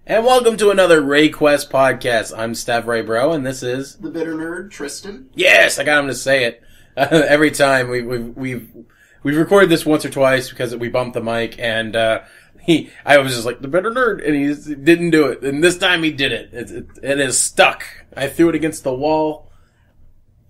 And welcome to another RayQuest Podcast. I'm StevRayBro, and this is... The Bitter Nerd, Tristan. Yes, I got him to say it. Every time we've recorded this once or twice because we bumped the mic, and I was just like, The Bitter Nerd, and he didn't do it. And this time he did it. It is stuck. I threw it against the wall,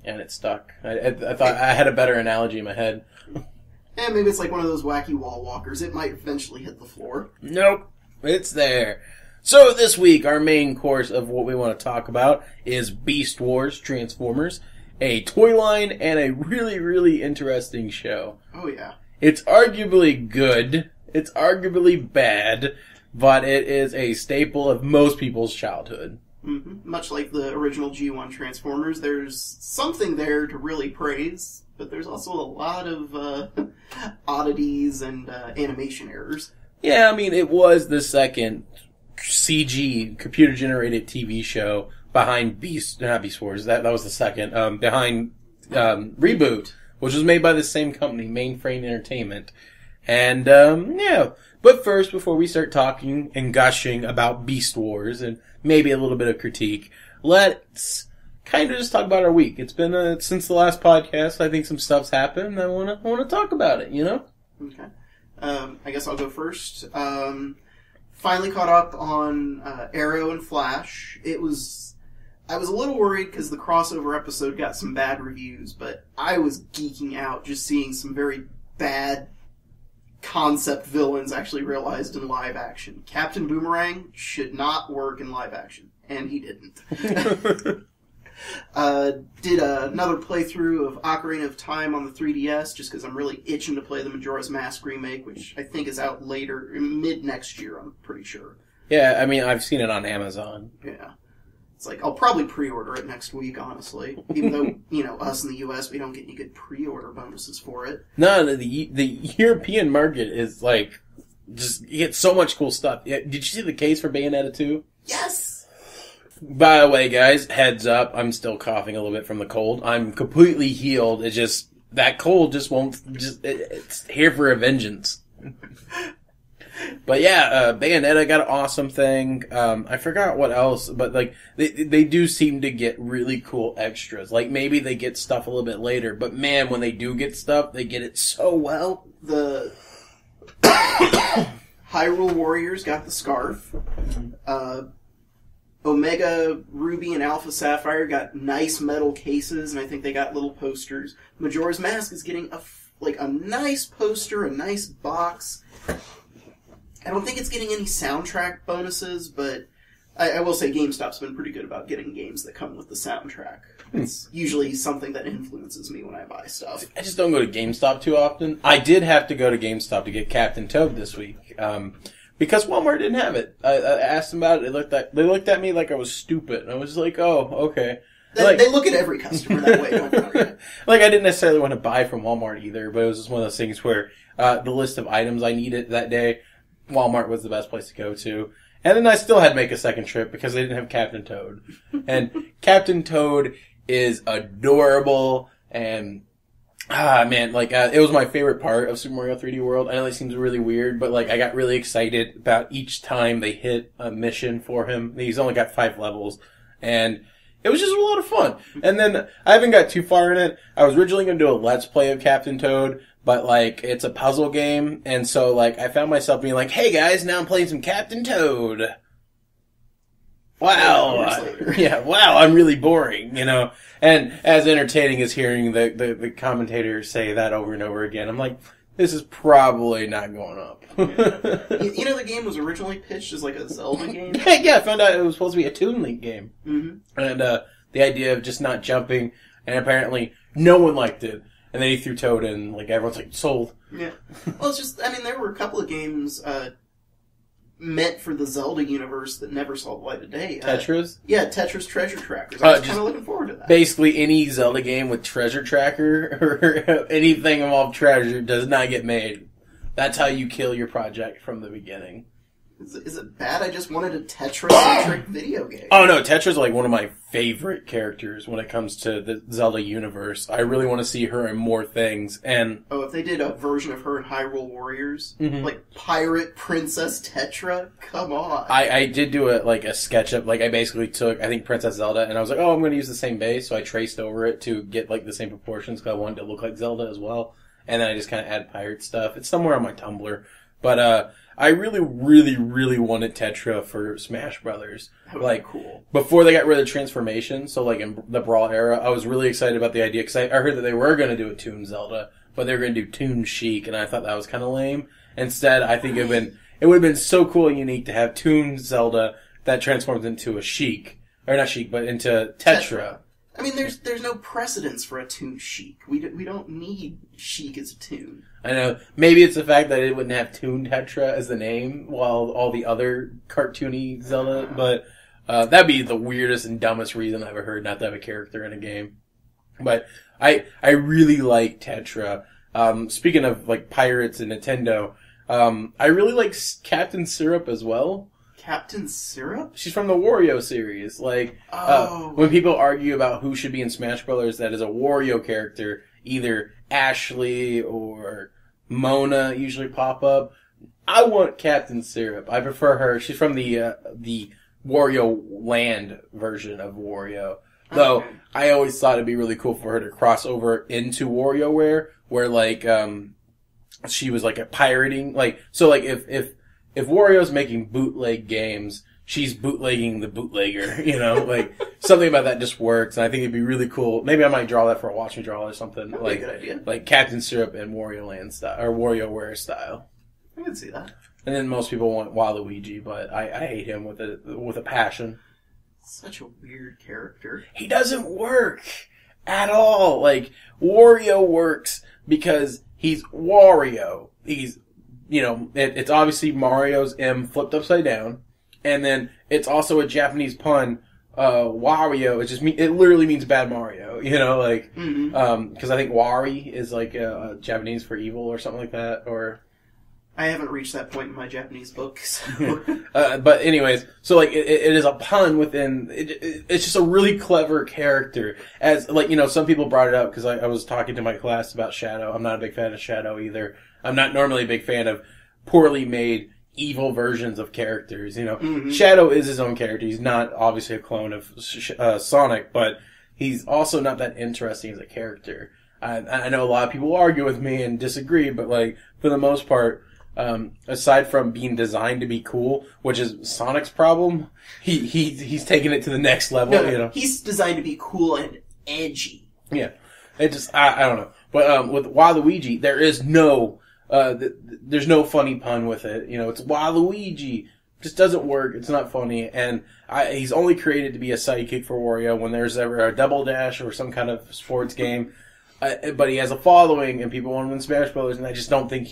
and it stuck. I thought I had a better analogy in my head. And maybe it's like one of those wacky wall walkers. It might eventually hit the floor. Nope. It's there. So this week, our main course of what we want to talk about is Beast Wars Transformers, a toy line, and a really, really interesting show. Oh, yeah. It's arguably good. It's arguably bad. But it is a staple of most people's childhood. Mm-hmm. Much like the original G1 Transformers, there's something there to really praise, but there's also a lot of oddities and animation errors. Yeah, I mean, it was the second CG, computer-generated TV show behind not Beast Wars, that was the second, behind Reboot, which was made by the same company, Mainframe Entertainment. And, yeah. But first, before we start talking and gushing about Beast Wars and maybe a little bit of critique, let's kind of just talk about our week. It's been, since the last podcast, I think some stuff's happened, and I want to talk about it, you know? Okay. I guess I'll go first. Finally caught up on Arrow and Flash. I was a little worried because the crossover episode got some bad reviews, but I was geeking out just seeing some very bad concept villains actually realized in live action. Captain Boomerang should not work in live action, and he didn't. Did another playthrough of Ocarina of Time on the 3DS, just because I'm really itching to play the Majora's Mask remake, which I think is out later, mid-next year, I'm pretty sure. Yeah, I mean, I've seen it on Amazon. Yeah. It's like, I'll probably pre-order it next week, honestly. Even though, us in the US, we don't get any good pre-order bonuses for it. No, the European market is like, just, you get so much cool stuff. Did you see the case for Bayonetta 2? Yes! By the way, guys, heads up, I'm still coughing a little bit from the cold. I'm completely healed. It's just, that cold just won't, it's here for a vengeance. But yeah, Bayonetta got an awesome thing. I forgot what else, but like, they do seem to get really cool extras. Like, maybe they get stuff a little bit later, but man, when they do get stuff, they get it so well. The Hyrule Warriors got the scarf. Omega Ruby and Alpha Sapphire got nice metal cases, and I think they got little posters. Majora's Mask is getting a nice poster, a nice box. I don't think it's getting any soundtrack bonuses, but I will say GameStop's been pretty good about getting games that come with the soundtrack. It's usually something that influences me when I buy stuff. I just don't go to GameStop too often. I did have to go to GameStop to get Captain Toad this week. Because Walmart didn't have it. I asked them about it. They looked at me like I was stupid. And I was like, oh, okay. They look at every customer that way, don't worry. Like, I didn't necessarily want to buy from Walmart either, but it was just one of those things where the list of items I needed that day, Walmart was the best place to go to. And then I still had to make a second trip because they didn't have Captain Toad. And Captain Toad is adorable, and man, like, it was my favorite part of Super Mario 3D World. I know it seems really weird, but like, I got really excited about each time they hit a mission for him. He's only got 5 levels, and it was just a lot of fun. And then, I haven't got too far in it. I was originally going to do a Let's Play of Captain Toad, but like, it's a puzzle game, and so like, I found myself being like, hey guys, now I'm playing some Captain Toad. Wow. Yeah, wow, I'm really boring, you know. And as entertaining as hearing the commentators say that over and over again, I'm like, this is probably not going up. Yeah. You know, the game was originally pitched as like a Zelda game? Yeah, I found out it was supposed to be a Toon Link game. Mm-hmm. And the idea of just not jumping, and apparently no one liked it. And then he threw Toad in, like, everyone's like, sold. Yeah. Well, it's just, I mean, there were a couple of games meant for the Zelda universe that never saw the light of day. Tetris? Yeah, Tetris Treasure Trackers. I was kind of looking forward to that. Basically, any Zelda game with treasure tracker or anything involved treasure does not get made. That's how you kill your project from the beginning. Is it bad? I just wanted a Tetra-centric video game. Oh no, Tetra's like one of my favorite characters when it comes to the Zelda universe. I really want to see her in more things. And if they did a version of her in Hyrule Warriors, Mhm. like Pirate Princess Tetra, come on. I did do a sketch up. Like I basically took, I think, Princess Zelda, and I was like, oh, I'm going to use the same base, so I traced over it to get like the same proportions because I wanted to look like Zelda as well. And then I just kind of add pirate stuff. It's somewhere on my Tumblr, but I really, really, really wanted Tetra for Smash Brothers. That would be cool. Before they got rid of transformation, so like in the Brawl era, I was really excited about the idea because I heard that they were going to do a Toon Zelda, but they were going to do Toon Sheik, and I thought that was kind of lame. Instead, I think it would have been so cool and unique to have Toon Zelda that transforms into a Sheik, or not Sheik, but into Tetra. I mean, there's no precedence for a Toon Sheik. We don't need Sheik as a Toon. I know. Maybe it's the fact that it wouldn't have Toon Tetra as the name, while all the other cartoony Zelda, but that'd be the weirdest and dumbest reason I've ever heard not to have a character in a game. But I really like Tetra. Speaking of like pirates and Nintendo, I really like Captain Syrup as well. Captain Syrup? She's from the Wario series. Like, when people argue about who should be in Smash Brothers that is a Wario character, either Ashley or Mona usually pop up. I want Captain Syrup. I prefer her. She's from the Wario Land version of Wario. Though, I always thought it'd be really cool for her to cross over into WarioWare, where like, she was like a pirating, like, so like if Wario's making bootleg games, she's bootlegging the bootlegger, you know? Like, something about that just works, and I think it'd be really cool. Maybe I might draw that for a Watch Me Draw or something. That'd like, be a good idea. Like Captain Syrup and Wario Land style, or WarioWare style. I can see that. And then most people want Waluigi, but I hate him with a passion. Such a weird character. He doesn't work at all. Like, Wario works because he's Wario. He's, you know, it's obviously Mario's M flipped upside down. And then it's also a Japanese pun. Wario, it literally means bad Mario, you know, like, cause I think Wari is like, Japanese for evil or something like that, or... I haven't reached that point in my Japanese book, so... but anyways, so like, it is a pun within, it's just a really clever character. As, like, you know, some people brought it up, cause I was talking to my class about Shadow. I'm not a big fan of Shadow either. I'm not normally a big fan of poorly made evil versions of characters, you know. Shadow is his own character. He's not obviously a clone of Sonic, but he's also not that interesting as a character. I know a lot of people argue with me and disagree, but like, for the most part, aside from being designed to be cool, which is Sonic's problem, he's taking it to the next level, you know. He's designed to be cool and edgy. Yeah. It just, I don't know. But, with Waluigi, there is no, there's no funny pun with it. You know, it's Waluigi. Just doesn't work. It's not funny. And he's only created to be a sidekick for Wario when there's ever a Double Dash or some kind of sports game. But he has a following and people want him in Smash Brothers, and I just don't think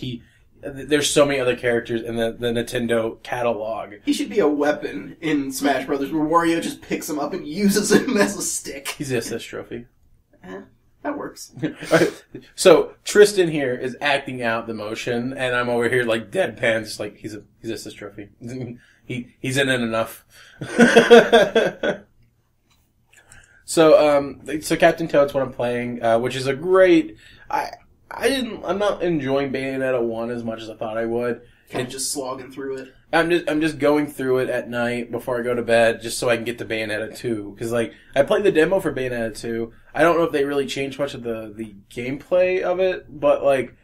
there's so many other characters in the Nintendo catalog. He should be a weapon in Smash Brothers where Wario just picks him up and uses him as a stick. He's the assist trophy. That works. So Tristan here is acting out the motion, and I'm over here like deadpan, just like he's assist trophy. He's in it enough. So Captain Toad's what I'm playing, which is a great. I'm not enjoying Bayonetta 1 as much as I thought I would. Kind of just slogging through it. I'm just going through it at night before I go to bed, just so I can get to Bayonetta 2. Because, like, I played the demo for Bayonetta 2. I don't know if they really changed much of the gameplay of it, but, like,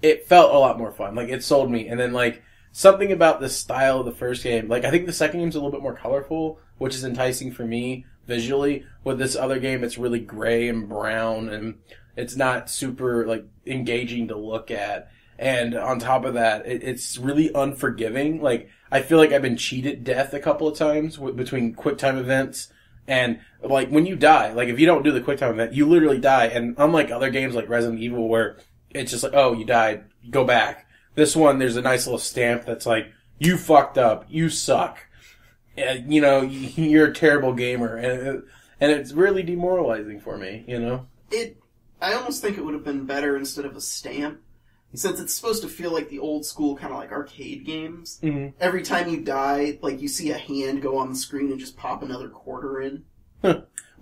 it felt a lot more fun. Like, it sold me. And then, like, something about the style of the first game. Like, I think the second game's a little bit more colorful, which is enticing for me visually. With this other game, it's really gray and brown, and it's not super, like, engaging to look at. And on top of that, it's really unforgiving. Like, I feel like I've been cheated death a couple of times between QuickTime events. And, like, when you die, like, if you don't do the QuickTime event, you literally die. And unlike other games like Resident Evil where it's just like, oh, you died, go back. This one, there's a nice little stamp that's like, you fucked up, you suck. You know, you're a terrible gamer. And it's really demoralizing for me, you know? I almost think it would have been better instead of a stamp since it's supposed to feel like the old school kind of like arcade games, Mm-hmm. every time you die, like you see a hand go on the screen and just pop another quarter in.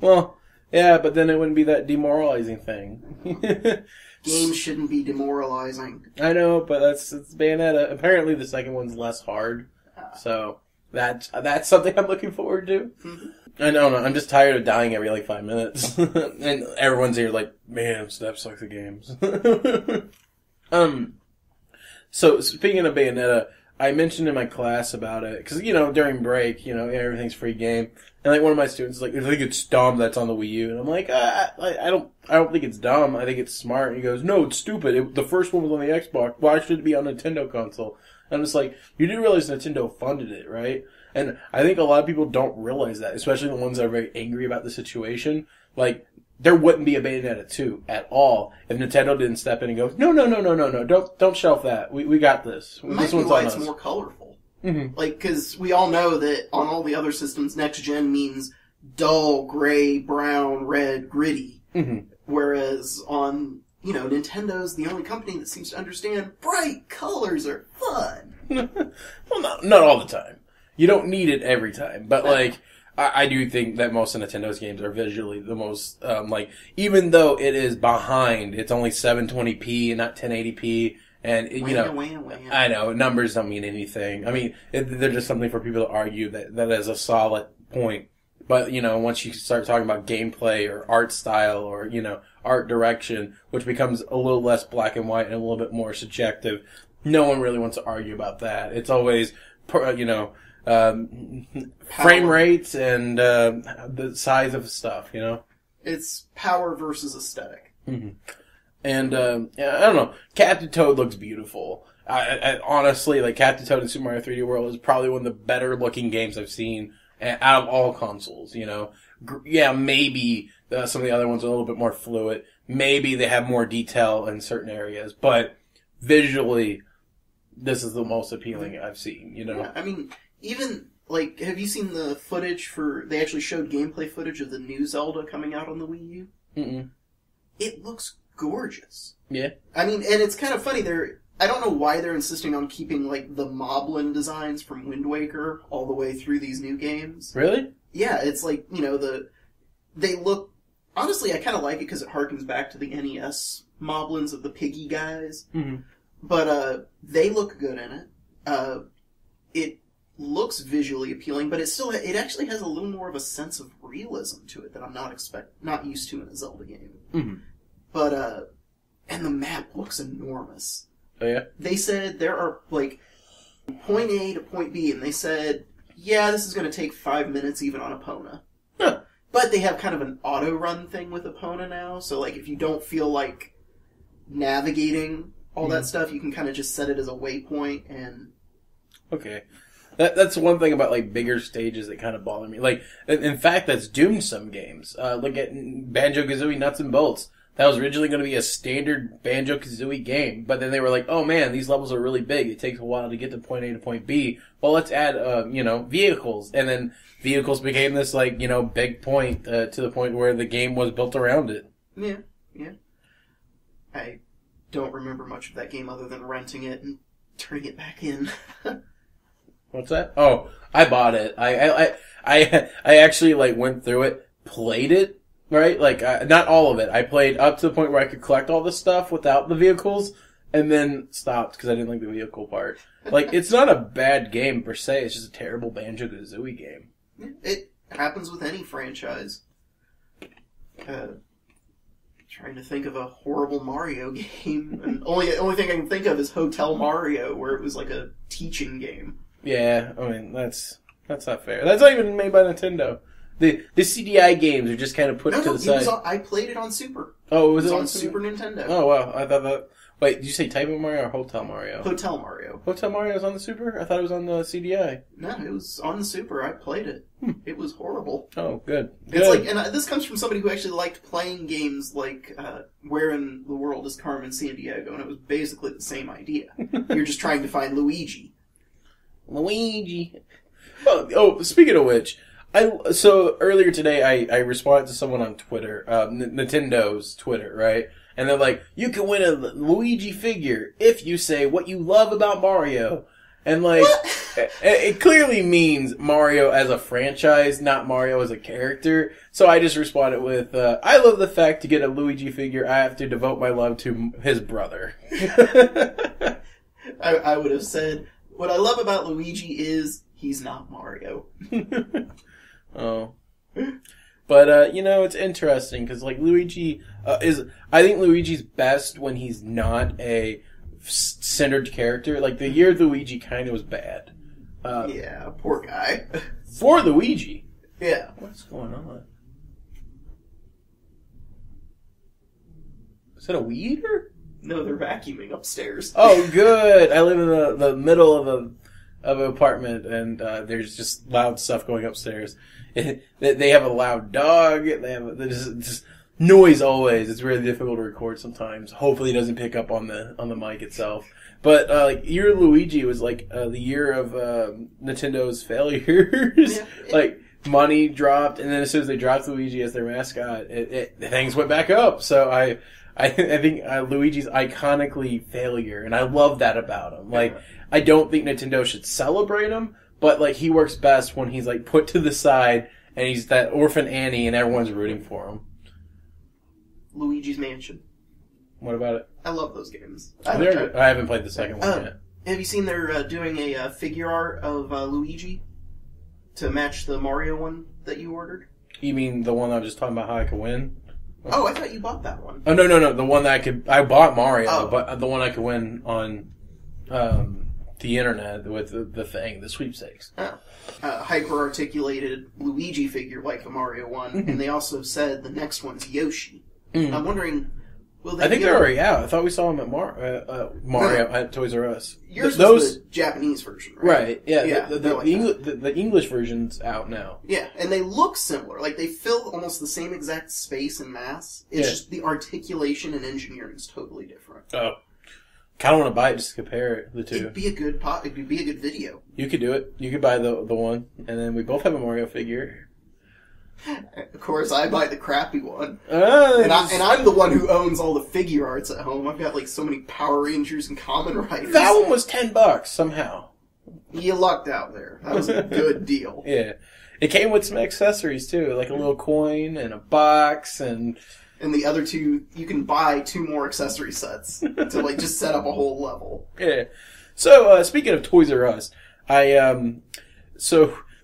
Well, yeah, but then it wouldn't be that demoralizing thing. Games shouldn't be demoralizing. I know, but it's Bayonetta. Apparently the second one's less hard. So that's something I'm looking forward to. Mm-hmm. I don't know. I'm just tired of dying every like 5 minutes. And everyone's here like, man, Steph sucks at games. So speaking of Bayonetta, I mentioned in my class about it, because, during break, everything's free game. And like one of my students is like, I think it's dumb that's on the Wii U. And I'm like, I don't think it's dumb. I think it's smart. And he goes, no, it's stupid. The first one was on the Xbox. Why should it be on a Nintendo console? And I'm just like, you do realize Nintendo funded it, right? And I think a lot of people don't realize that, especially the ones that are very angry about the situation. Like, there wouldn't be a Bayonetta 2 at all if Nintendo didn't step in and go, no, don't shelf that. We got this. This one's why on it's us. more colorful. Mm-hmm. Like, because we all know that on all the other systems, next gen means dull, gray, brown, red, gritty. Mm-hmm. Whereas on, Nintendo's the only company that seems to understand bright colors are fun. Well, not all the time. You don't need it every time. But, like, I do think that most of Nintendo's games are visually the most, even though it is behind, it's only 720p and not 1080p. And, I know, numbers don't mean anything. I mean, they're just something for people to argue that is a solid point. But, once you start talking about gameplay or art style or, art direction, which becomes a little less black and white and a little bit more subjective, no one really wants to argue about that. It's always, frame rates and the size of stuff, It's power versus aesthetic. Mm-hmm. And, I don't know. Captain Toad looks beautiful. I honestly, like, Captain Toad in Super Mario 3D World is probably one of the better looking games I've seen out of all consoles, Yeah, maybe some of the other ones are a little bit more fluid. Maybe they have more detail in certain areas. But visually, this is the most appealing I've seen, Yeah, I mean, even, like, have you seen the footage they actually showed gameplay footage of the new Zelda coming out on the Wii U? Mm-mm. It looks gorgeous. Yeah. I mean, and it's kind of funny, I don't know why they're insisting on keeping, like, the Moblin designs from Wind Waker all the way through these new games. Really? Yeah, it's like, they look, honestly, I kind of like it because it harkens back to the NES Moblins of the Piggy guys. Mm-hmm. But, they look good in it. It looks visually appealing, but it actually has a little more of a sense of realism to it that I'm not used to in a Zelda game. Mm-hmm. But, and the map looks enormous. Oh, yeah? They said there are, like, point A to point B, and they said, yeah, this is going to take 5 minutes even on Epona. Huh. But they have kind of an auto-run thing with Epona now, so, like, if you don't feel like navigating all that stuff, you can kind of just set it as a waypoint, and... Okay. That's one thing about, like, bigger stages that kind of bother me. Like, in fact, that's doomed some games. Look at Banjo-Kazooie Nuts and Bolts. That was originally going to be a standard Banjo-Kazooie game, but then they were like, oh man, these levels are really big. It takes a while to get to point A to point B. Well, let's add, vehicles. And then vehicles became this, like, big point, to the point where the game was built around it. Yeah. I don't remember much of that game other than renting it and turning it back in. What's that? Oh, I bought it. I actually, like, went through it, played it, right? Like, not all of it. I played up to the point where I could collect all the stuff without the vehicles, and then stopped because I didn't like the vehicle part. Like, it's not a bad game per se, it's just a terrible Banjo-Kazooie game. It happens with any franchise. Trying to think of a horrible Mario game, and only thing I can think of is Hotel Mario, where it was like a teaching game. Yeah, I mean, that's not fair. That's not even made by Nintendo. The CDI games are just kind of put to the side. I played it on Super. Oh, was it it on Super Nintendo? Oh, wow. I thought that... Wait, did you say Type of Mario or Hotel Mario? Hotel Mario. Hotel Mario was on the Super? I thought it was on the CDI. No, it was on the Super. I played it. It was horrible. Oh, good. It's like, and this comes from somebody who actually liked playing games like Where in the World is Carmen Sandiego, and it was basically the same idea. You're just trying to find Luigi. Oh, speaking of which, so earlier today I responded to someone on Twitter, Nintendo's Twitter, right? And they're like, you can win a Luigi figure if you say what you love about Mario. And like, it clearly means Mario as a franchise, not Mario as a character. So I just responded with, I love the fact to get a Luigi figure, I have to devote my love to his brother. I would have said, what I love about Luigi is he's not Mario. Oh. But, it's interesting because, like, Luigi I think Luigi's best when he's not a centered character. Like, the year Luigi kind of was bad. Yeah, poor guy. For Luigi. Yeah. What's going on? Is that a weed eater? No, they're vacuuming upstairs. Oh, good. I live in the middle of an apartment, and there's just loud stuff going upstairs. They have a loud dog. There's just noise always. It's really difficult to record sometimes. Hopefully, it doesn't pick up on the mic itself. But like year of Luigi was like the year of Nintendo's failures. Yeah. Like money dropped, and then as soon as they dropped Luigi as their mascot, things went back up. So I think Luigi's iconically failure, and I love that about him. Like, I don't think Nintendo should celebrate him, but like he works best when he's like put to the side and he's that orphan Annie and everyone's rooting for him. Luigi's Mansion. What about it? I love those games. I haven't played the second one yet. Have you seen they're doing a figure art of Luigi to match the Mario one that you ordered? You mean the one I was just talking about how I could win? Oh, I thought you bought that one. Oh, no. The one that I bought Mario, but the one I could win on the internet with the sweepstakes. Oh. Hyper-articulated Luigi figure like the Mario one, and they also said the next one's Yoshi. I'm wondering, will they... I think they're already out. I thought we saw them at Mario at Toys R Us. Yours was the Japanese version, right? Right, yeah. The English version's out now. Yeah, and they look similar. Like, they fill almost the same exact space and mass. It's just the articulation and engineering is totally different. Oh. Kind of want to buy it just to compare the two. It'd be a good It'd be a good video. You could do it. You could buy the one, and then we both have a Mario figure. Of course, I buy the crappy one. And I'm the one who owns all the figure arts at home. I've got like so many Power Rangers and Kamen Riders. That one was $10 somehow. You lucked out there. That was a good deal. Yeah. It came with some accessories too, like a little coin and a box and the other two, you can buy 2 more accessory sets to like just set up a whole level. Yeah. So, speaking of Toys R Us,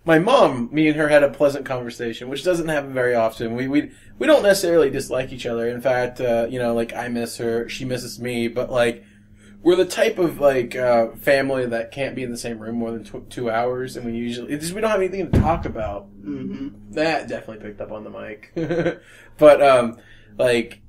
my mom, me and her had a pleasant conversation, which doesn't happen very often. We don't necessarily dislike each other. In fact, like I miss her, she misses me, but like we're the type of like family that can't be in the same room more than 2 hours, and we don't have anything to talk about. Mm-hmm. That definitely picked up on the mic, but like.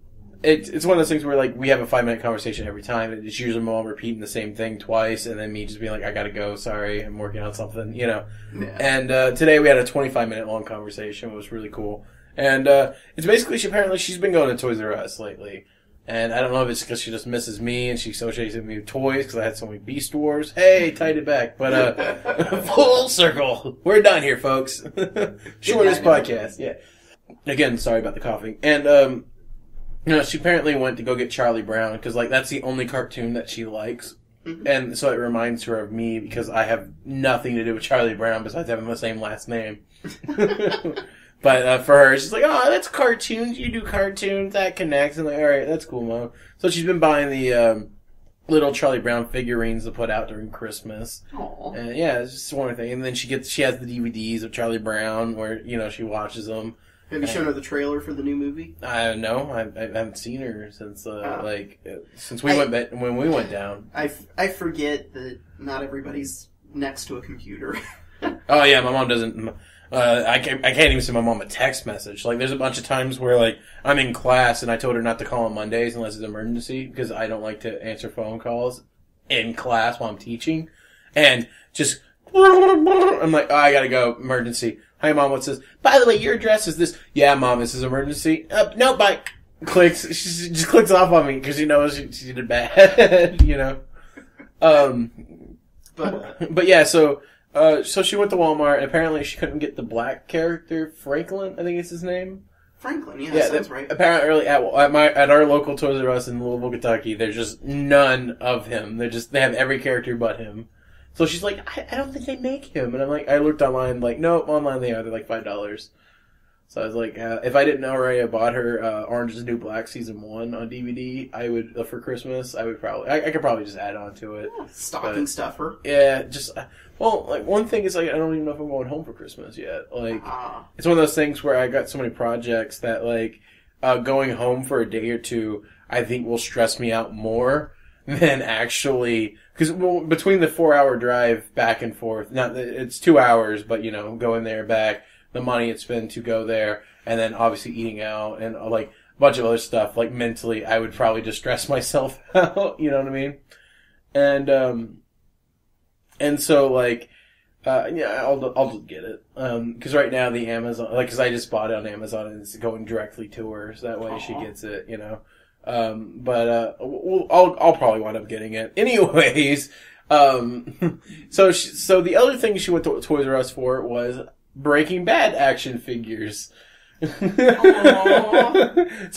It's one of those things where, like, we have a 5-minute conversation every time. It's usually my mom repeating the same thing twice, and then me just being like, I gotta go, sorry, I'm working on something, Yeah. And today we had a 25-minute long conversation. It was really cool. And it's basically, she's been going to Toys R Us lately. And I don't know if it's because she just misses me, and she associates me with toys, because I had so many Beast Wars. Hey, tied it back. But full circle. We're done here, folks. Shortest podcast, yeah. Again, sorry about the coughing. And, she apparently went to go get Charlie Brown, because, like, that's the only cartoon that she likes. Mm-hmm. And so it reminds her of me, because I have nothing to do with Charlie Brown besides having the same last name. But for her, she's like, oh, that's cartoons. You do cartoons. That connects. And like, all right, that's cool, Mom. So she's been buying the little Charlie Brown figurines to put out during Christmas. Aww. And yeah, it's just one thing. And then she has the DVDs of Charlie Brown where, she watches them. Have you shown her the trailer for the new movie? No, I haven't seen her since when we went down. I forget that not everybody's next to a computer. Oh yeah, my mom doesn't. I can't even send my mom a text message. Like, there's a bunch of times where like I'm in class and I told her not to call on Mondays unless it's an emergency because I don't like to answer phone calls in class while I'm teaching, and just I'm like, oh, I gotta go, emergency. Hi, Mom, what's this? By the way, your address is this. Yeah, Mom, this is emergency. No, bye. Clicks. She just clicks off on me because she knows she did bad, But yeah, so she went to Walmart, and apparently she couldn't get the black character, Franklin, I think is his name. Franklin, yeah, that sounds right. Apparently, at our local Toys R Us in Louisville, Kentucky, there's just none of him. They have every character but him. So she's like, I don't think they make him. And I'm like, I looked online, like, nope, online they are. They're like $5. So I was like, if I didn't already have bought her Orange is the New Black Season 1 on DVD, I would, for Christmas, I could probably just add on to it. Yeah, stocking stuffer. Yeah, like, one thing is, like, I don't even know if I'm going home for Christmas yet. Like, it's one of those things where I got so many projects that, like, going home for a day or two, I think will stress me out more than actually, because between the 4-hour drive back and forth, it's 2 hours, but, going there, back, the money it's spent to go there, and then obviously eating out, and, like, a bunch of other stuff, like, mentally, I would probably just stress myself out, you know what I mean? And so, like, I'll just get it. Cause right now the Amazon, like, cause I just bought it on Amazon and it's going directly to her, so that way she gets it, But I'll probably wind up getting it. Anyways, so the other thing she went to Toys R Us for was Breaking Bad action figures. So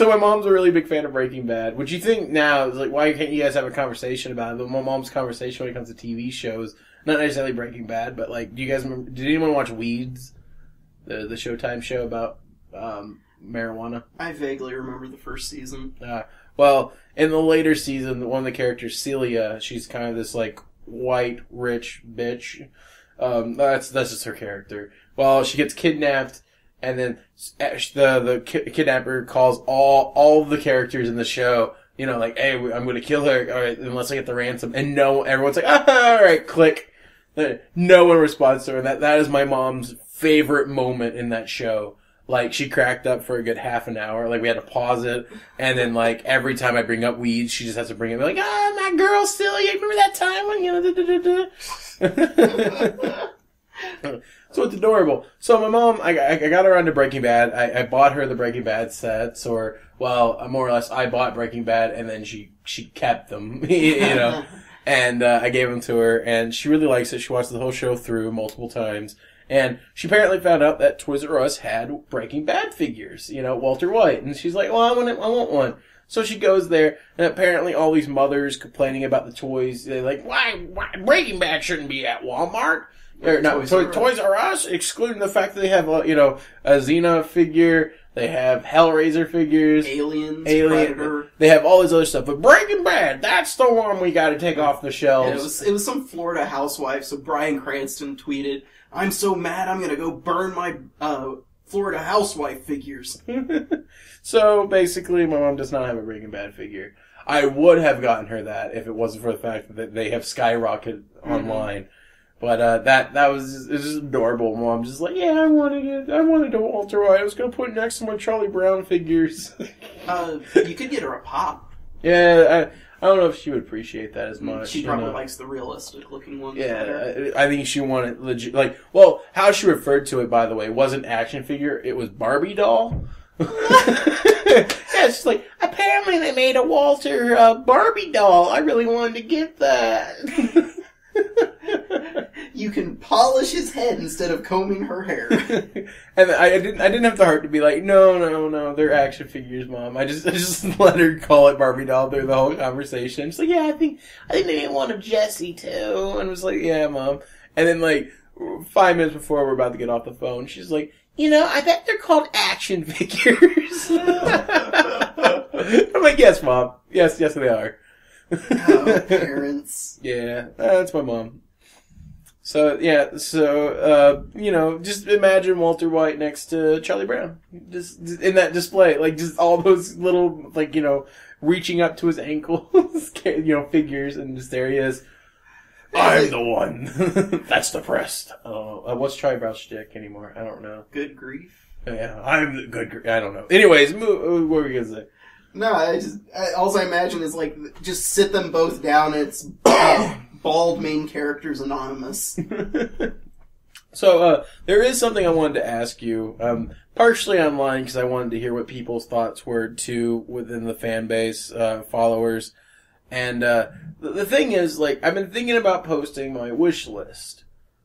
my mom's a really big fan of Breaking Bad, which you think now is like, why can't you guys have a conversation about it? But my mom's conversation when it comes to TV shows, not necessarily Breaking Bad, but like, do you guys remember, did anyone watch Weeds? The Showtime show about marijuana? I vaguely remember the first season. Well, in the later season, one of the characters, Celia, she's kind of this like white, rich bitch. That's just her character. Well, she gets kidnapped, and then the kidnapper calls all the characters in the show, like, hey, I'm going to kill her, all right, unless I get the ransom. And everyone's like, all right, click. No one responds to her. That is my mom's favorite moment in that show. Like, she cracked up for a good half an hour. Like, we had to pause it. And then, like, every time I bring up Weeds, she just has to bring it, like, my girl, Celia, remember that time when, So it's adorable. So my mom, I got her onto Breaking Bad. I bought her the Breaking Bad sets, or, well, more or less, I bought Breaking Bad, and then she kept them, And, I gave them to her, and she really likes it. She watched the whole show through multiple times. And she apparently found out that Toys R Us had Breaking Bad figures, Walter White. And she's like, well, I want one. So she goes there, and apparently all these mothers complaining about the toys. They're like, why Breaking Bad shouldn't be at Walmart? Or not, Toys R Us, excluding the fact that they have, a Xena figure, they have Hellraiser figures. Alien. Predator. They have all this other stuff. But Breaking Bad, that's the one we gotta take off the shelves. Yeah, it was some Florida housewife, so Bryan Cranston tweeted, I'm so mad I'm gonna go burn my, Florida housewife figures. So, basically, my mom does not have a Breaking Bad figure. I would have gotten her that if it wasn't for the fact that they have skyrocketed online. But, that was just adorable. Mom just like, yeah, I wanted a Walter White. I was gonna put it next to my Charlie Brown figures. You could get her a Pop. Yeah, I don't know if she would appreciate that as much. She probably likes the realistic looking ones. Yeah, I think she wanted legit, like, well, how she referred to it, by the way, wasn't action figure, it was Barbie doll. Yeah, she's like, apparently they made a Walter Barbie doll. I really wanted to get that. You can polish his head instead of combing her hair. And I didn't have the heart to be like, no, they're action figures, Mom. I just let her call it Barbie doll through the whole conversation. She's like, yeah, I think they made one of Jessie too. And I was like, yeah, Mom. And then like 5 minutes before we're about to get off the phone, she's like, I bet they're called action figures. I'm like, yes, Mom. Yes, they are. Oh, parents. Yeah, that's my mom. So, just imagine Walter White next to Charlie Brown. Just in that display. Like, just all those little, like, reaching up to his ankles, figures, and just there he is. I'm the one that's depressed. Oh, what's Charlie Brown's shtick anymore? I don't know. Good grief. Yeah, I'm the good grief. I don't know. Anyways, what were we going to say? No, all I imagine is, like, just sit them both down and it's bald main characters anonymous. So, there is something I wanted to ask you, partially online because I wanted to hear what people's thoughts were, too, within the fan base, followers. And, the thing is, like, I've been thinking about posting my wish list.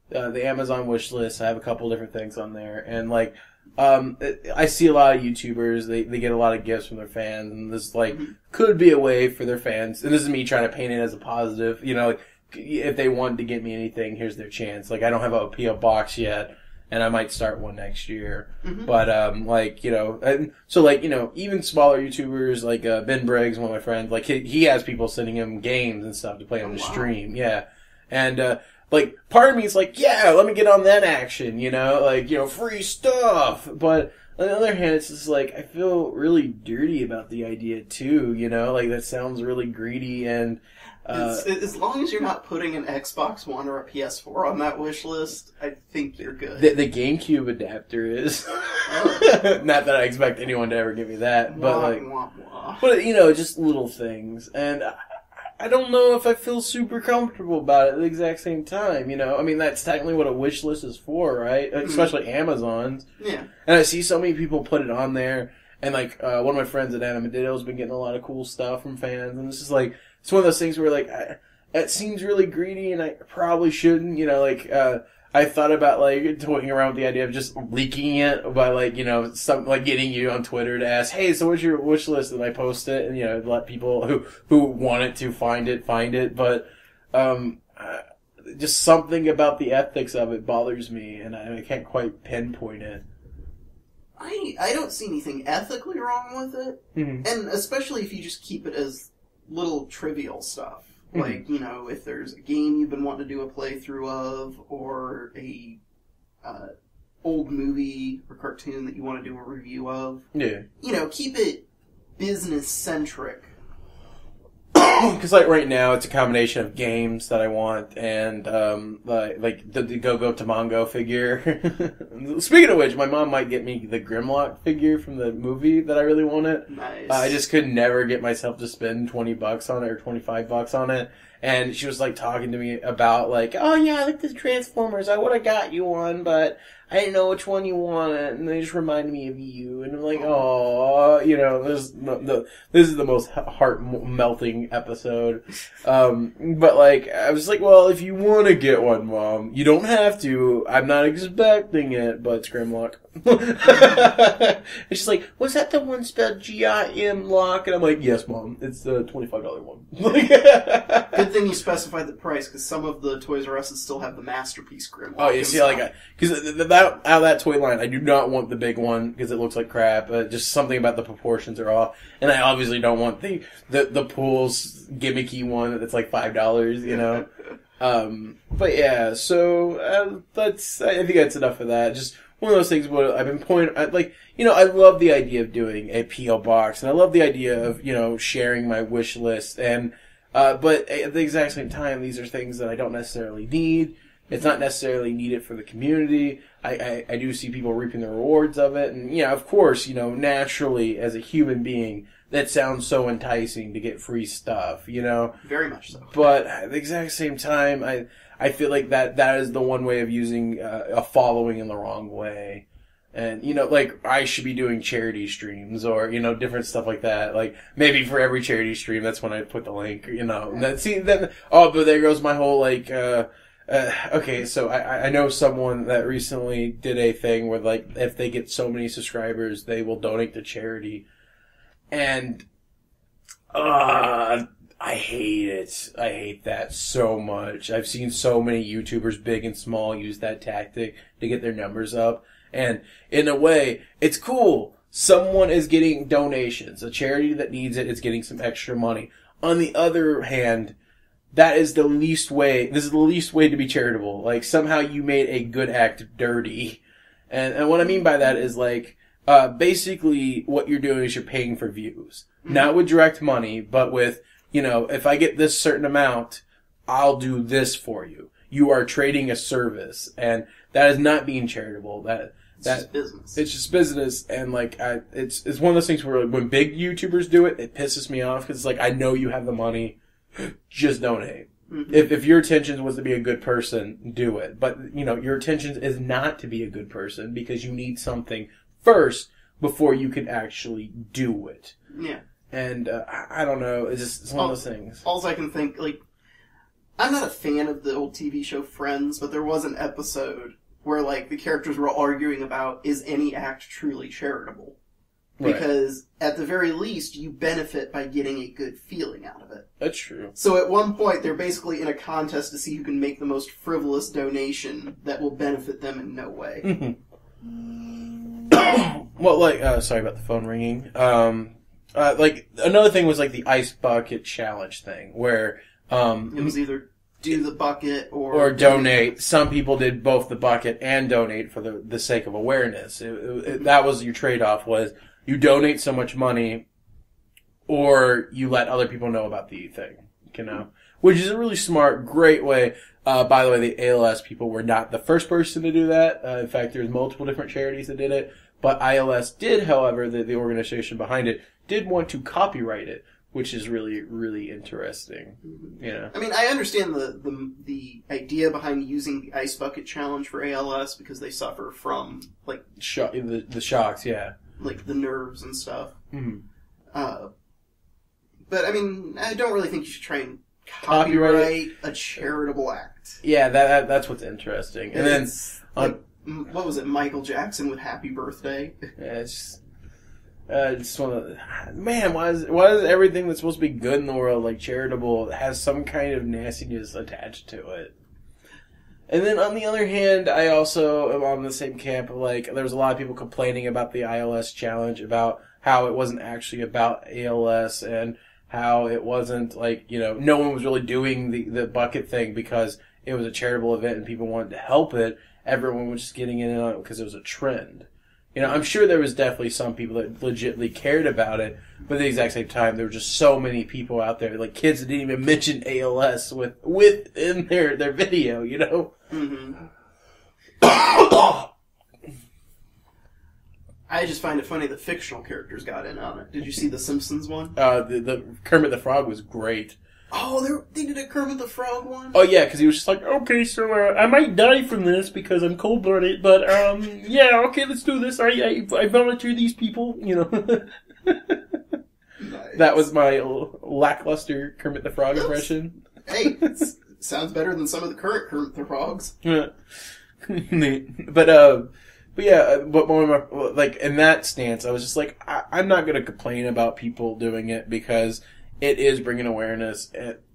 The Amazon wish list. I have a couple different things on there. And, like, I see a lot of YouTubers, they get a lot of gifts from their fans, and this, like, could be a way for their fans, and this is me trying to paint it as a positive, you know, like, if they want to get me anything, here's their chance. Like, I don't have a P.O. box yet, and I might start one next year. But, like, you know, and so, like, you know, even smaller YouTubers, like, Ben Briggs, one of my friends, like, he has people sending him games and stuff to play on the stream, yeah. And, like, part of me is like, yeah, let me get on that action, you know, like, you know, free stuff. But on the other hand, it's just like, I feel really dirty about the idea too, you know, like, that sounds really greedy and, as long as you're not putting an Xbox One or a PS4 on that wish list, I think you're good. The GameCube adapter is. Not that I expect anyone to ever give me that, but like, but you know, just little things. And I don't know if I feel super comfortable about it at the exact same time, you know? I mean, that's technically what a wish list is for, right? Especially Amazon's. Yeah. And I see so many people put it on there, and like, one of my friends at Amiibo has been getting a lot of cool stuff from fans, and it's just like, it's one of those things where, like, it seems really greedy, and I probably shouldn't, you know, like, I thought about, like, toying around with the idea of just leaking it by, like, you know, like, getting you on Twitter to ask, hey, so what's your wish list? And I post it, and, you know, let people who want it to find it, but, just something about the ethics of it bothers me, and I can't quite pinpoint it. I don't see anything ethically wrong with it, and especially if you just keep it as little trivial stuff. Like, you know, if there's a game you've been wanting to do a playthrough of, or a old movie or cartoon that you want to do a review of. Yeah. You know, keep it business-centric. Because, like, right now, it's a combination of games that I want and, like the Go-Go Tamango figure. Speaking of which, my mom might get me the Grimlock figure from the movie that I really wanted. Nice. I just could never get myself to spend $20 on it or $25 on it. And she was, like, talking to me about, like, oh, yeah, I like the Transformers. I would have got you one, but I didn't know which one you wanted. And they just reminded me of you. And I'm like, oh, you know, this is the most heart-melting episode. But, like, I was like, well, if you want to get one, Mom, you don't have to. I'm not expecting it, but it's Grimlock. And she's like, was that the one spelled G-I-M lock? And I'm like, yes, Mom, it's the $25 one. Good thing you specified the price, because some of the Toys R Us still have the Masterpiece Grimlock. Oh, you see, like, because out of that toy line, I do not want the big one, because it looks like crap. Just something about the proportions are off. And I obviously don't want the Pool's gimmicky one that's like $5, you know? But yeah, so, I think that's enough of that. Just one of those things where I've been pointing, like, you know, I love the idea of doing a P.O. box, and I love the idea of, you know, sharing my wish list, and, but at the exact same time, these are things that I don't necessarily need. It's not necessarily needed for the community. I do see people reaping the rewards of it, and, yeah, of course, you know, naturally, as a human being, that sounds so enticing to get free stuff, you know? Very much so. But at the exact same time, I feel like that is the one way of using a following in the wrong way. And, you know, like, I should be doing charity streams or, you know, different stuff like that. Like, maybe for every charity stream, that's when I put the link, you know. But there goes my whole, like, okay, so I know someone that recently did a thing where, like, if they get so many subscribers, they will donate to charity. And, I hate it. I hate that so much. I've seen so many YouTubers, big and small, use that tactic to get their numbers up. And in a way, it's cool. Someone is getting donations. A charity that needs it is getting some extra money. On the other hand, that is the least way. This is the least way to be charitable. Like, somehow you made a good act dirty. And what I mean by that is, like, basically what you're doing is you're paying for views. Mm-hmm. Not with direct money, but with, you know, if I get this certain amount, I'll do this for you. You are trading a service, and that is not being charitable. It's just business. It's just business, and like it's one of those things where when big YouTubers do it, it pisses me off because it's like, I know you have the money, just donate. Mm-hmm. If your intention was to be a good person, do it. But you know, your intention is not to be a good person because you need something first before you can actually do it. Yeah. And I don't know. It's one of those things. All I can think, like, I'm not a fan of the old TV show Friends, but there was an episode where, like, the characters were arguing about, is any act truly charitable? Because, at the very least, you benefit by getting a good feeling out of it. That's true. So at one point, they're basically in a contest to see who can make the most frivolous donation that will benefit them in no way. Well, like, sorry about the phone ringing. Like, another thing was, like, the ice bucket challenge thing, where, it was either do the bucket or donate. Some people did both the bucket and donate for the sake of awareness. That was your trade-off, was you donate so much money, or you let other people know about the thing, you know? Which is a really smart, great way. By the way, the ALS people were not the first person to do that. In fact, there's multiple different charities that did it. But ILS did, however, the organization behind it, did want to copyright it, which is really, really interesting. You know? I mean, I understand the idea behind using the ice bucket challenge for ALS, because they suffer from, like... the shocks, yeah. Like, the nerves and stuff. Mm-hmm. But, I mean, I don't really think you should try and copyright a charitable act. Yeah, that's what's interesting. And then... like, what was it, Michael Jackson with Happy Birthday? Yeah, it's just one of the... Man, why is everything that's supposed to be good in the world, like charitable, has some kind of nastiness attached to it? And then on the other hand, I also am on the same camp of, like, there was a lot of people complaining about the ILS challenge, about how it wasn't actually about ALS, and how it wasn't, like, you know, no one was really doing the bucket thing because it was a charitable event and people wanted to help it. Everyone was just getting in on it because it was a trend. You know, I'm sure there was definitely some people that legitimately cared about it, but at the exact same time, there were just so many people out there, like kids that didn't even mention ALS within their video, you know? Mm-hmm. I just find it funny that fictional characters got in on it. Did you see the Simpsons one? The Kermit the Frog was great. Oh, they did a Kermit the Frog one? Oh, yeah, because he was just like, okay, so I might die from this because I'm cold-blooded, but, yeah, okay, let's do this. I volunteer these people, you know. Nice. That was my lackluster Kermit the Frog impression. Hey, it sounds better than some of the current Kermit the Frogs. Yeah. But more of my, like, in that stance, I was just like, I'm not going to complain about people doing it because it is bringing awareness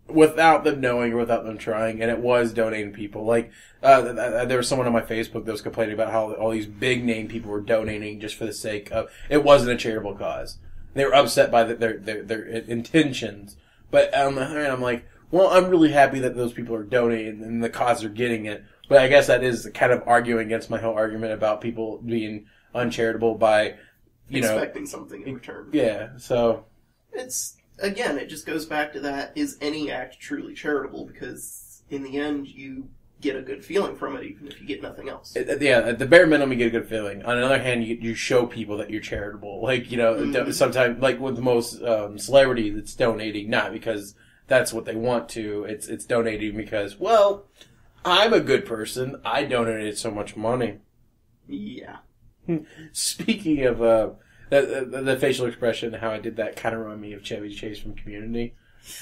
without them knowing or without them trying, and it was donating people. Like, there was someone on my Facebook that was complaining about how all these big name people were donating just for the sake of, it wasn't a charitable cause. They were upset by their intentions. But on the other hand, I'm like, well, I'm really happy that those people are donating and the cause are getting it. But I guess that is kind of arguing against my whole argument about people being uncharitable by, expecting something in return. Yeah, so. Again, it just goes back to that, is any act truly charitable? Because in the end, you get a good feeling from it, even if you get nothing else. Yeah, at the bare minimum, you get a good feeling. On the other hand, you show people that you're charitable. Like, sometimes, like with most celebrities, it's donating, not because that's what they want to. It's donating because, well, I'm a good person. I donated so much money. Yeah. Speaking of the facial expression, how I did that kind of reminded me of Chevy Chase from Community.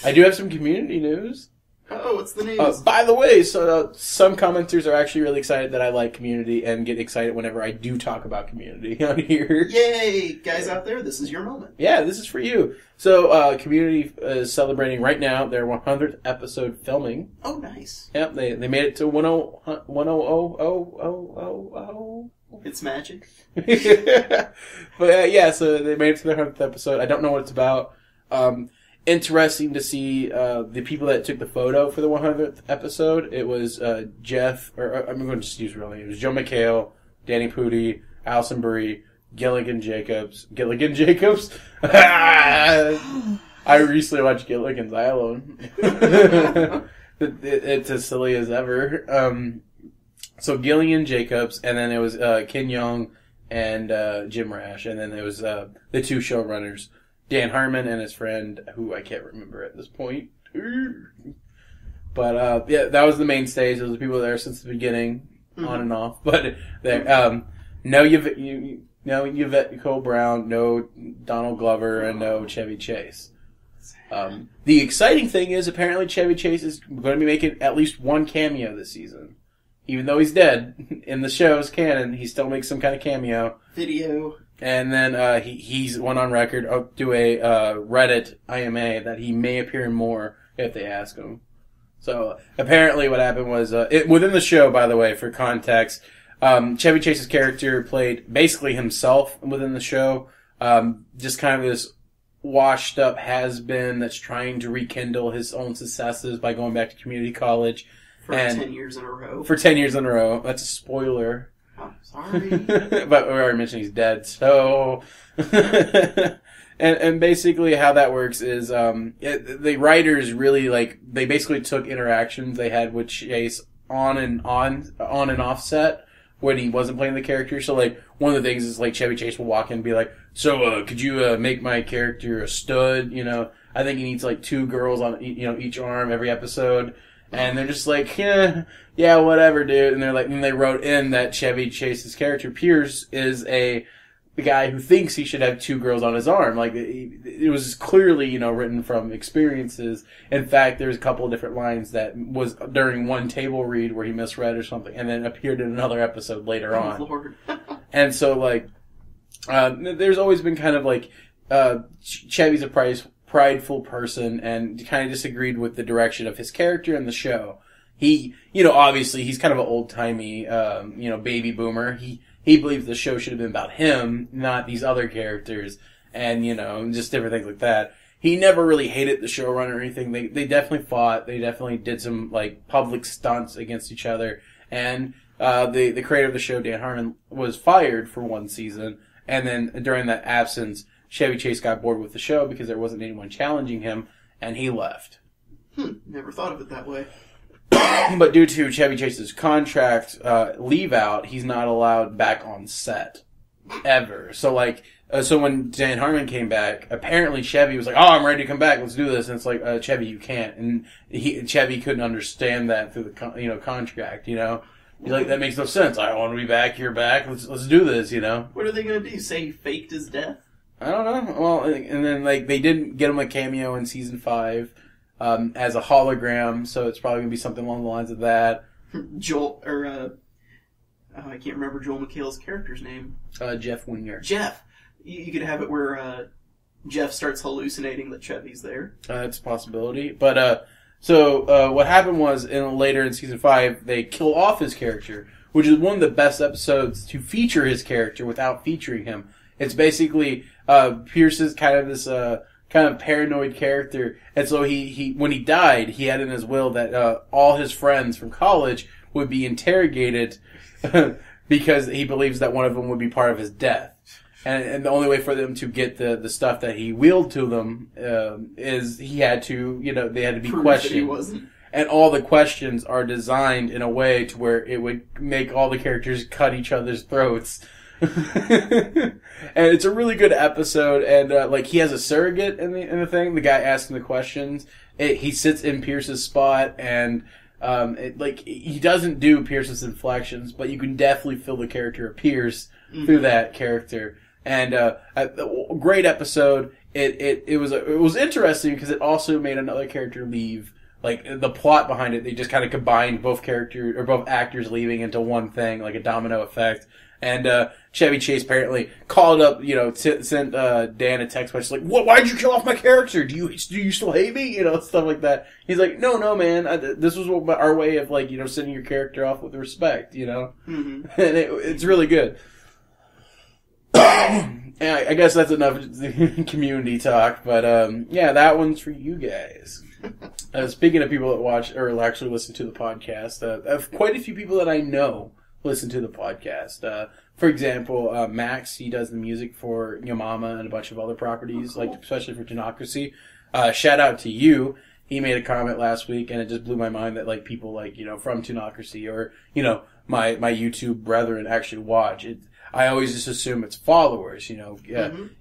I do have some Community news. Oh, what's the news? By the way, so some commenters are actually really excited that I like Community and get excited whenever I do talk about Community on here. Yay! Guys out there, this is your moment. Yeah, this is for you. So, Community is celebrating right now their 100th episode filming. Oh, nice. Yep, they made it to 100. It's magic. But, yeah, so they made it to their 100th episode. I don't know what it's about. Interesting to see the people that took the photo for the 100th episode. It was Jeff, or I'm going to just use real name. It was Joe McHale, Danny Pudi, Allison Brie, Gilligan Jacobs. I recently watched Gilligan's Island. It's as silly as ever. So Gilligan Jacobs, and then it was Ken Jeong and Jim Rash, and then there was the two showrunners, Dan Harmon and his friend, who I can't remember at this point. But yeah, that was the mainstays. Those were people there since the beginning, on and off. But no Yvette Nicole Brown, no Donald Glover, and no Chevy Chase. The exciting thing is apparently Chevy Chase is going to be making at least one cameo this season. even though he's dead, in the show's canon, he still makes some kind of cameo. Video. And then he's went on record to a Reddit IMA that he may appear in more if they ask him. So apparently what happened was, within the show, by the way, for context, Chevy Chase's character played basically himself within the show. Just kind of this washed up has-been that's trying to rekindle his own successes by going back to community college. For 10 years in a row. For 10 years in a row. That's a spoiler. I'm sorry. But we already mentioned he's dead, so... and basically how that works is, the writers really, they basically took interactions they had with Chase on and off set when he wasn't playing the character. So, one of the things is, Chevy Chase will walk in and be like, so, could you, make my character a stud? I think he needs, 2 girls on, each arm every episode. And they're just like, yeah, whatever, dude. And they're like, and they wrote in that Chevy Chase's character, Pierce, is the guy who thinks he should have 2 girls on his arm. It was clearly, written from experiences. In fact, there's a couple of different lines that was during one table read where he misread or something, and then appeared in another episode later on. Lord. And so, there's always been kind of Chevy's a prideful person and kind of disagreed with the direction of his character in the show. He, obviously he's kind of an old-timey, baby boomer. He believes the show should have been about him, not these other characters, and, just different things like that. He never really hated the showrunner or anything. They definitely fought. They definitely did some, public stunts against each other. And, the creator of the show, Dan Harmon, was fired for 1 season. And then during that absence, Chevy Chase got bored with the show because there wasn't anyone challenging him, and he left. Never thought of it that way. But due to Chevy Chase's contract leave out, he's not allowed back on set. Ever. So, so when Dan Harmon came back, apparently Chevy was like, oh, I'm ready to come back, let's do this. And it's like, Chevy, you can't. And Chevy couldn't understand that through the contract, He's like, that makes no sense. I want to be back, you're back, let's do this, What are they going to do? Say he faked his death? I don't know. Well, and then, they didn't get him a cameo in season 5, as a hologram, so it's probably going to be something along the lines of that. I can't remember Joel McHale's character's name. Jeff Winger. Jeff! You could have it where, Jeff starts hallucinating that Chevy's there. It's a possibility. But, so what happened was, later in season 5, they kill off his character, which is one of the best episodes to feature his character without featuring him. It's basically, Pierce's kind of this, kind of paranoid character. And so he when he died, he had in his will that, all his friends from college would be interrogated because he believes that one of them would be part of his death. And the only way for them to get the stuff that he willed to them, is he had to, they had to be questioned. He wasn't. And all the questions are designed in a way to where it would make all the characters cut each other's throats. And it's a really good episode, and he has a surrogate in the thing. The guy asking the questions, he sits in Pierce's spot, and he doesn't do Pierce's inflections, but you can definitely feel the character of Pierce through that character. And a great episode. It was interesting because it also made another character leave. The plot behind it, they just kind of combined both actors leaving into one thing, like a domino effect. And Chevy Chase apparently called up, sent Dan a text message like, "What? Why'd you kill off my character? Do you still hate me?" Stuff like that. He's like, "No, man. This was our way of sending your character off with respect, And it's really good. Yeah, I guess that's enough community talk. But yeah, that one's for you guys. Speaking of people that watch or actually listen to the podcast, quite a few people that I know listen to the podcast. For example, Max, he does the music for Yo Mama and a bunch of other properties, especially for Genocracy. Shout out to you. He made a comment last week, and it just blew my mind that people from Genocracy or my YouTube brethren actually watch it. I always just assume it's followers,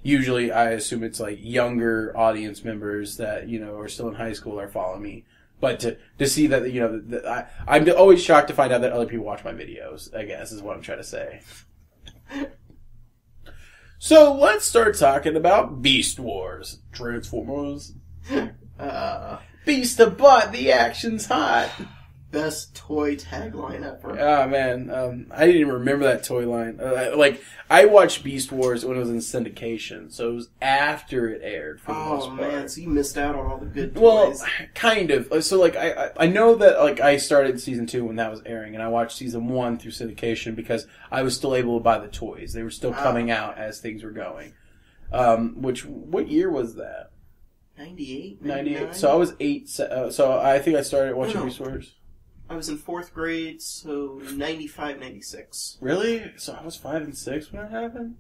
Usually I assume it's younger audience members that are still in high school are following me. But to see that, I'm always shocked to find out that other people watch my videos, I guess, is what I'm trying to say. So, let's start talking about Beast Wars. Transformers. Beast the butt, the action's hot. best toy tagline ever. Oh, man. I didn't even remember that toy line. I watched Beast Wars when it was in syndication, so it was after it aired for the most part. Man, so you missed out on all the good toys. Well, kind of. So, I know that, I started season 2 when that was airing, and I watched season 1 through syndication because I was still able to buy the toys. They were still coming out as things were going. What year was that? 98? 98. So I was 8, so I think I started watching Beast Wars. I was in 4th grade, so 95, 96. Really? So I was 5 and 6 when that happened?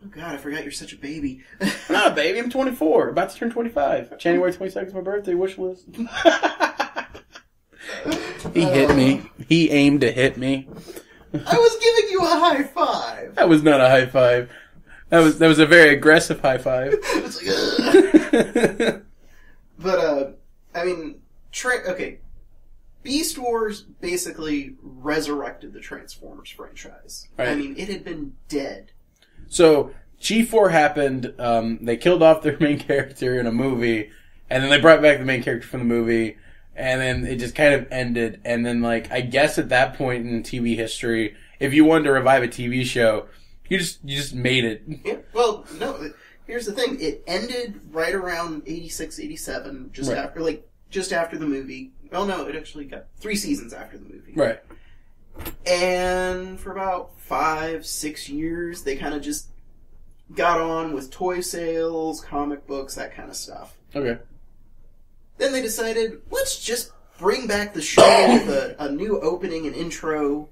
Oh god, I forgot you're such a baby. I'm not a baby, I'm 24. About to turn 25. January 22nd is my birthday wish list. He hit me. He aimed to hit me. I was giving you a high five. That was not a high five. That was a very aggressive high five. It's like, but, okay. Beast Wars basically resurrected the Transformers franchise. Right. I mean, it had been dead. So, G4 happened, they killed off their main character in a movie, and then they brought back the main character from the movie, and then it just kind of ended, and then, I guess at that point in TV history, if you wanted to revive a TV show, you just made it. Yeah, well, no, here's the thing, it ended right around 86, 87, just after the movie. Well, no, it actually got 3 seasons after the movie. Right. And for about 5, 6 years, they kind of just got on with toy sales, comic books, that kind of stuff. Okay. Then they decided, let's just bring back the show with a new opening and intro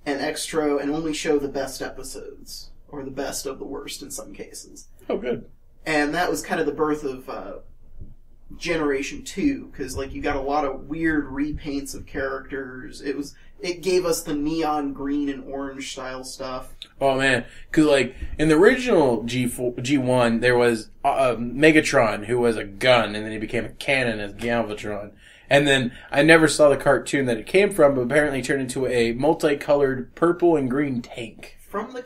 and extra and only show the best episodes. Or the best of the worst in some cases. Oh, good. And that was kind of the birth of Generation 2, because you got a lot of weird repaints of characters. It gave us the neon green and orange style stuff. Oh man, because in the original G1 there was Megatron, who was a gun, and then he became a cannon as Galvatron. And then I never saw the cartoon that it came from, but apparently turned into a multicolored purple and green tank. From the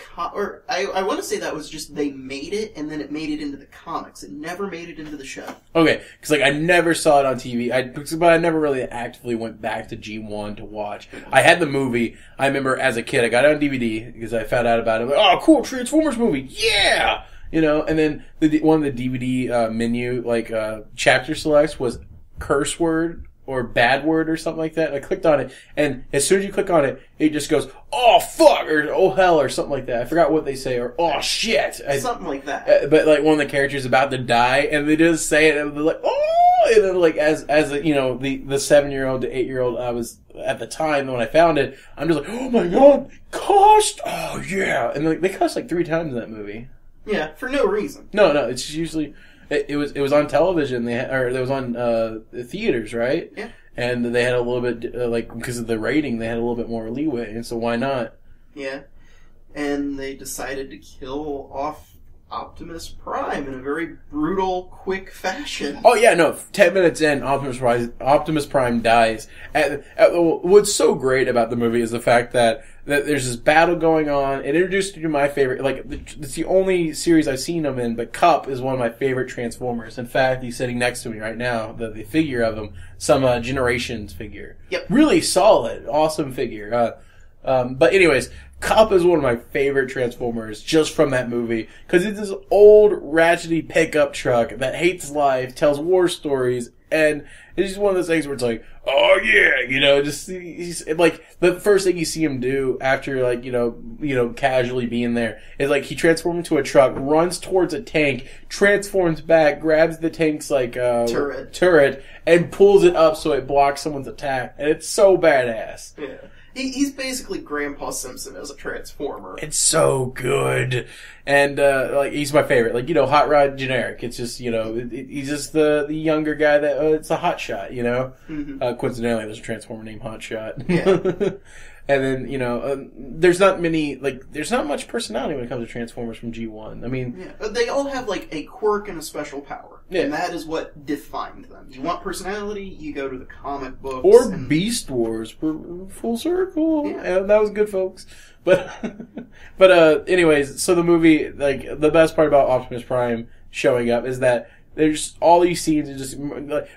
I want to say that was just they made it, and then it made it into the comics. It never made it into the show. Okay, because I never saw it on TV, but I never really actively went back to G1 to watch. I had the movie. I remember as a kid, I got it on DVD because I found out about it. Oh, cool, Transformers movie, yeah! And then one of the DVD menu, chapter selects was curse word or bad word or something like that. And I clicked on it, and as soon as you click on it, it just goes, oh fuck, or oh hell, or something like that. I forgot what they say, or oh shit. Something like that. But one of the characters about to die, and they just say it, and they're like, oh, and then as the 7-year-old to 8-year-old I was at the time when I found it, I'm just like, oh my god, cussed! Oh yeah! And they cussed 3 times in that movie. Yeah, for no reason. No, it's just usually... It was on television. It was on theaters, right? Yeah. And they had a little bit because of the rating, they had a little bit more leeway, and so why not? Yeah. And they decided to kill off Optimus Prime in a very brutal, quick fashion. Oh yeah, no. 10 minutes in, Optimus Prime dies. What's so great about the movie is the fact that there's this battle going on. It introduced you to my favorite. It's the only series I've seen him in, but Kup is one of my favorite Transformers. In fact, he's sitting next to me right now. The figure of him, some Generations figure. Yep. Really solid, awesome figure. But anyways, Kup is one of my favorite Transformers just from that movie because it's this old ratchety pickup truck that hates life, tells war stories, and it's just one of those things where it's like, oh yeah, just he's the first thing you see him do after casually being there is he transforms into a truck, runs towards a tank, transforms back, grabs the tank's turret, and pulls it up so it blocks someone's attack, and it's so badass. Yeah. He's basically Grandpa Simpson as a Transformer. It's so good. And, he's my favorite. Hot Rod generic. It's just, he's just the younger guy that, it's a hot shot, Mm-hmm. Coincidentally, there's a Transformer named Hot Shot. Yeah. And then, there's not much personality when it comes to Transformers from G1. I mean... Yeah, but they all have, a quirk and a special power. Yeah. And that is what defined them. You want personality, you go to the comic books. Or Beast Wars. We're full circle. Yeah. And that was good, folks. But anyways, so the movie, the best part about Optimus Prime showing up is that there's all these scenes are just...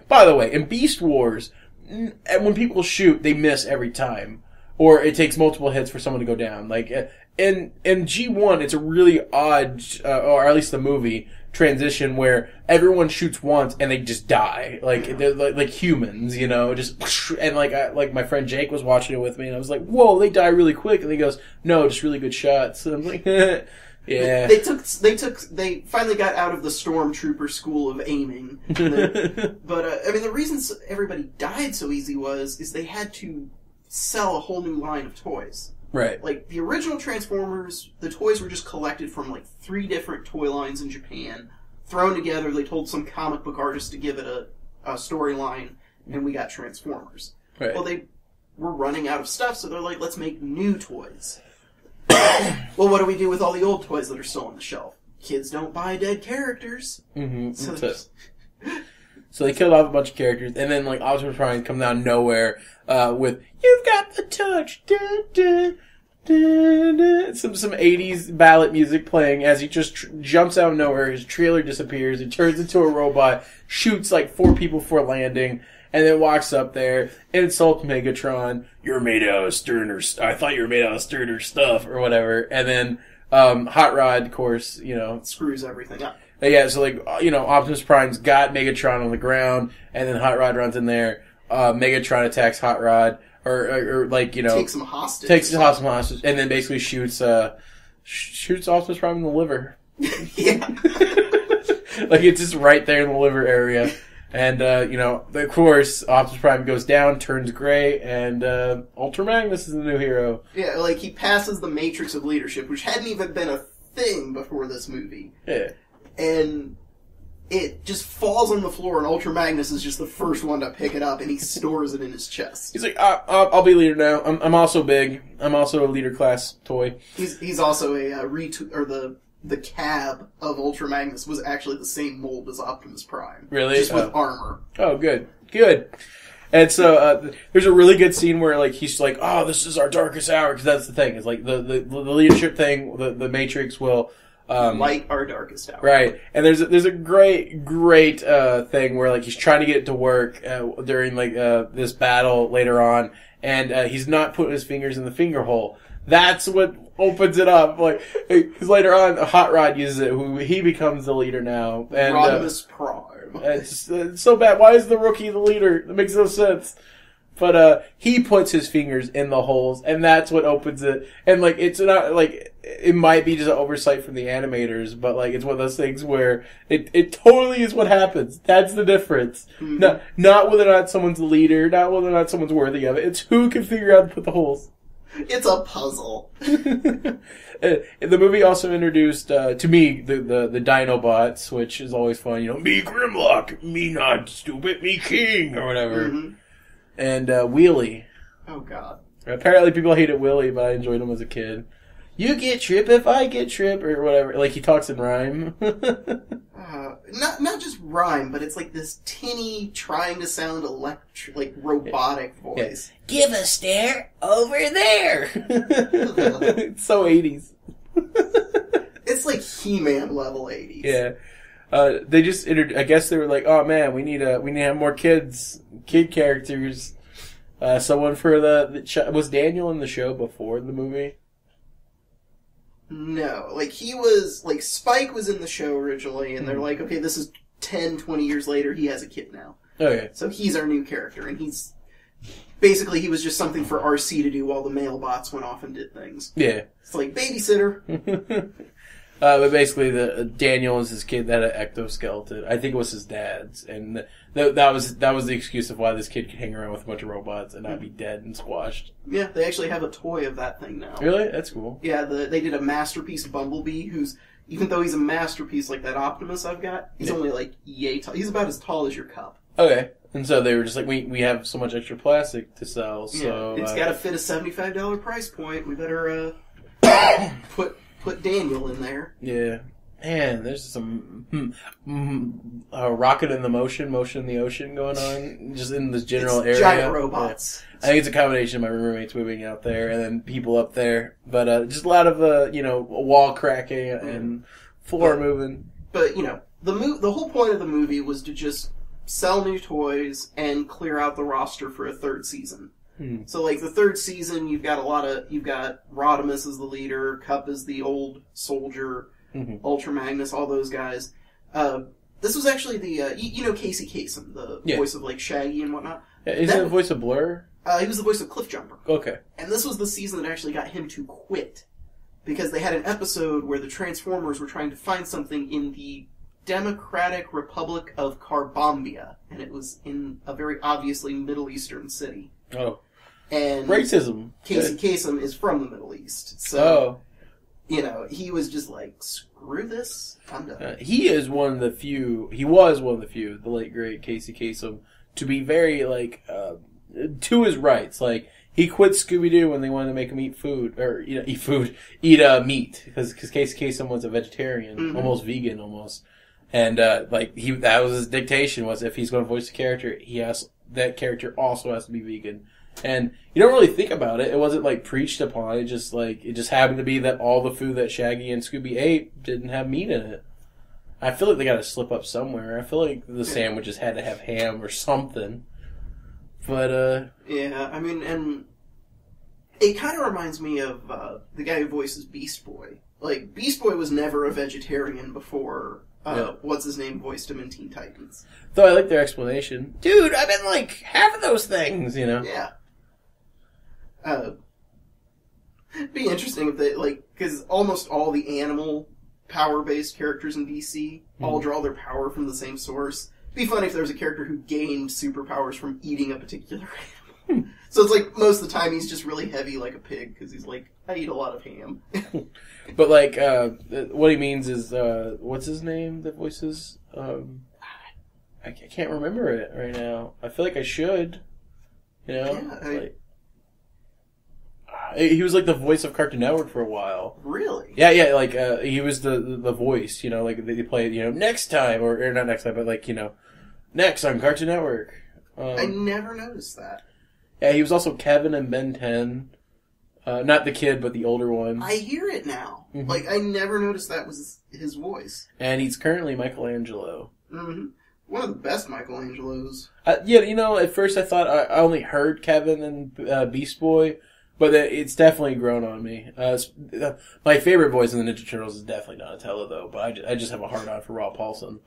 by the way, in Beast Wars... and when people shoot, they miss every time. Or it takes multiple hits for someone to go down. Like, in G1, it's a really odd, or at least the movie, transition where everyone shoots once and they just die. Like, they're like humans, you know, just, and like my friend Jake was watching it with me and I was like, whoa, they die really quick. And he goes, no, just really good shots. And I'm like, yeah. They finally got out of the stormtrooper school of aiming. But, I mean, the reason everybody died so easy is they had to sell a whole new line of toys. Right. Like, the original Transformers, the toys were just collected from, like, 3 different toy lines in Japan, thrown together. They told some comic book artist to give it a storyline, and we got Transformers. Right. Well, they were running out of stuff, so they're like, let's make new toys. Well, what do we do with all the old toys that are still on the shelf? Kids don't buy dead characters. Mm-hmm. So they killed off a bunch of characters, and then, like, Optimus Prime comes out of nowhere with, "You've got the touch," dun, dun, dun, dun. Some 80s ballad music playing as he just jumps out of nowhere, his trailer disappears, he turns into a robot, shoots, like, 4 people before landing, and then walks up there, insults Megatron, "You're made out of sterner, I thought you were made out of sterner stuff," or whatever, and then Hot Rod, of course, you know, screws everything up. Yeah, so, like, you know, Optimus Prime's got Megatron on the ground, and then Hot Rod runs in there. Megatron attacks Hot Rod, or like, you know... Takes him hostage. And then basically shoots Optimus Prime in the liver. Yeah. Like, it's just right there in the liver area. And, you know, of course, Optimus Prime goes down, turns gray, and Ultra Magnus is the new hero. Yeah, like, he passes the Matrix of Leadership, which hadn't even been a thing before this movie. Yeah. And it just falls on the floor, and Ultra Magnus is just the first one to pick it up, and he stores it in his chest. He's like, I'll be leader now. I'm also big. I'm also a leader class toy. He's also the cab of Ultra Magnus was actually the same mold as Optimus Prime. Really? Just with armor. Oh, good. And so, there's a really good scene where, like, he's like, oh, this is our darkest hour, because that's the thing. It's like, the leadership thing, the Matrix will... light our darkest hour. Right. And there's a great thing where, like, he's trying to get it to work during, like, this battle later on, and he's not putting his fingers in the finger hole. That's what opens it up. Like, because later on, Hot Rod uses it, he becomes the leader now. And Rodimus Prime. It's so bad. Why is the rookie the leader? That makes no sense. But he puts his fingers in the holes, and that's what opens it. And, like, it's not, like, it might be just an oversight from the animators, but, like, it's one of those things where it totally is what happens. That's the difference. Mm-hmm. Not whether or not someone's the leader, not whether or not someone's worthy of it. It's who can figure out to put the holes. It's a puzzle. The movie also introduced, to me, the Dinobots, which is always fun. You know, me Grimlock, me not stupid, me king, or whatever. Mm-hmm. And Wheelie. Oh, God. Apparently people hated Willie, but I enjoyed him as a kid. You get Trip if I get Trip, or whatever. Like, he talks in rhyme. Not just rhyme, but it's like this tinny, trying to sound robotic voice. Yeah. Give a stare over there! It's so 80s. It's like He-Man level 80s. Yeah. They just I guess they were like, oh man, we need to have more kid characters. Someone for was Daniel in the show before the movie? No, like he was, like Spike was in the show originally, and they're like, okay, this is 10, 20 years later, he has a kid now. Okay. So he's our new character, and he's, basically he was just something for RC to do while the male bots went off and did things. Yeah. It's like, babysitter. But basically, Daniel is his kid that had an ectoskeleton. I think it was his dad's, and that was the excuse of why this kid could hang around with a bunch of robots and not be dead and squashed. Yeah, they actually have a toy of that thing now. Really? That's cool. Yeah, they did a Masterpiece Bumblebee, who's, even though he's a masterpiece like that Optimus I've got, he's only like yay tall. He's about as tall as your cup. Okay. And so they were just like, we have so much extra plastic to sell, so... Yeah, it's got to fit a $75 price point. We better put Daniel in there. Yeah. Man, there's some rocket in the motion in the ocean going on, just in this general area. Giant robots. Yeah. I think it's a combination of my roommates moving out there and then people up there. But just a lot of, wall cracking and floor moving. But, the whole point of the movie was to just sell new toys and clear out the roster for a third season. So, like, the third season, you've got Rodimus as the leader, Cup as the old soldier, Ultra Magnus, all those guys. This was actually the, you know Casey Kasem, the voice of, like, Shaggy and whatnot. Yeah, is he the voice of Blur? He was the voice of Cliffjumper. Okay. And this was the season that actually got him to quit. Because they had an episode where the Transformers were trying to find something in the Democratic Republic of Karbambia. And it was in a very obviously Middle Eastern city. Oh. And racism. Casey Kasem is from the Middle East. So, you know, he was just like, screw this, I'm done. He was one of the few, the late great Casey Kasem, to be very, like, to his rights. Like, he quit Scooby-Doo when they wanted to make him eat food, or, you know, eat meat. Because Casey Kasem was a vegetarian, almost vegan, almost. And, that was his dictation, was if he's going to voice a character, that character also has to be vegan. And you don't really think about it. It wasn't, like, preached upon. It just happened to be that all the food that Shaggy and Scooby ate didn't have meat in it. I feel like they got to slip up somewhere. I feel like the sandwiches had to have ham or something. But, yeah, I mean, and it kind of reminds me of the guy who voices Beast Boy. Like, Beast Boy was never a vegetarian before, what's-his-name voiced him in Teen Titans. Though I like their explanation. Dude, I've been, like, half of those things, you know? Yeah. It'd be interesting if they, like, because almost all the animal power-based characters in DC all draw their power from the same source. It'd be funny if there was a character who gained superpowers from eating a particular animal. So it's like, most of the time he's just really heavy like a pig, because he's like, I eat a lot of ham. But, like, what he means is, what's his name that voices, I can't remember it right now. I feel like I should, you know? Yeah, he was like the voice of Cartoon Network for a while. Really? Yeah, like, he was the voice, you know, like, they played, you know, next time, or not next time, but like, you know, next on Cartoon Network. I never noticed that. Yeah, he was also Kevin in Ben 10. Not the kid, but the older one. I hear it now. Like, I never noticed that was his voice. And he's currently Michelangelo. One of the best Michelangelos. Yeah, you know, at first I thought I only heard Kevin and Beast Boy, but it's definitely grown on me. My favorite voice in the Ninja Turtles is definitely Donatello, though, but I just have a hard-on for Rob Paulson.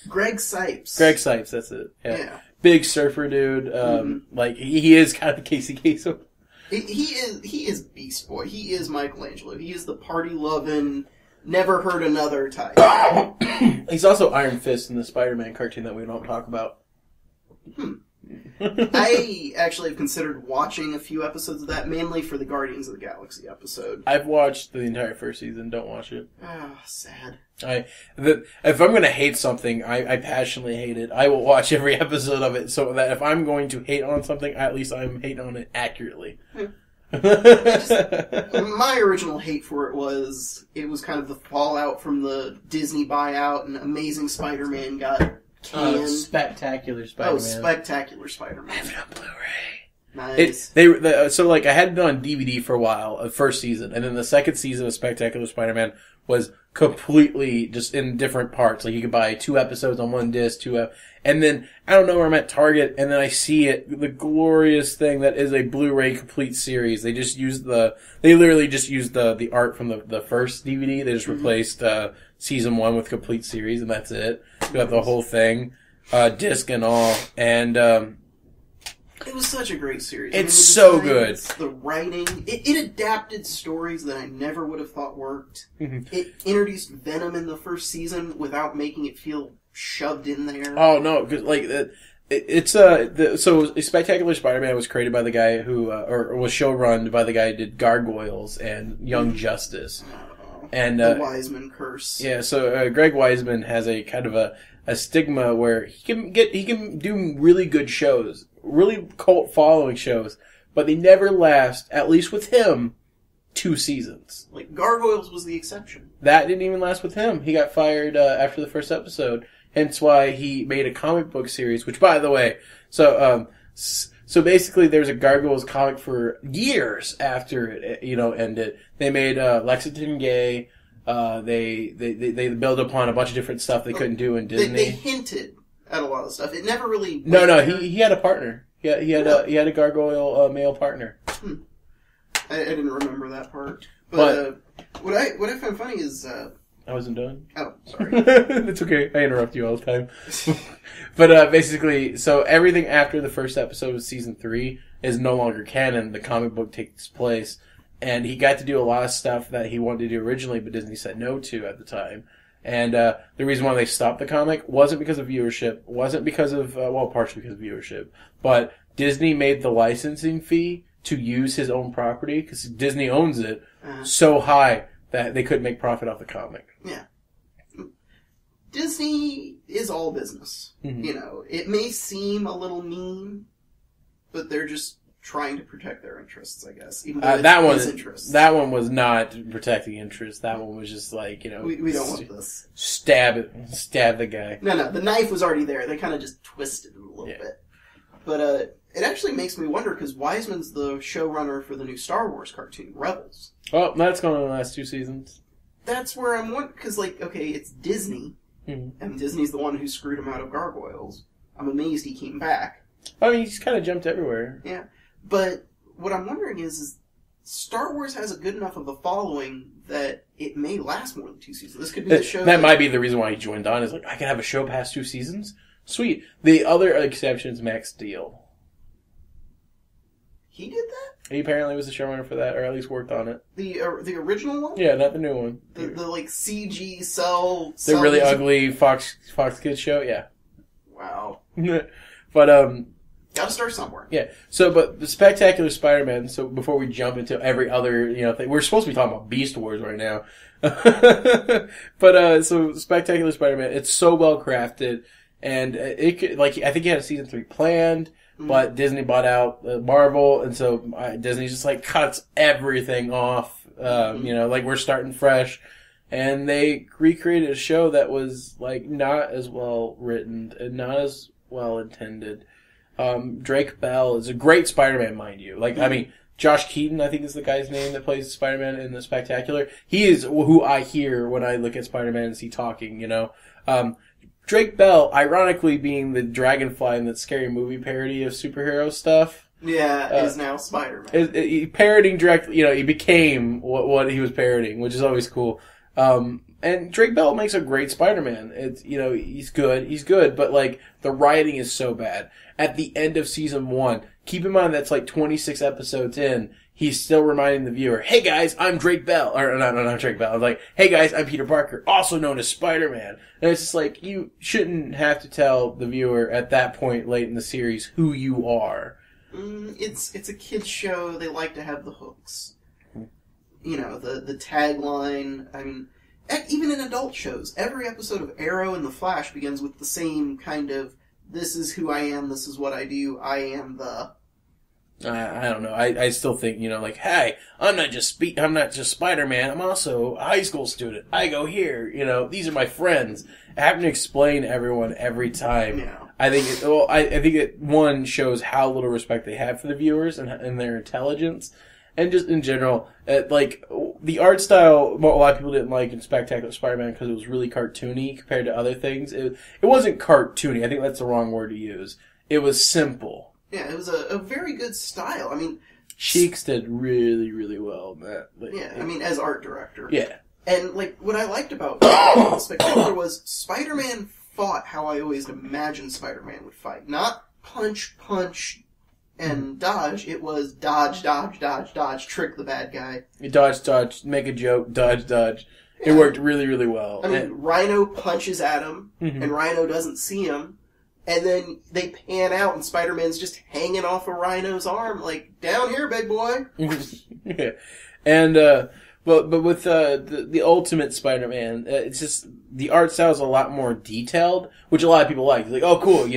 Greg Sipes. Greg Sipes, that's it. Yeah. Big surfer dude. Like, he is kind of Casey Kasem. He is Beast Boy. He is Michelangelo. He is the party-loving, never heard another type. He's also Iron Fist in the Spider-Man cartoon that we don't talk about. I actually have considered watching a few episodes of that, mainly for the Guardians of the Galaxy episode. I've watched the entire first season. Don't watch it. Sad. If I'm going to hate something, I passionately hate it. I will watch every episode of it, so that if I'm going to hate on something, at least I'm hating on it accurately. My original hate for it was kind of the fallout from the Disney buyout, and Amazing Spider-Man got canned. Spectacular Spider-Man. Spectacular Spider-Man. I have it on Blu-ray. Nice. So like I had it on DVD for a while, the first season, and then the second season of Spectacular Spider-Man was completely just in different parts. Like you could buy 2 episodes on one disc, and then I don't know where I'm at Target, and then I see the glorious thing that is a Blu-ray complete series. They literally just used the art from the first DVD. They just replaced season 1 with complete series, and that's it. You got the whole thing, disc and all, and it was such a great series. It's so good. The writing, it adapted stories that I never would have thought worked. It introduced Venom in the first season without making it feel shoved in there. Oh no, because like so Spectacular Spider-Man was created by the guy who or was showrun by the guy who did Gargoyles and Young Justice. And the Wiseman curse. Yeah, so Greg Wiseman has a kind of a stigma where he can do really good shows, really cult following shows, but they never last, at least with him, 2 seasons. Like Gargoyles was the exception. That didn't even last with him. He got fired after the first episode. Hence why he made a comic book series, which by the way, so basically there's a Gargoyles comic for years after it, ended. They made Lexington gay. They build upon a bunch of different stuff they couldn't do in Disney. They hinted at a lot of stuff. It never really... No, he had a partner. He had a gargoyle male partner. I didn't remember that part. But what I found funny is... I wasn't done. Oh, sorry. It's okay. I interrupt you all the time. But basically, so everything after the first episode of season 3 is no longer canon. The comic book takes place. And he got to do a lot of stuff that he wanted to do originally, but Disney said no to at the time. And the reason why they stopped the comic wasn't because of viewership, wasn't because of, partially because of viewership, but Disney made the licensing fee to use his own property, because Disney owns it, so high that they couldn't make profit off the comic. Yeah. Disney is all business. Mm-hmm. You know, it may seem a little mean, but they're just trying to protect their interests, I guess. Even though that one was not protecting interests. That one was just like, you know, we don't want this. Stab the guy. No, the knife was already there. They kind of just twisted it a little bit. But it actually makes me wonder, because Wiseman's the showrunner for the new Star Wars cartoon, Rebels. Oh, that's going on the last 2 seasons. That's where I'm wondering, because, like, okay, it's Disney, and Disney's the one who screwed him out of Gargoyles. I'm amazed he came back. I mean, he's kind of jumped everywhere. Yeah. But what I'm wondering is Star Wars has a good enough of a following that it may last more than 2 seasons. This could be the show that might be the reason why he joined on, is like, I can have a show past 2 seasons? Sweet. The other exception is Max Steel. He did that? He apparently was the showrunner for that, or at least worked on it. The original one? Yeah, not the new one. The like CG cell... The really ugly Fox Kids show? Yeah. Wow. But, gotta start somewhere. Yeah. So, but the Spectacular Spider-Man, so before we jump into every other, thing, we're supposed to be talking about Beast Wars right now. But, so Spectacular Spider-Man, it's so well crafted, and it could, like, I think he had a season 3 planned, but Disney bought out Marvel, and so Disney just, like, cuts everything off, like, we're starting fresh. And they recreated a show that was, like, not as well written and not as well intended. Drake Bell is a great Spider-Man, mind you. Like, I mean, Josh Keaton, I think is the guy's name that plays Spider-Man in the Spectacular. He is who I hear when I look at Spider-Man and see talking, Drake Bell, ironically being the Dragonfly in that Scary Movie parody of superhero stuff. Yeah, is now Spider-Man. He parodying directly, he became what he was parodying, which is always cool. And Drake Bell makes a great Spider-Man. It's, he's good, but like, the writing is so bad. At the end of season 1, keep in mind that's like 26 episodes in, he's still reminding the viewer, hey guys, I'm Drake Bell. Or, not Drake Bell. I was like, hey guys, I'm Peter Parker, also known as Spider-Man. And it's just like, you shouldn't have to tell the viewer at that point late in the series who you are. It's a kid's show, they like to have the hooks. The tagline, I mean, even in adult shows, every episode of Arrow and The Flash begins with the same kind of, this is who I am, this is what I do, I am the... I don't know. I still think, like, hey, I'm not just Spider-Man, I'm also a high school student. I go here, these are my friends. Having to explain to everyone every time. Yeah. I think it, one, shows how little respect they have for the viewers and their intelligence. And just in general, like, the art style, a lot of people didn't like in Spectacular Spider-Man because it was really cartoony compared to other things. It wasn't cartoony. I think that's the wrong word to use. It was simple. Yeah, it was a very good style. I mean... Cheeks did really, really well in that. As art director. Yeah. And, like, what I liked about Spectacular was Spider-Man fought how I always imagined Spider-Man would fight. Not punch, and dodge. It was dodge, trick the bad guy. Dodge, make a joke, dodge. Yeah. It worked really, really well. I mean, Rhino punches at him, and Rhino doesn't see him, and then they pan out, and Spider-Man's just hanging off of Rhino's arm, like, down here, big boy. Yeah. And, but with the Ultimate Spider-Man, it's just, the art style is a lot more detailed, which a lot of people like. It's like, oh, cool,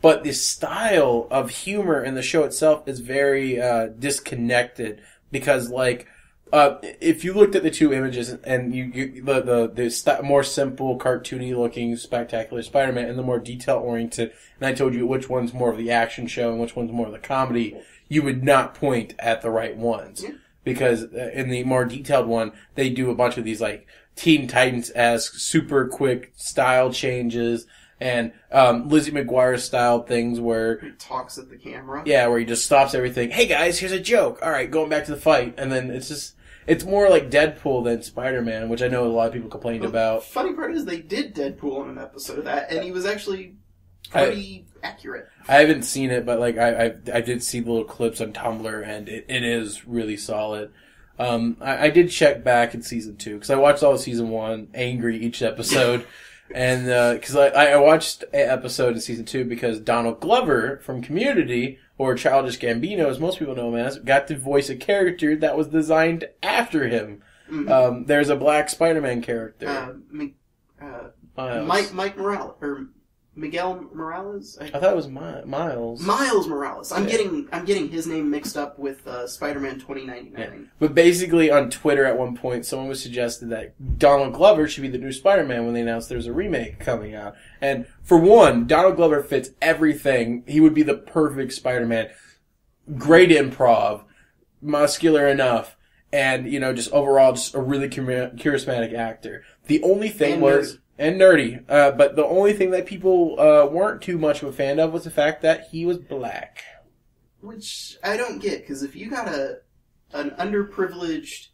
But the style of humor in the show itself is very disconnected because, like, if you looked at the 2 images and the more simple, cartoony-looking, Spectacular Spider-Man and the more detail-oriented, and I told you which one's more of the action show and which one's more of the comedy, you would not point at the right ones. Yeah. Because in the more detailed one, they do a bunch of these, like, Teen Titans-esque, super quick style changes. And Lizzie McGuire style things where He talks at the camera. yeah, where he just stops everything. Hey guys, here's a joke. All right, going back to the fight, and then it's more like Deadpool than Spider-Man, which I know a lot of people complained about. Funny part is they did Deadpool on an episode of that, and he was actually pretty accurate. I haven't seen it, but like I did see the little clips on Tumblr, and it is really solid. I did check back in season 2 because I watched all of season 1, angry each episode, and because I watched an episode in season 2 because Donald Glover from Community, or Childish Gambino, as most people know him as, got to voice a character that was designed after him. Mm-hmm. There's a black Spider-Man character. Mike Morales, or Miguel Morales? I thought it was Miles. Miles Morales. I'm getting his name mixed up with Spider-Man 2099. Yeah. But basically, on Twitter at one point, someone was suggested that Donald Glover should be the new Spider-Man when they announced there's a remake coming out. And for one, Donald Glover fits everything. He would be the perfect Spider-Man. Great improv, muscular enough, and just overall just a really charismatic actor. The only thing was. And nerdy. But the only thing that people weren't too much of a fan of was the fact that he was black. Which I don't get, because if you got an underprivileged,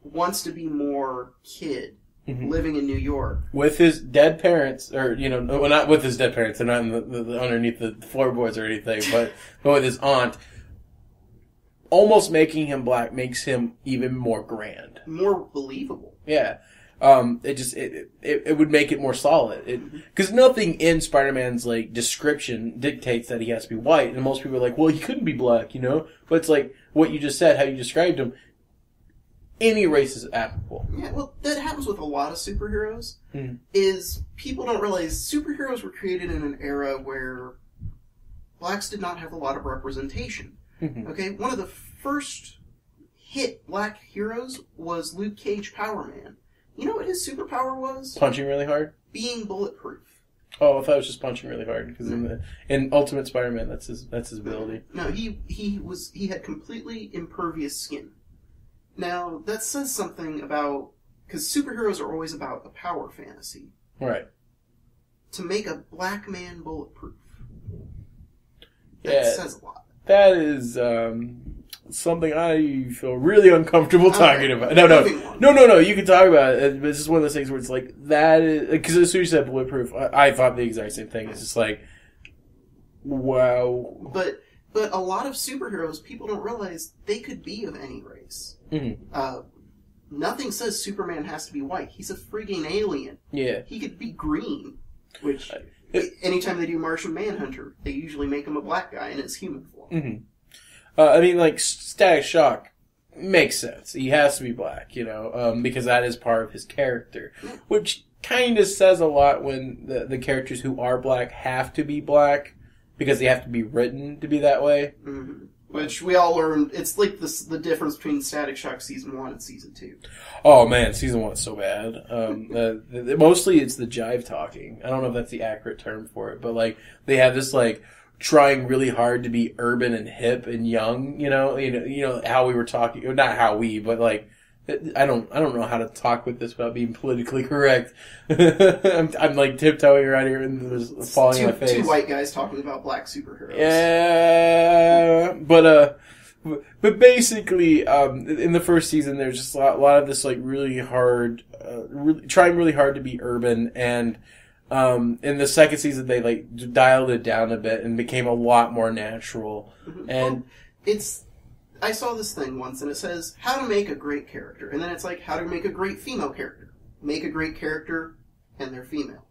wants to be more kid living in New York. With his dead parents, or, well, not with his dead parents, they're not in the underneath the floorboards or anything, but with his aunt, almost making him black makes him even more grand. More believable. Yeah. It would make it more solid. Because nothing in Spider-Man's, description dictates that he has to be white. And most people are like, well, he couldn't be black, But it's like, what you just said, how you described him, any race is applicable. Yeah, well, that happens with a lot of superheroes, is people don't realize superheroes were created in an era where blacks did not have a lot of representation. Okay? One of the first hit black heroes was Luke Cage, Power Man. You know what his superpower was? Punching really hard? Being bulletproof. Oh, I thought it was just punching really hard, because in Ultimate Spider-Man, that's his ability. No, he had completely impervious skin. Now, that says something about, because superheroes are always about a power fantasy. Right. To make a black man bulletproof. That says a lot. That is, something I feel really uncomfortable talking about. No, you can talk about it. It's just one of those things where it's like, that is, because as soon as you said bulletproof, I thought the exact same thing. It's just like, wow. But a lot of superheroes, people don't realize they could be of any race. Nothing says Superman has to be white. He's a frigging alien. Yeah. He could be green, which anytime they do Martian Manhunter, they usually make him a black guy in his human form. Static Shock makes sense. He has to be black, because that is part of his character. Which kind of says a lot when the characters who are black have to be black, because they have to be written to be that way. Which we all learned, it's like the difference between Static Shock Season 1 and Season 2. Oh man, Season 1 is so bad. Mostly it's the jive talking. I don't know if that's the accurate term for it, but they have this trying really hard to be urban and hip and young, how we were talking, not how we, but I don't know how to talk with this without being politically correct. I'm tiptoeing around here and there's falling on my face. Two white guys talking about black superheroes. Yeah, but basically, in the first season, there's just a lot of this really hard, trying really hard to be urban, and in the second season, they dialed it down a bit and became a lot more natural. And I saw this thing once, and it says how to make a great character, and then it's how to make a great female character. Make a great character, and they're female.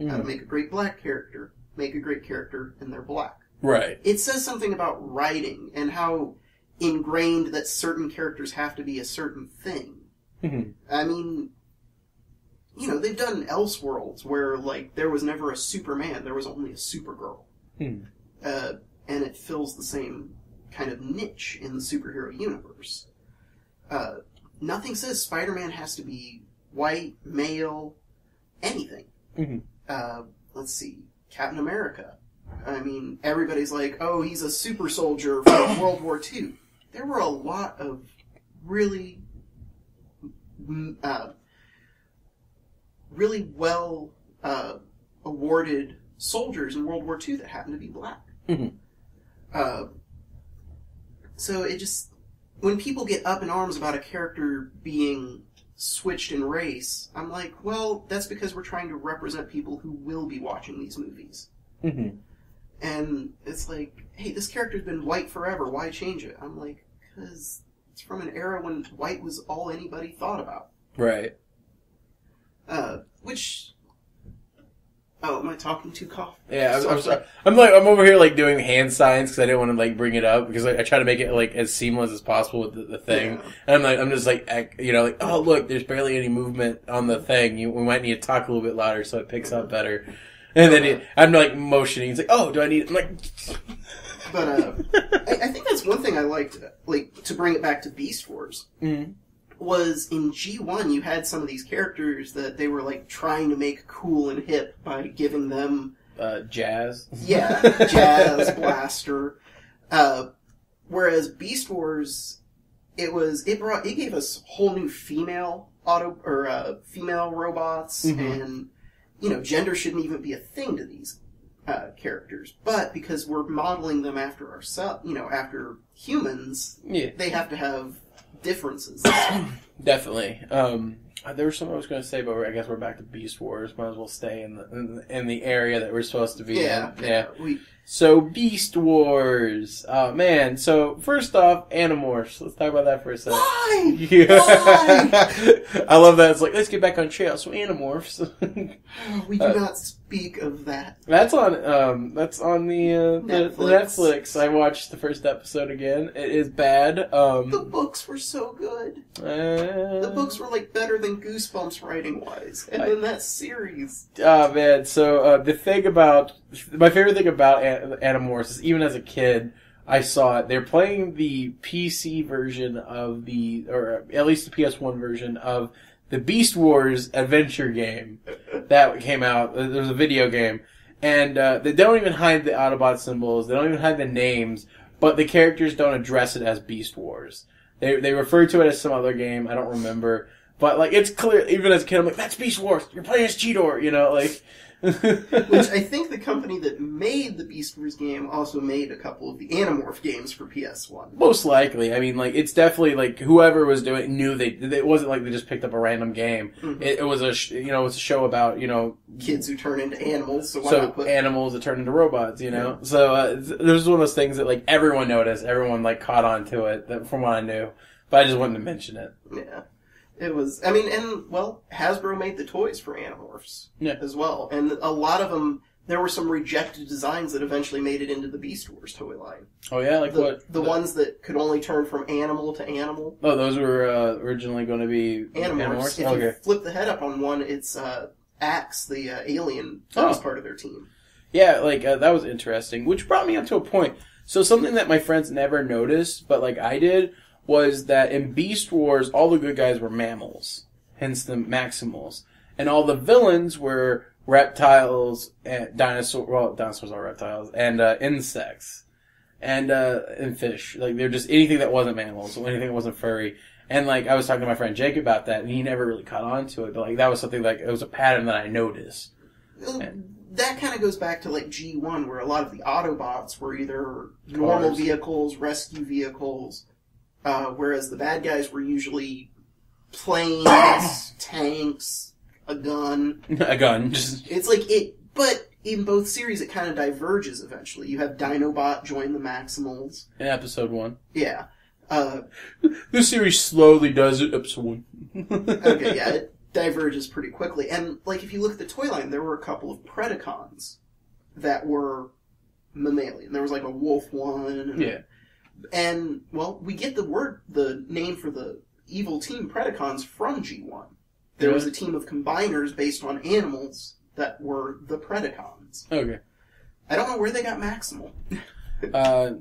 How to make a great black character. Make a great character, and they're black. Right. It says something about writing and how ingrained that certain characters have to be a certain thing. I mean, they've done Elseworlds where, there was never a Superman, there was only a Supergirl. And it fills the same kind of niche in the superhero universe. Nothing says Spider-Man has to be white, male, anything. Let's see, Captain America. I mean, everybody's like, oh, he's a super soldier from World War II. There were a lot of really really well awarded soldiers in World War II that happened to be black. So it just, when people get up in arms about a character being switched in race, I'm like, well, that's because we're trying to represent people who will be watching these movies. And it's like, hey, this character's been white forever, why change it? I'm like, because it's from an era when white was all anybody thought about. Right. Which... Oh, am I talking too cough? Yeah, I'm sorry. I'm over here like doing hand signs because I didn't want to like bring it up because I try to make it like as seamless as possible with the thing. Yeah. And I'm just like, like, oh look, there's barely any movement on the thing. We might need to talk a little bit louder so it picks up better. And then I'm like motioning. He's like, oh, do I need? I'm like, but I think that's one thing I liked, like to bring it back to Beast Wars. Was in G1 you had some of these characters that they were like trying to make cool and hip by giving them jazz. Yeah, jazz, blaster. Whereas Beast Wars, it gave us whole new female female robots, and gender shouldn't even be a thing to these characters. But because we're modeling them after ourselves, after humans, they have to have differences. Definitely. There was something I was going to say, but I guess we're back to Beast Wars. Might as well stay in the area that we're supposed to be in. Yeah. So Beast Wars. Oh man. So first off, Animorphs. Let's talk about that for a second. Why? Yeah. Why? I love that. It's like, let's get back on trail. So Animorphs. We do not speak of that. That's on the Netflix. I watched the first episode again. It is bad. The books were so good. The books were like better than Goosebumps writing wise, and then that series. Oh man! So my favorite thing about Animorphs is even as a kid, I saw it. They're playing the PC version of or at least the PS1 version of the Beast Wars adventure game that came out. There was a video game. And they don't even hide the Autobot symbols. They don't even hide the names. But the characters don't address it as Beast Wars. They refer to it as some other game. I don't remember. But, like, it's clear, even as a kid, I'm like, that's Beast Wars. You're playing as Cheetor, like... Which I think the company that made the Beast Wars game also made a couple of the Animorph games for PS1. Most likely. I mean, like, it's definitely, like, whoever was doing it knew it wasn't like they just picked up a random game. Mm-hmm. It was a show about, kids who turn into animals, so why not put... animals that turn into robots, Yeah. So, this was one of those things that, like, everyone noticed. Everyone, like, caught on to it, from what I knew. But I just wanted to mention it. Yeah. It was, Hasbro made the toys for Animorphs as well. And a lot of them, there were some rejected designs that eventually made it into the Beast Wars toy line. Oh yeah? Like what? The ones that could only turn from animal to animal. Oh, those were originally going to be Animorphs. If you flip the head up on one, it's Axe, the alien, that was part of their team. Yeah, that was interesting. Which brought me up to a point. So something that my friends never noticed, but like I did, was that in Beast Wars, all the good guys were mammals, hence the Maximals. And all the villains were reptiles, and dinosaurs are reptiles, and insects. And fish. Like, they're just anything that wasn't mammals, anything that wasn't furry. And, like, I was talking to my friend Jake about that, and he never really caught on to it, but, like, that was something, like, it was a pattern that I noticed. That kind of goes back to, like, G1, where a lot of the Autobots were either normal vehicles, rescue vehicles, whereas the bad guys were usually planes, tanks, a gun. A gun. It's like but in both series it kind of diverges eventually. You have Dinobot join the Maximals. In episode 1. Yeah. This series slowly does it, episode 1. Okay, yeah, it diverges pretty quickly. And, like, if you look at the toy line, there were a couple of Predacons that were mammalian. There was, like, a wolf one. And, well, we get the name for the evil team Predacons from G1. There was a team of combiners based on animals that were the Predacons. Okay. I don't know where they got Maximal.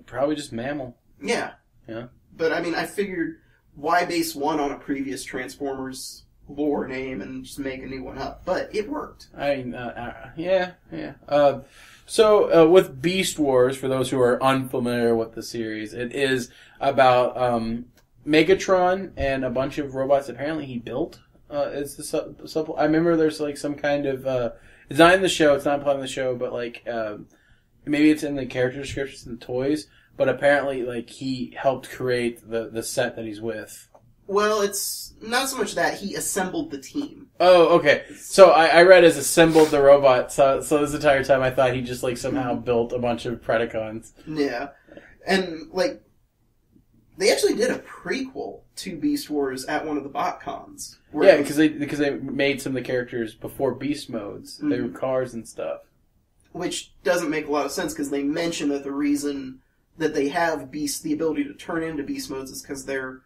Probably just mammal. Yeah. Yeah. But, I mean, I figured, why base one on a previous Transformers lore name and just make a new one up? But it worked. Yeah. So, with Beast Wars, for those who are unfamiliar with the series, it is about Megatron and a bunch of robots apparently he built. It's I remember there's like some kind of It's not in the show. It's not implied in the show, but like maybe it's in the character descriptions and the toys. But apparently, like he helped create the set that he's with. Well, it's not so much that he assembled the team. Oh, okay. So I read as assembled the robot. So this entire time I thought he just like somehow built a bunch of Predacons. Yeah, and like they actually did a prequel to Beast Wars at one of the BotCons. Yeah, because they made some of the characters before Beast modes. Mm-hmm. They were cars and stuff. Which doesn't make a lot of sense because they mention that the reason that they have the ability to turn into Beast modes is because they're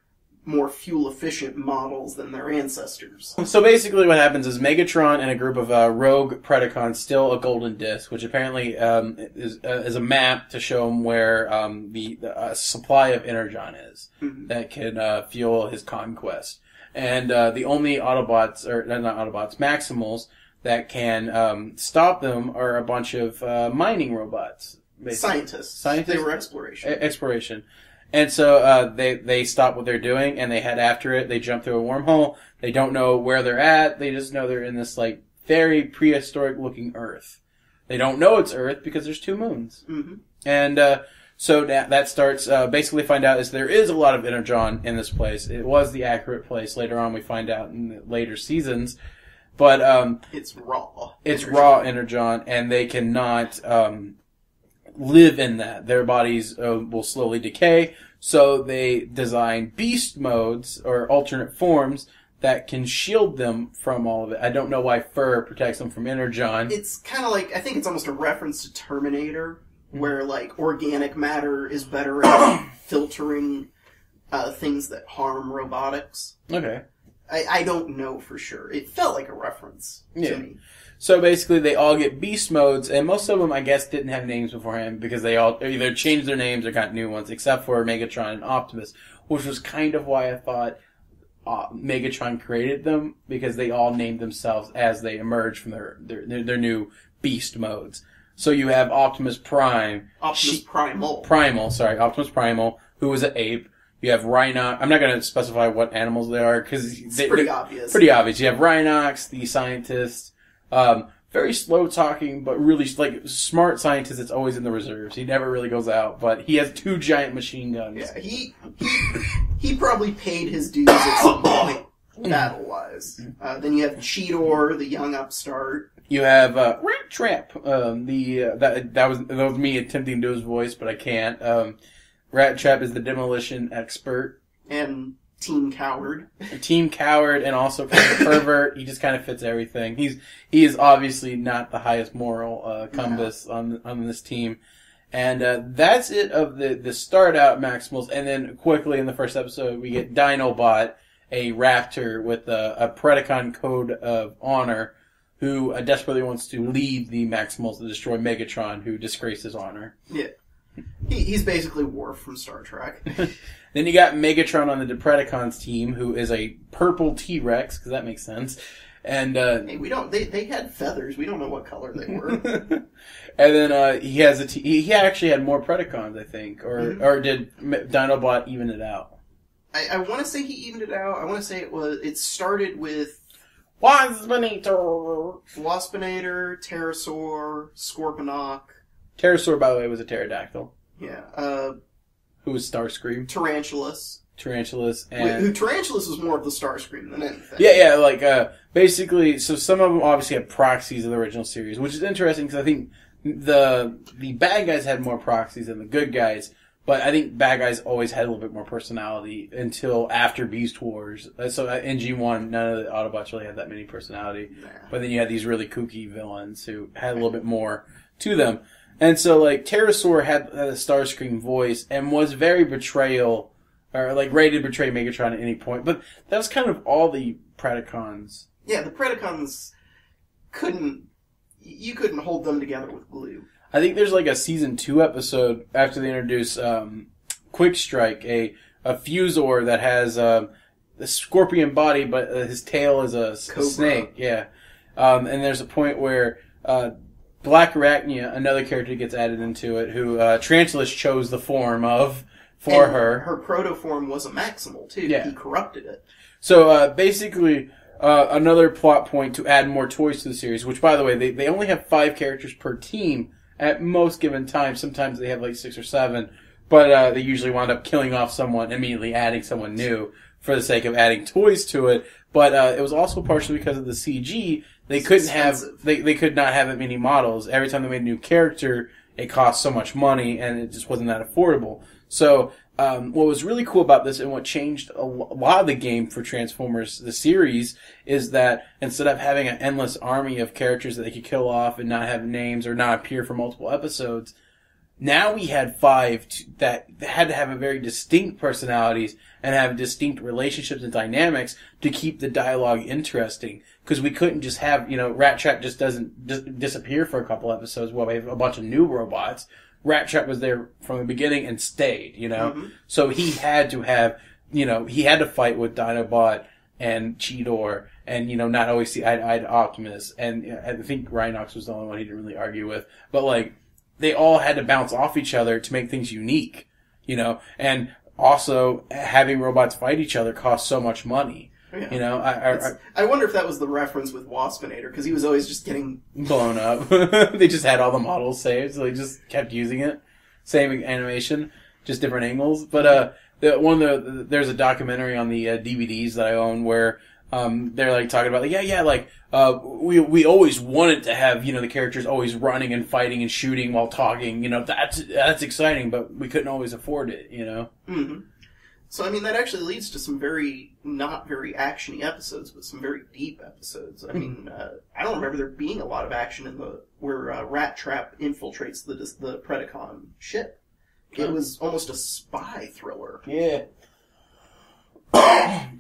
more fuel-efficient models than their ancestors. So basically what happens is Megatron and a group of rogue Predacons steal a golden disc, which apparently is a map to show them where the supply of Energon is that can fuel his conquest. And the only Autobots, or not Autobots, Maximals, that can stop them are a bunch of mining robots. Scientists. They were exploration. And so they stop what they're doing and they head after it. They jump through a wormhole. They don't know where they're at. They just know they're in this like very prehistoric looking Earth. They don't know it's Earth because there's 2 moons. Mm-hmm. And so that starts basically find out is there is a lot of Energon in this place. It was the accurate place. Later on we find out in the later seasons. But it's raw. It's raw Energon, and they cannot live in that. Their bodies will slowly decay, so they design beast modes, or alternate forms, that can shield them from all of it. I don't know why fur protects them from Energon. It's kind of like, I think it's almost a reference to Terminator, where like organic matter is better at filtering things that harm robotics. Okay. I don't know for sure. It felt like a reference to me. So basically, they all get beast modes, and most of them, I guess, didn't have names beforehand because they all either changed their names or got new ones, except for Megatron and Optimus, which was kind of why I thought Megatron created them, because they all named themselves as they emerged from their new beast modes. So you have Optimus Prime. Optimus Primal, who was an ape. You have Rhinox. I'm not going to specify what animals they are because it's pretty obvious. Pretty obvious. You have Rhinox, the scientist. Very slow talking, but really like smart scientist that's always in the reserves. He never really goes out, but he has 2 giant machine guns. Yeah, he probably paid his dues at some point, battle-wise. Then you have Cheetor, the young upstart. You have Rat Trap. That was me attempting to do his voice, but I can't. Rat Trap is the demolition expert. And Team Coward. Team Coward, and also kind of a pervert. He just kind of fits everything. He is obviously not the highest moral compass on this team. And that's it of the start out Maximals. And then quickly in the first episode, we get Dinobot, a raptor with a Predacon code of honor, who desperately wants to lead the Maximals to destroy Megatron, who disgraced his honor. Yeah. He's basically Worf from Star Trek. Then you got Megatron on the Predacons team, who is a purple T-Rex, because that makes sense. And hey, we don't. They had feathers. We don't know what color they were. And then he has he actually had more Predacons, I think, or did Dinobot even it out? I want to say he evened it out. I want to say it started with Waspinator, Pterosaur, Scorponok. Pterosaur, by the way, was a pterodactyl. Yeah. Who was Starscream? Tarantulas, and Tarantulas was more of the Starscream than anything. Yeah, like basically. So some of them obviously have proxies of the original series, which is interesting because I think the bad guys had more proxies than the good guys. But I think bad guys always had a little bit more personality until after Beast Wars. So in G1, none of the Autobots really had that many personality. Nah. But then you had these really kooky villains who had a little bit more to them. And so, like, Pterosaur had a Starscream voice and was very betrayal, or, like, ready to betray Megatron at any point. But that was kind of all the Predacons. Yeah, the Predacons you couldn't hold them together with glue. I think there's, like, a Season 2 episode after they introduce Quick Strike, a Fusor that has a scorpion body, but his tail is a snake. Yeah. And there's a point where Black Arachnia, another character, gets added into it, who Tarantulas chose the form of for her. Her protoform was a Maximal, too. Yeah. He corrupted it. So, basically, another plot point to add more toys to the series, which, by the way, they only have 5 characters per team at most given time. Sometimes they have like 6 or 7, but they usually wind up killing off someone, immediately adding someone new for the sake of adding toys to it. But it was also partially because of the CG. They couldn't have, they could not have that many models. Every time they made a new character, it cost so much money, and it just wasn't that affordable. So, what was really cool about this and what changed a lot of the game for Transformers, the series, is that instead of having an endless army of characters that they could kill off and not have names or not appear for multiple episodes, now we had 5 that had to have a very distinct personalities and have distinct relationships and dynamics to keep the dialogue interesting. Because we couldn't just have, Rat Trap just doesn't disappear for a couple episodes while we have a bunch of new robots. Rat Trap was there from the beginning and stayed, Mm-hmm. So he had to have, he had to fight with Dinobot and Cheetor and, not always see eye to eye to Optimus. And I think Rhinox was the only one he didn't really argue with. But, they all had to bounce off each other to make things unique, and also having robots fight each other costs so much money. Yeah. I wonder if that was the reference with Waspinator, because he was always just getting blown up. They just had all the models saved, so they just kept using it. Same animation, just different angles. But there's a documentary on the DVDs that I own where they're talking about we always wanted to have the characters always running and fighting and shooting while talking. That's exciting, but we couldn't always afford it. Mm-hmm. So, that actually leads to some not very action-y episodes, but some very deep episodes. I don't remember there being a lot of action where Rat Trap infiltrates the Predacon ship. It was almost a spy thriller. Yeah.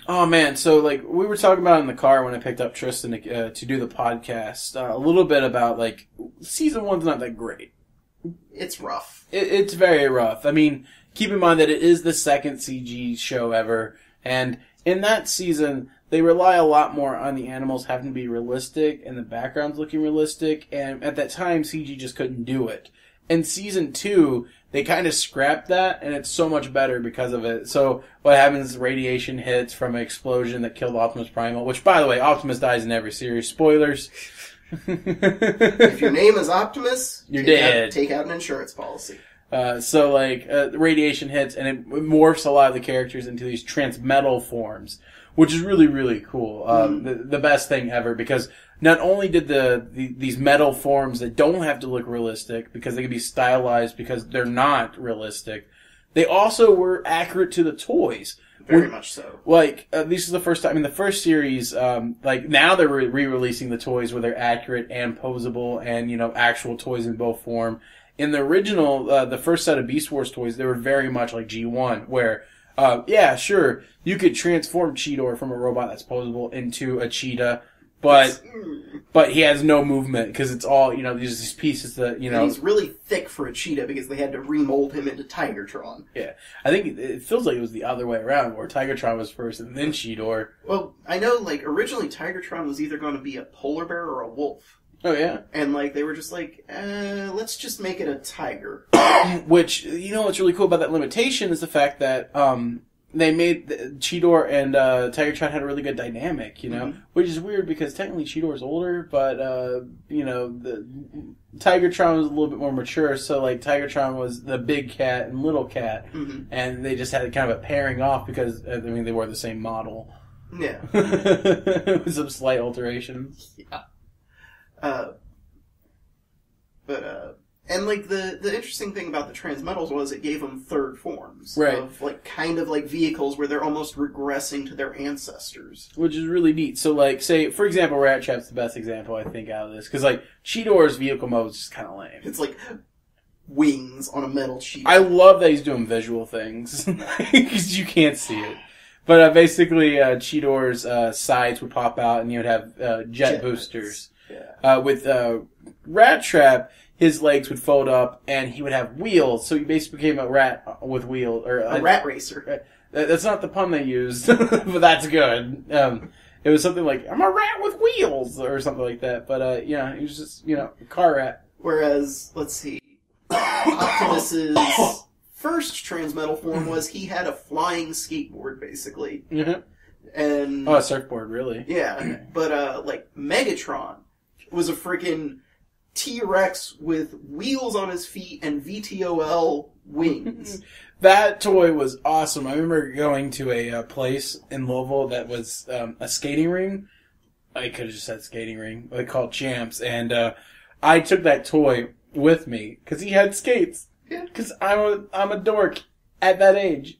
Oh, man. So, we were talking about in the car when I picked up Tristan to do the podcast, a little bit about, Season 1's not that great. It's rough. It's very rough. Keep in mind that it is the second CG show ever, and in that season, they rely a lot more on the animals having to be realistic and the backgrounds looking realistic, and at that time, CG just couldn't do it. In Season 2, they kind of scrapped that, and it's so much better because of it. So, what happens is radiation hits from an explosion that killed Optimus Primal, which, by the way, Optimus dies in every series. Spoilers. If your name is Optimus, you're dead. Take out an insurance policy. The radiation hits and it morphs a lot of the characters into these transmetal forms, which is really, really cool. The best thing ever, because not only did these metal forms that don't have to look realistic because they can be stylized because they're not realistic, they also were accurate to the toys. Very much so. This is the first time in the first series, now they're re-releasing the toys where they're accurate and posable and, actual toys in both form. In the original, the first set of Beast Wars toys, they were very much like G1, where, sure, you could transform Cheetor from a robot that's posable into a cheetah, but he has no movement, because it's all, these pieces that, And he's really thick for a cheetah, because they had to remold him into Tigertron. Yeah. I think it feels like it was the other way around, where Tigertron was first and then Cheetor. Well, I know, originally Tigertron was either going to be a polar bear or a wolf. Oh, yeah? And, they were just let's just make it a tiger. Which, what's really cool about that limitation is the fact that, they made Cheetor and Tigertron had a really good dynamic, Mm-hmm. Which is weird because technically Cheetor's older, but, the Tigertron was a little bit more mature, so, Tigertron was the big cat and little cat, mm-hmm. and they just had kind of a pairing off because, they were the same model. Yeah. With some slight alterations. Yeah. The interesting thing about the Transmetals was it gave them third forms. Right. Of, kind of like vehicles where they're almost regressing to their ancestors. Which is really neat. So, say, for example, Rat Trap's the best example, I think, out of this. Because, Cheetor's vehicle mode is just kind of lame. It's wings on a metal cheetah. I love that he's doing visual things. Because you can't see it. But, basically, Cheetor's sides would pop out and you would have jet boosters. Yeah. With Rat Trap, his legs would fold up and he would have wheels, so he basically became a rat with wheels. Or a rat racer. That's not the pun they used, but that's good. It was something like, I'm a rat with wheels, or something like that. But, he was just, a car rat. Whereas, let's see, Optimus's first transmetal form was he had a flying skateboard, basically. Mm-hmm. And a surfboard, really? yeah, but like Megatron was a freaking T-Rex with wheels on his feet and VTOL wings. That toy was awesome. I remember going to a place in Louisville that was a skating ring. I could have just said skating ring. They called Champs, and I took that toy with me because he had skates. Yeah. Because I'm a dork at that age.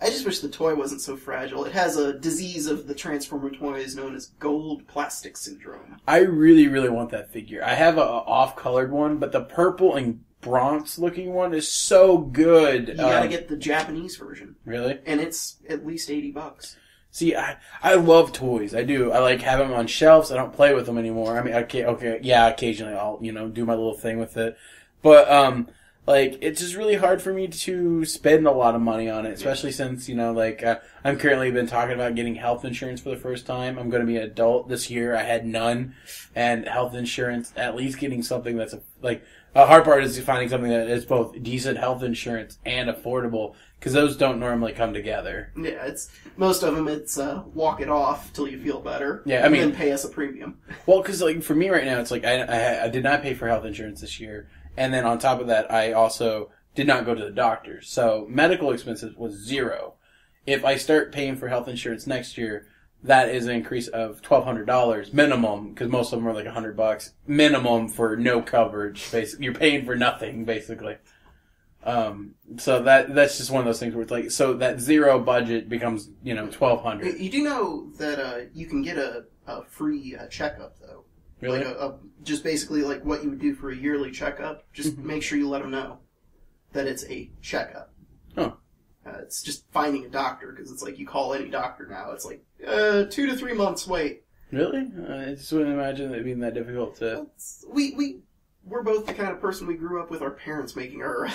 I just wish the toy wasn't so fragile. It has a disease of the Transformer toys known as gold plastic syndrome. I really, really want that figure. I have a off-colored one, but the purple and bronze looking one is so good. You gotta get the Japanese version. Really? And it's at least $80. See, I love toys. I do. I like having them on shelves. I don't play with them anymore. I mean, okay, yeah, occasionally I'll, do my little thing with it. But, it's just really hard for me to spend a lot of money on it, especially since, I'm currently been talking about getting health insurance for the first time. I'm going to be an adult this year. I had none. And health insurance, at least getting something that's, the hard part is finding something that is both decent health insurance and affordable, because those don't normally come together. Yeah, most of them, it's walk it off till you feel better. Yeah, and then pay us a premium. Well, because for me right now, it's I did not pay for health insurance this year. And then on top of that, I also did not go to the doctor. So medical expenses was $0. If I start paying for health insurance next year, that is an increase of $1,200 minimum, because most of them are like $100 minimum for no coverage. Basically, you're paying for nothing, basically. So that's just one of those things where it's like, so that $0 budget becomes, $1,200. You do know that you can get a free checkup, though. Really? Just basically like what you would do for a yearly checkup. Just make sure you let them know that it's a checkup. Huh. It's just finding a doctor, because it's like you call any doctor now. It's like 2 to 3 months wait. Really? I just wouldn't imagine it being that difficult to... We're both the kind of person we grew up with our parents making our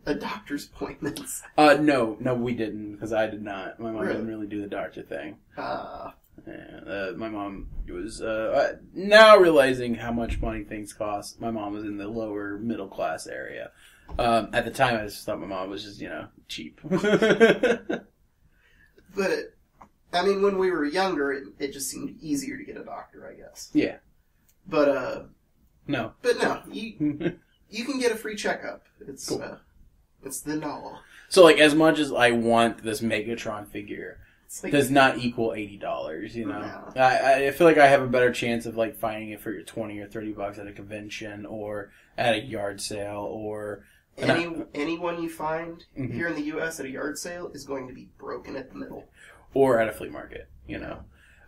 doctor's appointments. No, we didn't, because I did not. My mom didn't really do the doctor thing. Yeah, my mom was, now realizing how much money things cost, my mom was in the lower middle class area. At the time, I just thought my mom was just, cheap. But, I mean, when we were younger, it just seemed easier to get a doctor, I guess. Yeah. But, no. But no, you can get a free checkup. It's, cool. It's the law. So, as much as I want this Megatron figure, does not equal $80, No. I feel like I have a better chance of finding it for $20 or $30 at a convention or at a yard sale or anyone you find here in the U.S. at a yard sale is going to be broken at the middle, or at a flea market.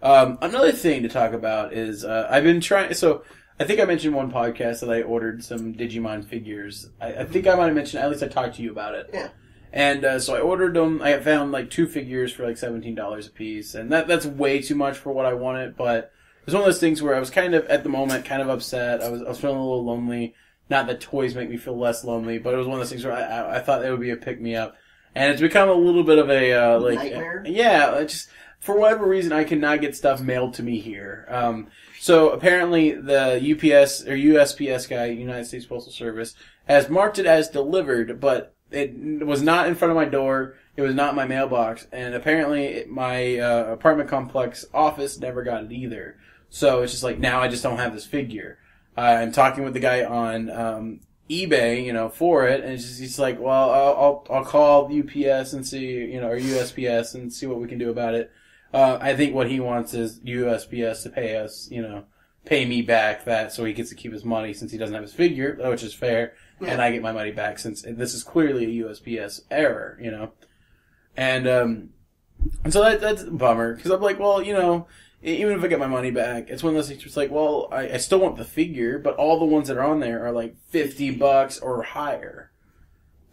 Another thing to talk about is I've been trying. So I think I mentioned one podcast that I ordered some Digimon figures. I think I might have mentioned. At least I talked to you about it. Yeah. And so I ordered them. I found 2 figures for $17 a piece, and that's way too much for what I wanted. But it was one of those things where I was kind of at the moment kind of upset. I was feeling a little lonely. Not that toys make me feel less lonely, but it was one of those things where I thought it would be a pick me up, and it's become a little bit of a nightmare. Yeah, just for whatever reason I cannot get stuff mailed to me here. So apparently the UPS or USPS guy, United States Postal Service, has marked it as delivered, but it was not in front of my door. It was not in my mailbox. And apparently my apartment complex office never got it either. So it's just now I just don't have this figure. I'm talking with the guy on eBay, for it. And he's like, well, I'll call UPS and see, or USPS and see what we can do about it. I think what he wants is USPS to pay us, pay me back that so he gets to keep his money since he doesn't have his figure, which is fair. Yeah. And I get my money back since this is clearly a USPS error, And so that's a bummer, because I'm like, well, even if I get my money back, it's one of those things where it's like, well, I still want the figure, but all the ones that are on there are $50 or higher.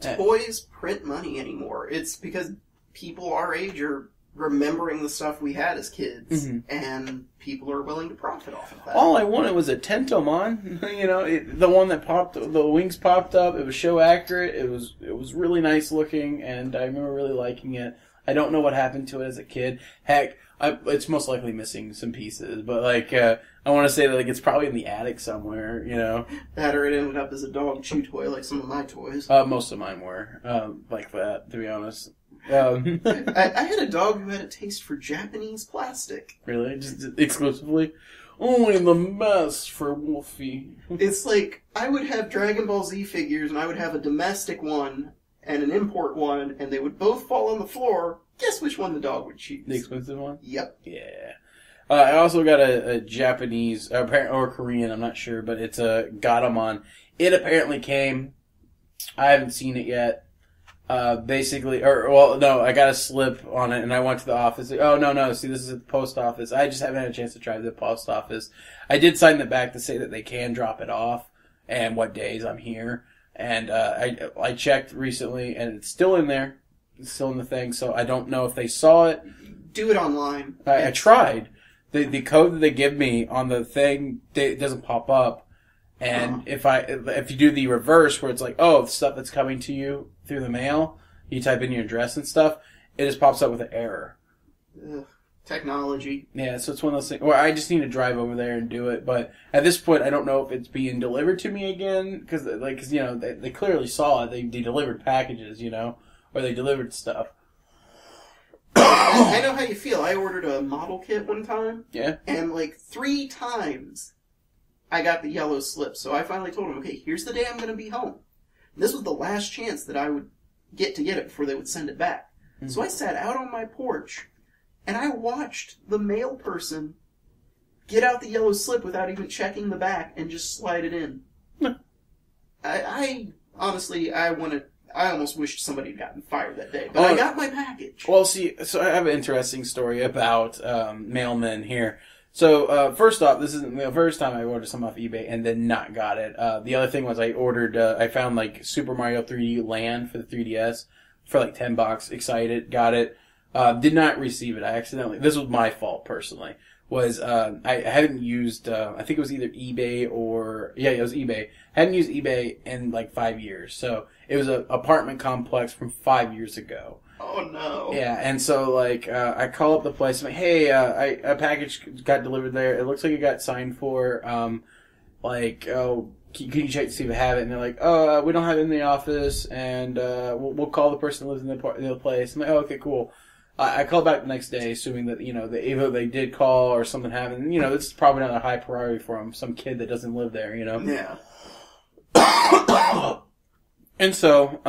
Toys print money anymore. It's because people our age are remembering the stuff we had as kids, and people are willing to profit off of that. All I wanted was a Tentomon, the one that the wings popped up. It was show accurate. It was really nice looking, and I remember really liking it. I don't know what happened to it as a kid. Heck, it's most likely missing some pieces, but I want to say that it's probably in the attic somewhere, That or it ended up as a dog chew toy, like some of my toys. Most of mine were like that, to be honest. I had a dog who had a taste for Japanese plastic. Really? Just exclusively? Only the best for Wolfie. It's like, I would have Dragon Ball Z figures, and I would have a domestic one and an import one, and they would both fall on the floor. Guess which one the dog would choose? The expensive one? Yep. Yeah. I also got a Japanese, or Korean, I'm not sure, but it's a Gatomon. It apparently came, I haven't seen it yet. Basically, I got a slip on it, and I went to the office. Oh, no, see, this is at the post office. I just haven't had a chance to drive to the post office. I did sign the back to say that they can drop it off, and what days I'm here. And, I checked recently, and it's still in there. It's still in the thing, so I don't know if they saw it. Do it online. I tried. The code that they give me on the thing, it doesn't pop up. And if you do the reverse, where it's like, oh, the stuff that's coming to you through the mail, you type in your address and stuff, it just pops up with an error. Ugh, technology. Yeah, so it's one of those things where I just need to drive over there and do it. But at this point, I don't know if it's being delivered to me again, because you know, they clearly saw it. They delivered packages, you know, or they delivered stuff. I know how you feel. I ordered a model kit one time. Yeah. And 3 times I got the yellow slip. So I finally told him, okay, here's the day I'm going to be home. And this was the last chance that I would get to get it before they would send it back. Mm-hmm. So I sat out on my porch, and I watched the mail person get out the yellow slip without even checking the back and just slide it in. I honestly, I almost wished somebody had gotten fired that day. But I got my package. Well, see, so I have an interesting story about mailmen here. So, first off, this isn't the first time I ordered something off eBay and then not got it. The other thing was I found Super Mario 3D Land for the 3DS for $10. Excited, got it. Did not receive it. This was my fault personally. I hadn't used, I think it was either eBay it was eBay. Hadn't used eBay in 5 years. So it was an apartment complex from 5 years ago. Oh no. Yeah, and so I call up the place. I'm like, hey, a package got delivered there. It looks like it got signed for. Can you check to see if I have it? And they're like, oh, we don't have it in the office, and we'll call the person who lives in the place. I'm like, oh, okay, cool. I called back the next day, assuming that either they did call or something happened. It's probably not a high priority for them. Some kid that doesn't live there. Yeah. And so,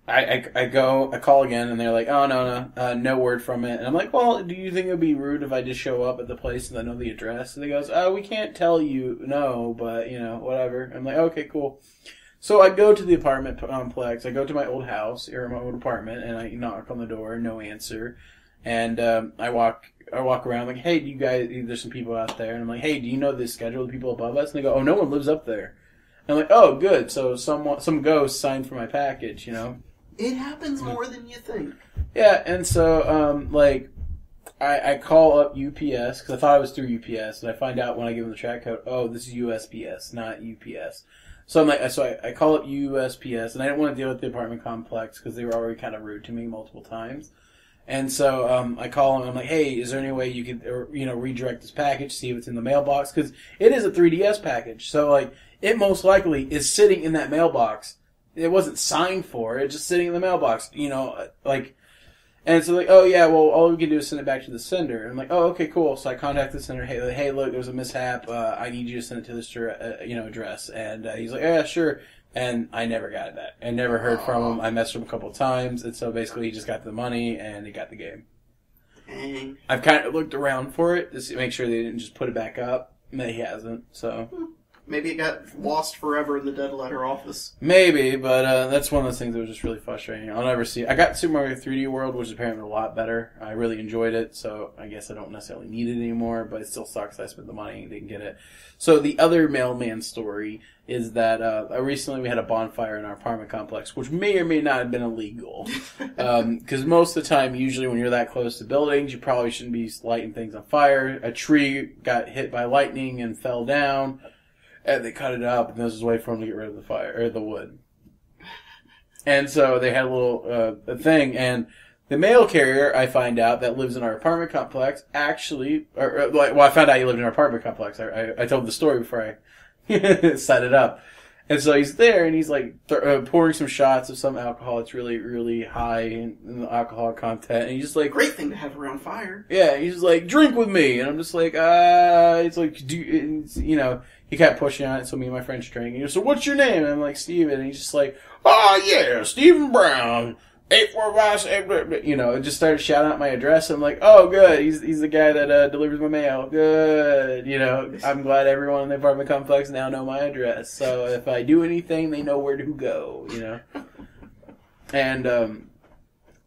I call again, and they're like, oh, no word from it. And I'm like, well, do you think it would be rude if I just show up at the place and I know the address? And they goes, oh, we can't tell you no, but, whatever. I'm like, okay, cool. So I go to the apartment complex, I go to my old house, or my old apartment, and I knock on the door, no answer. And I walk around like, hey, do you guys, there's some people out there. And I'm like, hey, do you know the schedule of the people above us? And they go, oh, no one lives up there. And I'm like, oh, good, so some ghost signed for my package, It happens more than you think. Yeah, and so, I call up UPS, because I thought it was through UPS, and I find out when I give them the track code, oh, this is USPS, not UPS. So I call up USPS, and I didn't want to deal with the apartment complex, because they were already kind of rude to me multiple times. And so, I call them, and I'm like, hey, is there any way you could, redirect this package, see if it's in the mailbox? Because it is a 3DS package, so, it most likely is sitting in that mailbox. It wasn't signed for. It's just sitting in the mailbox, and so oh yeah, well, all we can do is send it back to the sender. And I'm like, oh, okay, cool. So I contact the sender. Hey, look, there was a mishap. I need you to send it to this, address. And he's like, yeah, sure. And I never got it back. I never heard from him. I messaged him a couple of times. And so basically he just got the money and he got the game. Dang. I've kind of looked around for it to make sure they didn't just put it back up. And he hasn't, so. Maybe it got lost forever in the dead letter office. Maybe, but that's one of those things that was just really frustrating. I'll never see. I got Super Mario 3D World, which is apparently a lot better. I really enjoyed it, so I guess I don't necessarily need it anymore, but it still sucks I spent the money and didn't get it. So the other mailman story is that recently we had a bonfire in our apartment complex, which may or may not have been illegal. Because most of the time, usually when you're that close to buildings, you probably shouldn't be lighting things on fire. A tree got hit by lightning and fell down. And they cut it up, and this was a way for them to get rid of the fire, or the wood. And so they had a little thing, and the mail carrier, I find out, that lives in our apartment complex, actually, I found out he lived in our apartment complex. I told the story before I set it up. And so he's there, and he's like pouring some shots of some alcohol. It's really, really high in the alcohol content. And he's just like, great thing to have around fire. Yeah, he's just like, drink with me. And I'm just like, it's like, you know, he kept pushing on it. So me and my friends drank. And he goes, so what's your name? And I'm like, Steven. And he's just like, oh yeah, Stephen Brown. 845, you know, and just started shouting out my address. I'm like, oh, good. He's the guy that delivers my mail. Good. You know, I'm glad everyone in the apartment complex now know my address. So if I do anything, they know where to go, you know. And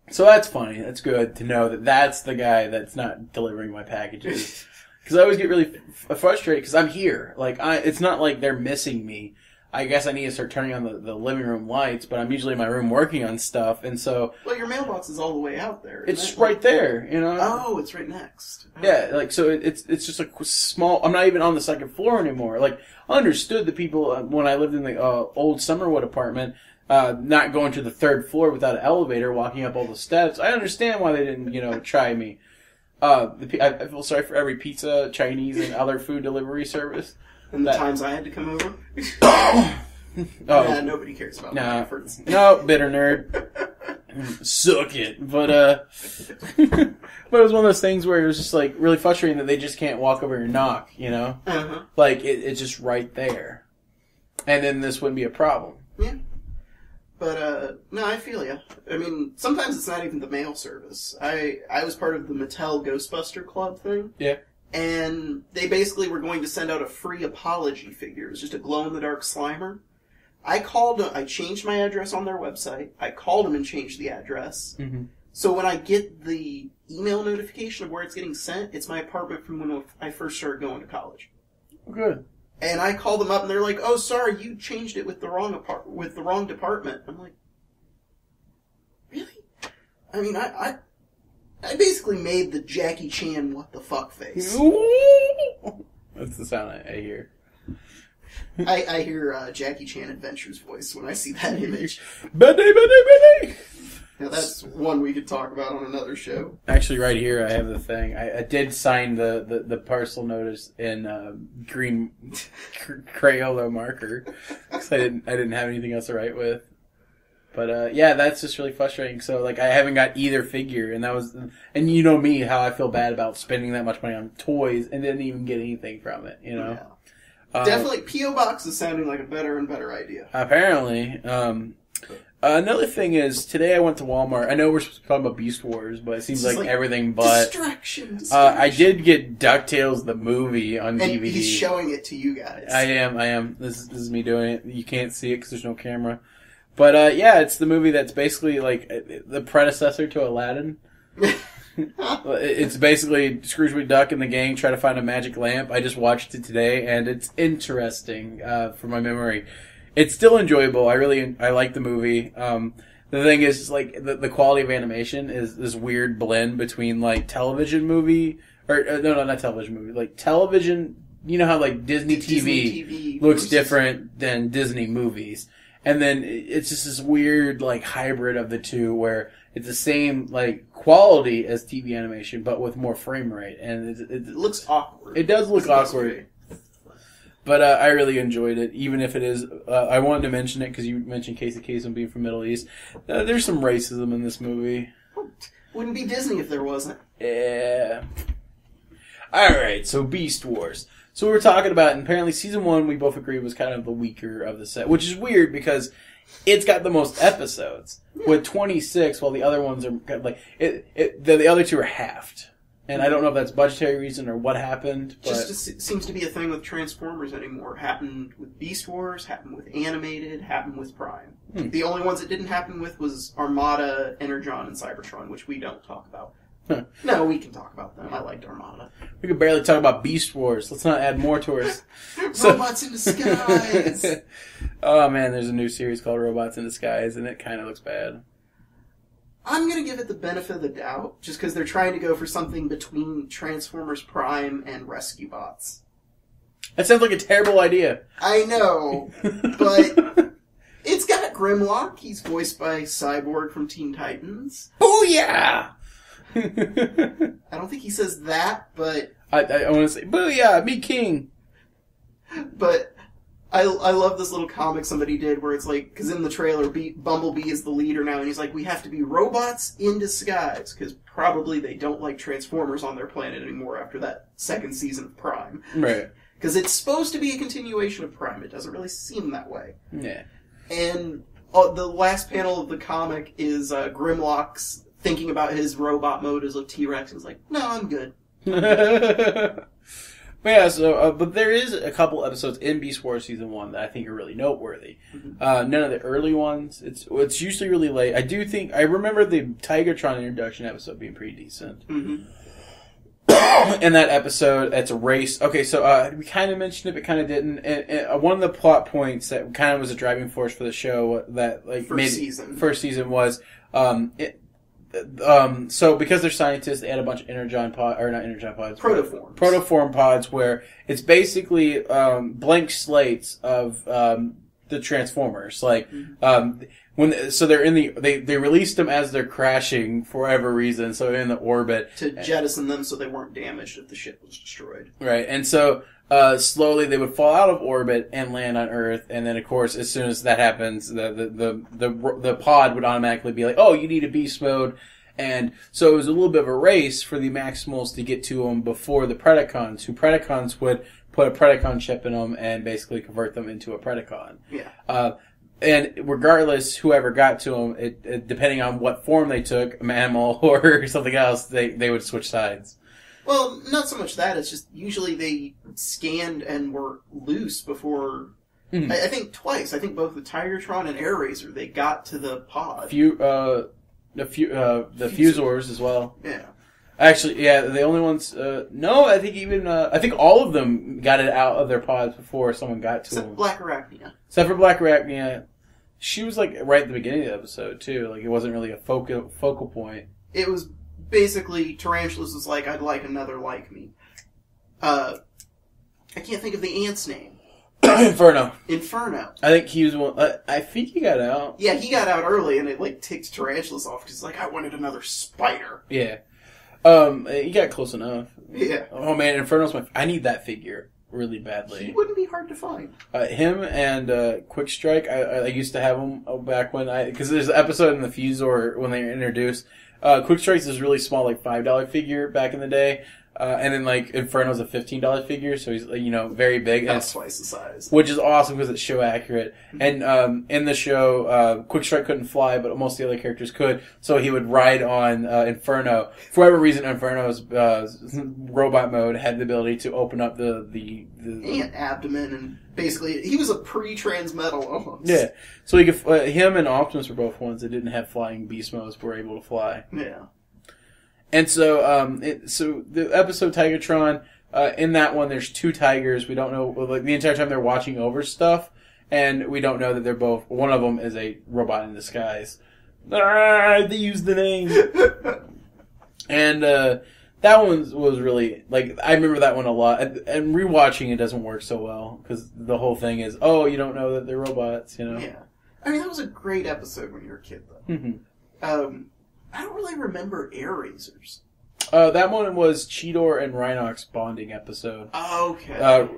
so that's funny. That's good to know that that's the guy that's not delivering my packages. Because I always get really frustrated because I'm here. Like, it's not like they're missing me. I guess I need to start turning on the living room lights, but I'm usually in my room working on stuff, and so... Well, your mailbox is all the way out there. It's right there, you know? Oh, it's right next. Oh. Yeah, like, so it's just a small... I'm not even on the second floor anymore. Like, I understood the people, when I lived in the old Summerwood apartment, not going to the third floor without an elevator, walking up all the steps. I understand why they didn't, you know, try me. I feel sorry for every pizza, Chinese, and other food delivery service. And the times I had to come over? Nobody cares about my efforts. No, bitter nerd. Suck it. But it was one of those things where it was just, like, really frustrating that they just can't walk over and knock, you know? Uh-huh. Like, it's just right there. And then this wouldn't be a problem. Yeah. But, no, I feel ya. I mean, sometimes it's not even the mail service. I was part of the Mattel Ghostbuster Club thing. Yeah. And they basically were going to send out a free apology figure. It was just a glow-in-the-dark Slimer. I changed my address on their website. I called them and changed the address. Mm-hmm. So when I get the email notification of where it's getting sent, it's my apartment from when I first started going to college. Good. And I called them up and they're like, oh, sorry, you changed it with the wrong department. I'm like, really? I mean, I basically made the Jackie Chan what the fuck face. That's the sound I hear. I hear Jackie Chan Adventures voice when I see that image. Betty. Now that's one we could talk about on another show. Actually, right here I have the thing. I did sign the parcel notice in green Crayola marker because I didn't have anything else to write with. But, yeah, that's just really frustrating. So, like, I haven't got either figure, and you know me, how I feel bad about spending that much money on toys and didn't even get anything from it, you know? Yeah. Definitely, P.O. Box is sounding like a better and better idea. Apparently. Another thing is, today I went to Walmart. I know we're supposed to be talking about Beast Wars, but it seems like everything but... Distraction. I did get DuckTales the movie on DVD. And he's showing it to you guys. I am. This is me doing it. You can't see it because there's no camera. But, yeah, it's the movie that's basically, like, the predecessor to Aladdin. It's basically Scrooge McDuck and the gang try to find a magic lamp. I just watched it today, and it's interesting for my memory. It's still enjoyable. I like the movie. The thing is, like, the quality of animation is this weird blend between, like, television movie... no, not television movie. Like, television... You know how, like, Disney TV looks different than Disney movies. And then it's just this weird, like, hybrid of the two where it's the same, like, quality as TV animation, but with more frame rate. And it looks awkward. It does look awkward. But I really enjoyed it, even if it is... I wanted to mention it because you mentioned Casey Kasem being from Middle East. There's some racism in this movie. Wouldn't be Disney if there wasn't. Yeah. Alright, so Beast Wars. So we were talking about, and apparently Season 1, we both agreed, was kind of the weaker of the set, which is weird because it's got the most episodes, with 26, while the other ones are, like, the other two are halved. And I don't know if that's budgetary reason or what happened, but... Just seems to be a thing with Transformers anymore. Happened with Beast Wars, happened with Animated, happened with Prime. The only ones it didn't happen with was Armada, Energon, and Cybertron, which we don't talk about. Huh. No, we can talk about them. I liked Armada. We could barely talk about Beast Wars. Let's not add more to us. Robots in Disguise! Oh man, there's a new series called Robots in Disguise, and it kind of looks bad. I'm going to give it the benefit of the doubt, just because they're trying to go for something between Transformers Prime and Rescue Bots. That sounds like a terrible idea. I know, but it's got Grimlock. He's voiced by Cyborg from Teen Titans. Booyah! I don't think he says that, but... I want to say, booyah, me king! But I love this little comic somebody did where it's like, because in the trailer, Bumblebee is the leader now, and he's like, we have to be robots in disguise, because probably they don't like Transformers on their planet anymore after that second season of Prime. Right. Because it's supposed to be a continuation of Prime. It doesn't really seem that way. Yeah. And the last panel of the comic is Grimlock's thinking about his robot mode as a T-Rex, and he's like, no, I'm good. Yeah, so, but there is a couple episodes in Beast Wars Season 1 that I think are really noteworthy. None of the early ones. It's usually really late. I remember the Tigertron introduction episode being pretty decent. In that episode, it's a race. Okay, so we kind of mentioned it, but kind of didn't. And one of the plot points that kind of was a driving force for the show that first season was so because they're scientists, they had a bunch of protoform pods, where it's basically blank slates of the Transformers. Like they released them as they're crashing for whatever reason, so in the orbit to jettison them so they weren't damaged if the ship was destroyed. Right, and so slowly they would fall out of orbit and land on Earth, and then of course as soon as that happens, the pod would automatically be like, oh, you need a beast mode. And so it was a little bit of a race for the Maximals to get to them before the Predacons, who Predacons would put a Predacon chip in them and basically convert them into a Predacon. Yeah. And regardless, whoever got to them, it depending on what form they took, a mammal or something else, they would switch sides. Well, not so much that. It's just usually they scanned and were loose before. I think twice. I think both with Tigertron and AirRaiser, they got to the pod. The Fusors as well. Yeah. Actually, yeah, the only ones. No, I think I think all of them got it out of their pods before someone got to them. Except Black Arachnia. Except for Black Arachnia, she was like right at the beginning of the episode too. Like it wasn't really a focal point. It was basically Tarantulas was like, I'd like another like me. I can't think of the ant's name. Inferno. I think he was one. I think he got out. Yeah, he got out early, and it like ticked Tarantulas off because like I wanted another spider. Yeah. He got close enough. Yeah. Oh man, Inferno's I need that figure really badly. He wouldn't be hard to find. Him and Quick Strike. I used to have them back when because there's an episode in the Fusor when they were introduced. Quick Strike's this really small like $5 figure back in the day. And then, like, Inferno's a $15 figure, so he's, very big. That's twice the size. Which is awesome because it's show accurate. And, in the show, Quick Strike couldn't fly, but most of the other characters could, so he would ride on, Inferno. For whatever reason, Inferno's, robot mode had the ability to open up the ant abdomen, and basically, he was a pre-transmetal almost. Yeah. So he could, him and Optimus were both ones that didn't have flying beast modes, but were able to fly. Yeah. And so, so the episode Tigertron, in that one, there's two tigers. We don't know, like, the entire time they're watching over stuff, and we don't know that they're both, one of them is a robot in disguise. They used the name. And, that one was really, like, I remember that one a lot. And rewatching it doesn't work so well, because the whole thing is, oh, you don't know that they're robots, Yeah. I mean, that was a great episode when you were a kid, though. Mm-hmm. I don't really remember AirRaisers. That one was Cheetor and Rhinox bonding episode. Okay.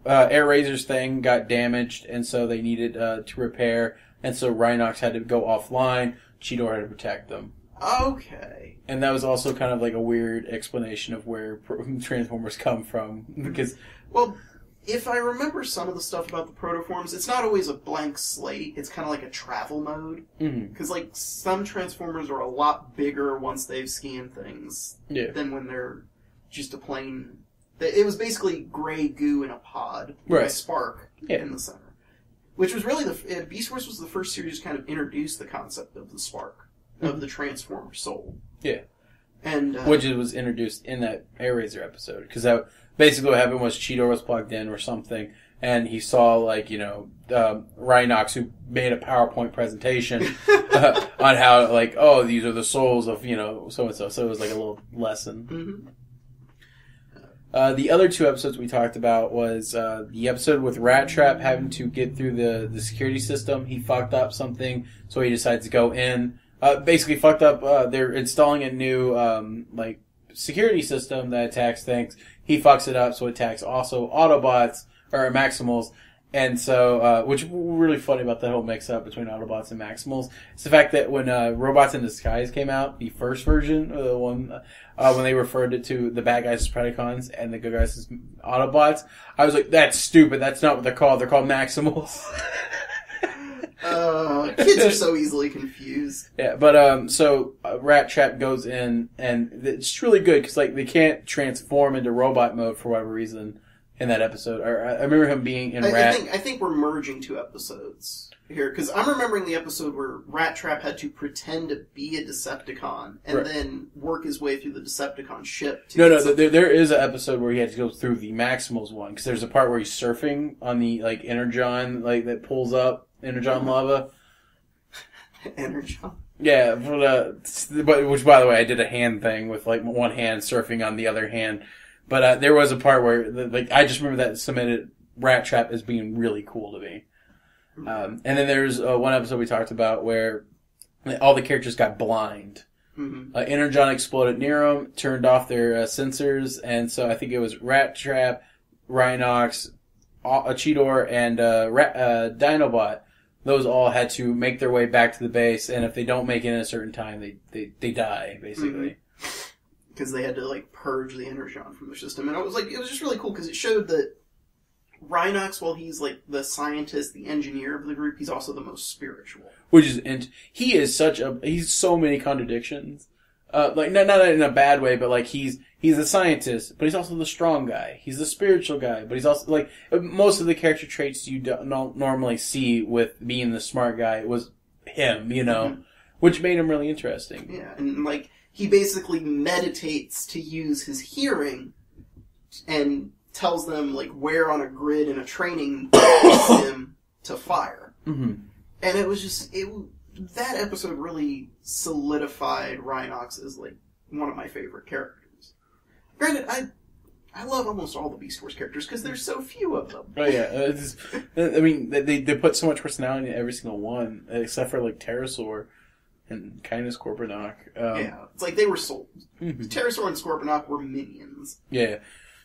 AirRaiser's thing got damaged, and so they needed to repair, and so Rhinox had to go offline. Cheetor had to protect them. Okay. And that was also kind of like a weird explanation of where Transformers come from, because... Well, if I remember some of the stuff about the protoforms, it's not always a blank slate. It's kind of like a travel mode. Because, like, some Transformers are a lot bigger once they've scanned things than when they're just a plain... It was basically gray goo in a pod with a spark in the center. Which was really Beast Wars was the first series to kind of introduce the concept of the spark, of the Transformer soul. Yeah. And which was introduced in that AirRaiser episode. Because that... Basically what happened was Cheetor was plugged in or something, and he saw, like, Rhinox, who made a PowerPoint presentation on how, like, oh, these are the souls of, so-and-so. So it was like a little lesson. Mm-hmm. The other two episodes we talked about was the episode with Rat Trap having to get through the security system. He fucked up something, so he decides to go in. Basically fucked up, they're installing a new, security system that attacks things. He fucks it up, so it attacks also Autobots, or Maximals, And so, which really funny about that whole mix-up between Autobots and Maximals is the fact that when Robots in Disguise came out, the first version, the one when they referred it to the bad guys as Predacons and the good guys as Autobots, I was like, that's stupid. That's not what they're called. They're called Maximals. Kids are so easily confused. Yeah, but so Rat Trap goes in, and it's really good because like they can't transform into robot mode for whatever reason. In that episode, I remember him being in Rat. I think we're merging two episodes here because I'm remembering the episode where Rat Trap had to pretend to be a Decepticon and then work his way through the Decepticon ship. There is an episode where he had to go through the Maximals one because there's a part where he's surfing on the like Energon that pulls up Energon lava. Energon. Yeah, but which by the way, I did a hand thing with like one hand surfing on the other hand. But there was a part where, I just remember that cemented Rat Trap as being really cool to me. And then there's one episode we talked about where all the characters got blind. Mm-hmm. Energon exploded near them, turned off their sensors, and so I think it was Rat Trap, Rhinox, Cheetor, and Dinobot. Those all had to make their way back to the base, and if they don't make it in a certain time, they die, basically. Mm-hmm. Because they had to like purge the Energon from their system, and it was just really cool because it showed that Rhinox, while he's like the scientist, the engineer of the group, he's also the most spiritual. He's so many contradictions. Not in a bad way, but like he's a scientist, but he's also the strong guy. He's the spiritual guy, but he's also like most of the character traits you don't normally see with being the smart guy was him, which made him really interesting. Yeah, and like. He basically meditates to use his hearing and tells them, like, where on a grid in a training him to fire. Mm-hmm. And it was just... that episode really solidified Rhinox as, like, one of my favorite characters. Granted, I love almost all the Beast Force characters because there's so few of them. Oh, yeah. I mean, they put so much personality in every single one, except for, like, Pterosaur. And Kindness Scorponok. Yeah, it's like they were sold. Mm-hmm. Pterosaur and Scorponok were minions. Yeah.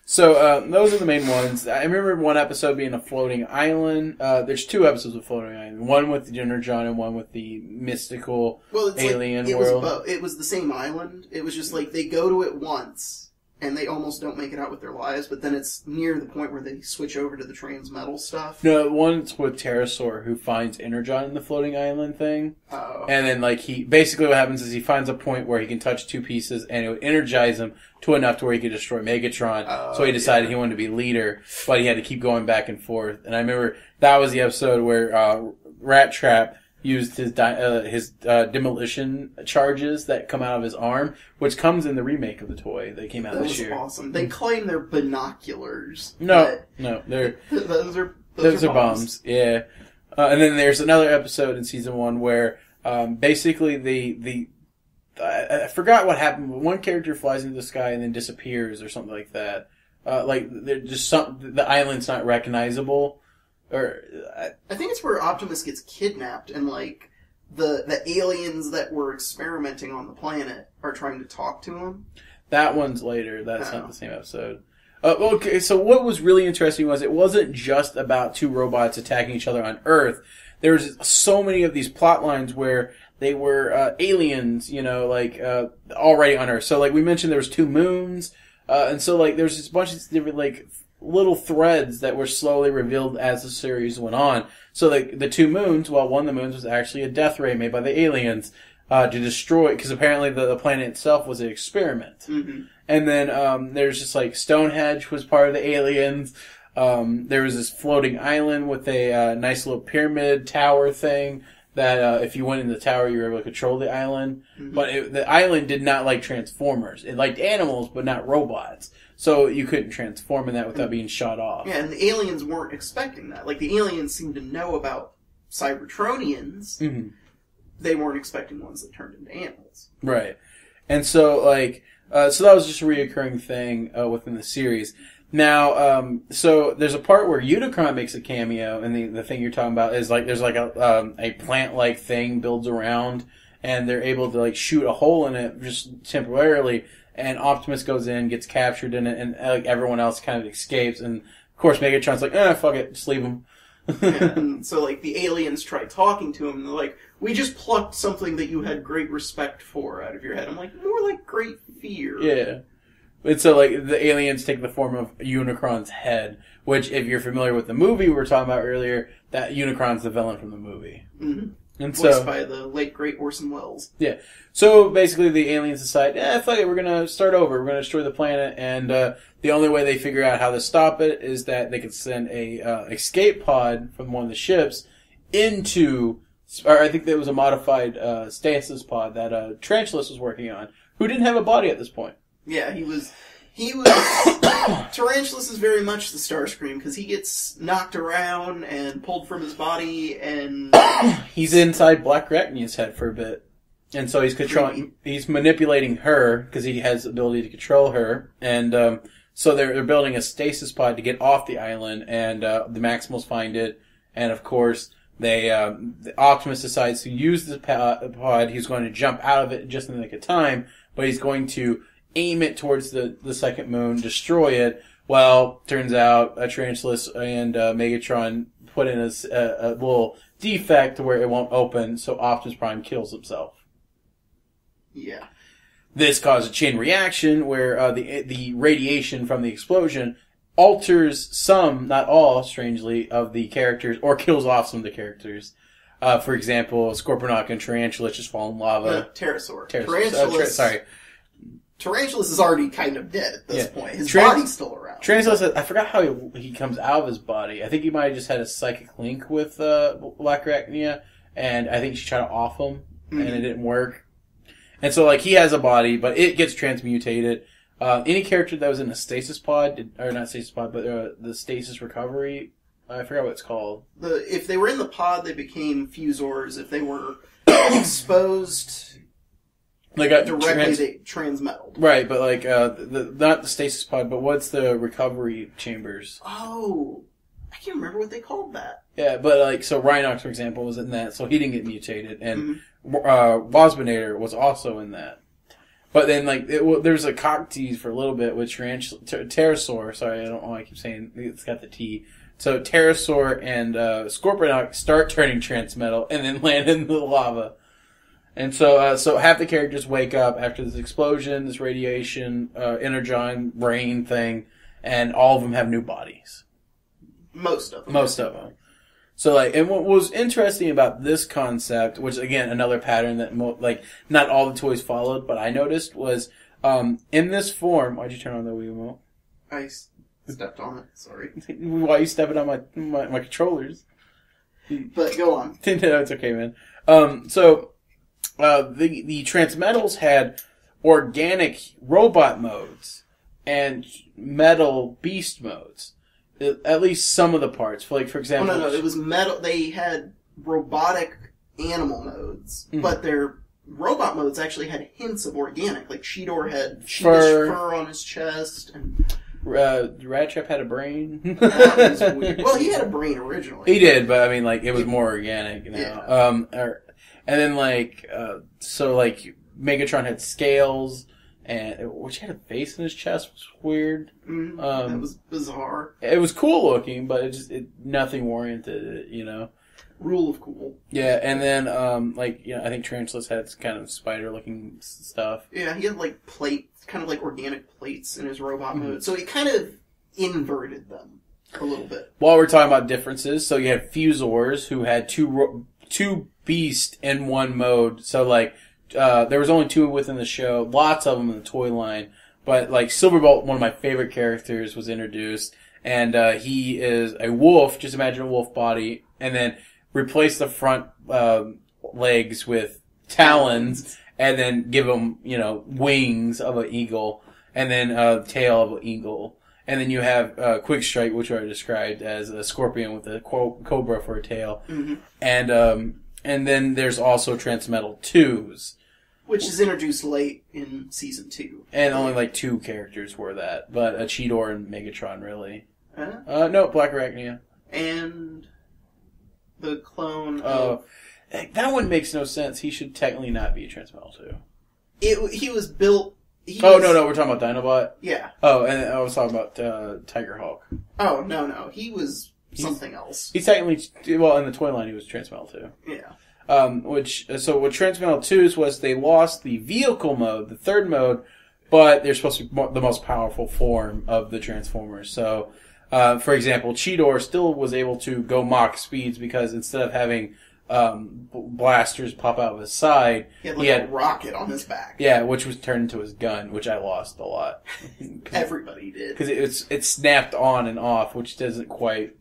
So, those are the main ones. I remember one episode being a floating island. There's two episodes of floating island. One with the Energon and one with the mystical alien world. It was the same island. It was just like they go to it once, and they almost don't make it out with their lives, but then it's near the point where they switch over to the transmetal stuff. No, one's with Pterosaur, who finds Energon in the floating island thing. Oh. And then, basically what happens is he finds a point where he can touch two pieces, and it would energize him to enough to where he could destroy Megatron. So he decided he wanted to be leader, but he had to keep going back and forth. And I remember that was the episode where Rat Trap used his demolition charges that come out of his arm, which comes in the remake of the toy that came out this year. That was awesome. They claim they're binoculars. No, those are bombs. Yeah. And then there's another episode in season 1 where basically I forgot what happened, but one character flies into the sky and then disappears or something like that. They're just the island's not recognizable. I think it's where Optimus gets kidnapped and like the aliens that were experimenting on the planet are trying to talk to him. That one's later. That's not the same episode. Okay, so what was really interesting was it wasn't just about two robots attacking each other on Earth. There was so many of these plot lines where they were aliens, already on Earth. So like we mentioned, there was 2 moons, and so like there's this bunch of different little threads that were slowly revealed as the series went on. So the 2 moons, one of the moons was actually a death ray made by the aliens to destroy, because apparently the planet itself was an experiment. Mm-hmm. And then there's just Stonehenge was part of the aliens. There was this floating island with a nice little pyramid tower thing that if you went in the tower, you were able to control the island. Mm-hmm. But the island did not like Transformers. It liked animals, but not robots. So you couldn't transform in that without being shot off. Yeah, and the aliens weren't expecting that. Like, the aliens seemed to know about Cybertronians. Mm-hmm. They weren't expecting ones that turned into animals. Right. And so, so that was just a reoccurring thing within the series. Now, so there's a part where Unicron makes a cameo, and the thing you're talking about is there's a plant-like thing builds around, and they're able to shoot a hole in it just temporarily, and Optimus goes in, gets captured in it, and everyone else kind of escapes, and of course Megatron's fuck it, just leave him. And so, like, the aliens try talking to him, and they're like, we just plucked something that you had great respect for out of your head. I'm like, more like great fear. Yeah. And so, like, the aliens take the form of Unicron's head, which, if you're familiar with the movie we were talking about earlier, that Unicron's the villain from the movie. Mm-hmm. And voiced by the late, great Orson Welles. Yeah. So, basically, the aliens decide, fuck it, we're gonna start over. We're gonna destroy the planet, and the only way they figure out how to stop it is that they can send a escape pod from one of the ships into, or I think there was a modified stasis pod that Tarantulas was working on, who didn't have a body at this point. Yeah, he was Tarantulas is very much the Starscream, because he gets knocked around and pulled from his body, and he's inside Black Arachnia's head for a bit. And so he's manipulating her, because he has the ability to control her, and so they're building a stasis pod to get off the island, and the Maximals find it, and of course, the Optimus decides to use the pod. He's going to jump out of it just in the nick of time, but he's going to aim it towards the second moon, destroy it. Well, turns out Tarantulas and Megatron put in a little defect where it won't open, so Optimus Prime kills himself. Yeah. This caused a chain reaction where the radiation from the explosion alters some, not all, strangely, of the characters, or kills off some of the characters. For example, Scorponok and Tarantula just fall in lava. Pterosaur. Tarantulas is already kind of dead at this point. His body's still around. Tarantulas, I forgot how he comes out of his body. I think he might have just had a psychic link with Black Arachnia, and I think she tried to off him, and it didn't work. And so, like, he has a body, but it gets transmutated. Any character that was in the stasis pod, or not stasis pod, but the stasis recovery, I forgot what it's called. If they were in the pod, they became fusors. If they were exposed... They got they transmetaled. Right, but like not the stasis pod, but what's the recovery chambers? Oh, I can't remember what they called that. Yeah, but like so, Rhinox, for example, was in that, so he didn't get mutated, and Waspinator was also in that. But then like there's a cock tease for a little bit with Pterosaur. Sorry, I don't know why I keep saying it's got the T. So Pterosaur and Scorponok start turning transmetal and then land in the lava. And so half the characters wake up after this explosion, this radiation, energon, brain thing, and all of them have new bodies. Most of them. So like, and what was interesting about this concept, which again, another pattern that like, not all the toys followed, but I noticed was, in this form, why'd you turn on the Wii remote? I stepped on it, sorry. Why are you stepping on my controllers? But go on. No, it's okay, man. The Transmetals had organic robot modes and metal beast modes. At least some of the parts. Like, for example... Oh, no, it was metal. They had robotic animal modes, but their robot modes actually had hints of organic. Like, Cheetor had fur on his chest, and... Rattrap had a brain. That was weird. Well, he had a brain originally. He did, but I mean, like, it was more organic, you know? Yeah. And then, like, so, like, Megatron had scales, and which had a face in his chest, was weird. That was bizarre. It was cool looking, but nothing warranted it, you know? Rule of cool. Yeah, and then, I think Tarantulas had kind of spider-looking stuff. Yeah, he had, like, kind of like organic plates in his robot mode, so he kind of inverted them a little bit. While we're talking about differences, so you had Fusors, who had two beasts in one mode. So, like, there was only two within the show. Lots of them in the toy line. But, like, Silverbolt, one of my favorite characters, was introduced. And he is a wolf. Just imagine a wolf body. And then replace the front legs with talons. And then give him, wings of an eagle. And then tail of an eagle. And then you have Quick Strike, which I described as a scorpion with a cobra for a tail. Mm-hmm. And then there's also Transmetal 2s. Which is introduced late in Season 2. And only like two characters were that. But Cheetor and Megatron, really. No, Black Arachnia. And the clone of... that one makes no sense. He should technically not be a Transmetal 2. He was built... No, we're talking about Dinobot? Yeah. Oh, and I was talking about Tiger Hulk. Oh, no. He was something else. He's technically, well, in the toy line, he was Transmetal too. Yeah. So what Transmetal 2's was they lost the vehicle mode, the third mode, but they're supposed to be the most powerful form of the Transformers. So, for example, Cheetor still was able to go Mach speeds because instead of having blasters pop out of his side, he had a rocket on his back. Yeah, which was turned into his gun, which I lost a lot. Everybody did. Because it snapped on and off, which doesn't quite...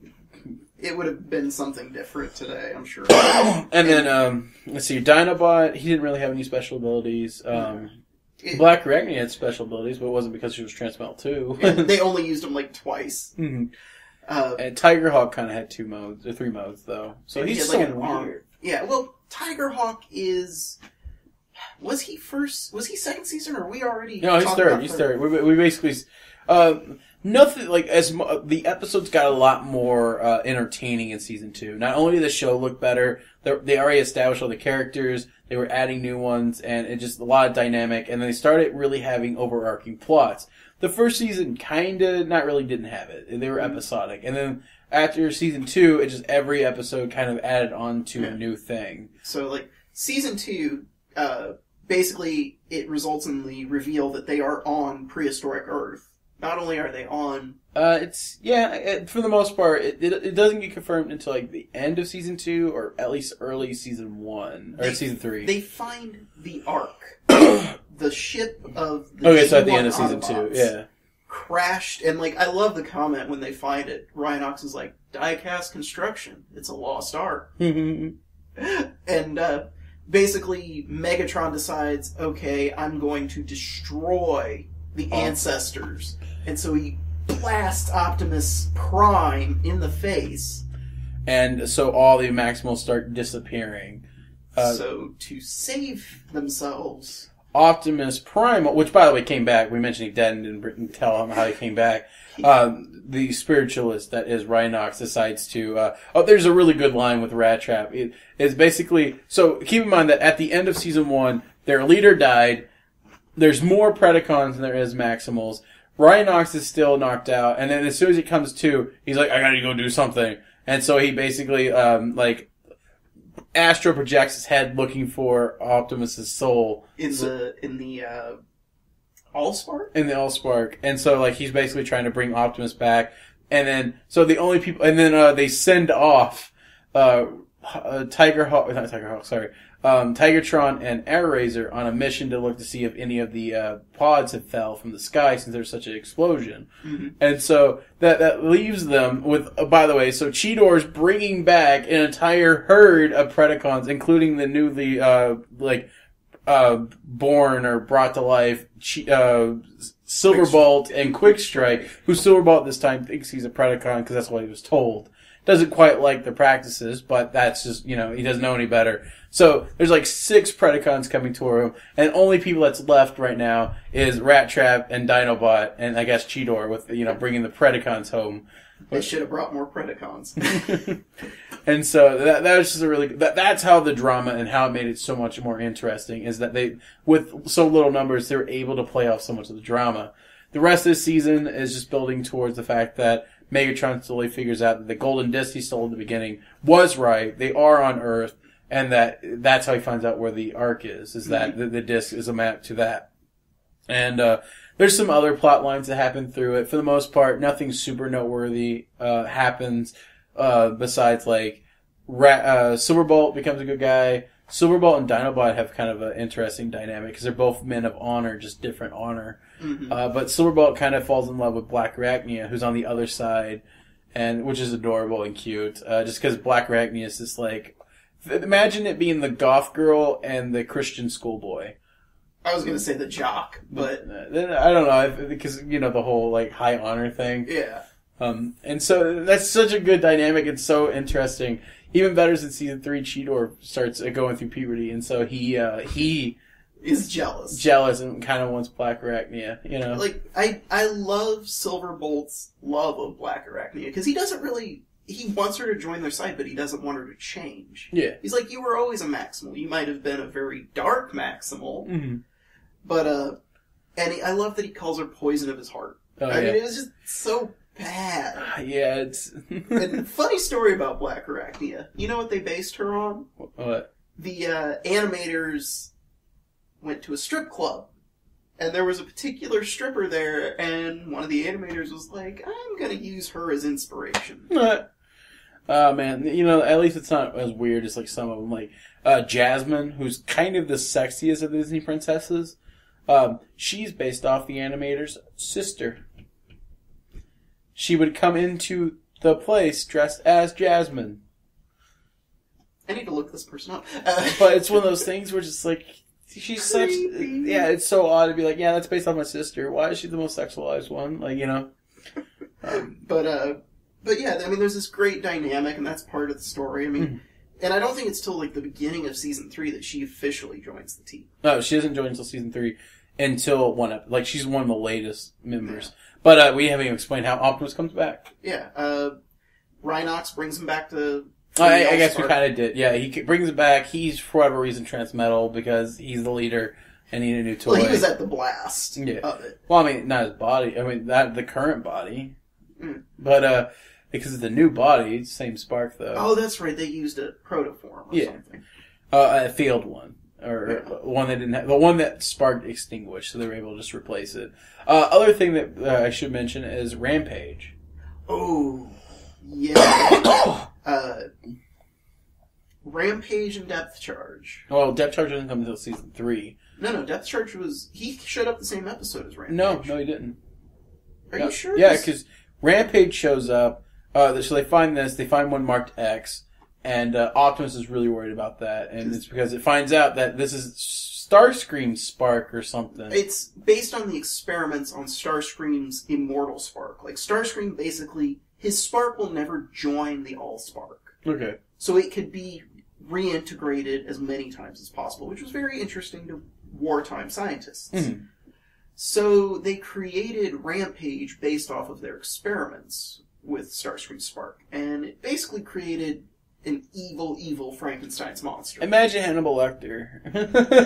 It would have been something different today, I'm sure. And then, let's see, Dinobot, he didn't really have any special abilities. Black Arachnia had special abilities, but it wasn't because she was Transmetal too. They only used him like twice. Mm-hmm. And Tigerhawk kind of had 2 modes, or 3 modes, though. So he's so weird. Yeah, well, Tigerhawk is... Was he second season, or are we already... No, he's third. He's third. We basically... Nothing like the episodes got a lot more entertaining in season 2. Not only did the show look better, they already established all the characters. They were adding new ones, and it just a lot of dynamic. And then they started really having overarching plots. The first season not really didn't have it. They were episodic, and then after season 2, it just every episode kind of added on to a new thing. So like season 2, basically it results in the reveal that they are on prehistoric Earth. Not only are they on... for the most part, it doesn't get confirmed until like the end of season 2, or at least early season 1, or season 3. They find the Ark. The ship of the Okay, so at the end of season 2, yeah. Crashed, and like, I love the comment when they find it. Rhinox is like, die-cast construction. It's a lost Ark. And, basically, Megatron decides, okay, I'm going to destroy the ancestors. And so he blasts Optimus Prime in the face. And so all the Maximals start disappearing. So to save themselves... Optimus Prime, which by the way came back, we mentioned he dead and didn't tell him how he came back. The spiritualist that is Rhinox decides to... there's a really good line with Rat Trap. It is basically... So keep in mind that at the end of season 1, their leader died. There's more Predacons than there is Maximals. Rhinox is still knocked out, and then as soon as he comes to, he's like, I gotta go do something. And so he basically, astro projects his head looking for Optimus's soul. In the Allspark? In the Allspark. And so, he's basically trying to bring Optimus back. And then, so the only people, and then, they send off, Tigertron and Air on a mission to look to see if any of the pods have fell from the sky since there's such an explosion. Mm-hmm. And so that leaves them with, by the way, so Cheetor's bringing back an entire herd of Predacons, including the newly born or brought to life Silverbolt and Quickstrike, who Silverbolt this time thinks he's a Predacon because that's what he was told. Doesn't quite like the practices, but that's just, he doesn't know any better. So, there's 6 Predacons coming toward him, and only people that's left right now is Rat Trap and Dinobot, and I guess Cheetor with, bringing the Predacons home. They should have brought more Predacons. And so, that was just a really, that's how the drama and how it made it so much more interesting, is that they, with so little numbers, they were able to play off so much of the drama. The rest of the season is just building towards the fact that Megatron slowly figures out that the golden disc he stole in the beginning was right. They are on Earth, and that's how he finds out where the Ark is that the disc is a map to that. And there's some other plot lines that happen through it. For the most part, nothing super noteworthy happens besides Silverbolt becomes a good guy. Silverbolt and Dinobot have kind of an interesting dynamic because they're both men of honor, just different honor. Mm-hmm. But Silverbolt kind of falls in love with Black Arachnia, who's on the other side, and which is adorable and cute. Just because Black Arachnia is just imagine it being the goth girl and the Christian schoolboy. I was going to say the jock, but I don't know because the whole high honor thing. Yeah. And so that's such a good dynamic. It's so interesting. Even better since season 3, Cheetor starts going through puberty, and so he is jealous and kind of wants Black Arachnia. I love Silverbolt's love of Black Arachnia because he doesn't really. He wants her to join their side, but he doesn't want her to change. Yeah, he's like, you were always a Maximal. You might have been a very dark Maximal, but and I love that he calls her Poison of his Heart. Oh, I mean, it was just so bad. Yeah, it's... And funny story about Black Arachnia. You know what they based her on? What? The animators went to a strip club. And there was a particular stripper there, and one of the animators was like, I'm gonna use her as inspiration. Oh, man. You know, at least it's not as weird as, like, some of them. Like, Jasmine, who's kind of the sexiest of the Disney princesses, she's based off the animator's sister. She would come into the place dressed as Jasmine. I need to look this person up. But it's one of those things where just, like... She's Creepy. such... Yeah, it's so odd to be like, yeah, that's based off my sister. Why is she the most sexualized one? Like, you know? But yeah, I mean, there's this great dynamic, and that's part of the story. I mean, and I don't think it's till, like, the beginning of Season 3 that she officially joins the team. No, she doesn't join until Season 3, until like, she's one of the latest members. Yeah. But we haven't even explained how Optimus comes back. Yeah, Rhinox brings him back to... I guess we kind of did. Yeah, he brings it back. He's, for whatever reason, transmetal because he's the leader and needed a new toy. Well, he was at the blast of it. Well, I mean, not his body. I mean, the current body. But, because of the new body, same spark, though. Oh, that's right. They used a protoform or something. A failed one. Or one that didn't have... The one that spark extinguished, so they were able to just replace it. Other thing that I should mention is Rampage. Oh, yeah. Rampage and Depth Charge. Well, Depth Charge didn't come until Season 3. No, Depth Charge was... He showed up the same episode as Rampage. No, he didn't. Are you sure? Yeah, because Rampage shows up, so they find this, they find one marked X, and Optimus is really worried about that, and it's because it finds out that this is Starscream's spark or something. It's based on the experiments on Starscream's immortal spark. Like, Starscream basically... His spark will never join the Allspark. Okay. So it could be reintegrated as many times as possible, which was very interesting to wartime scientists. Mm-hmm. So they created Rampage based off of their experiments with Starscream's spark. And it basically created an evil Frankenstein's monster. Imagine Hannibal Lecter.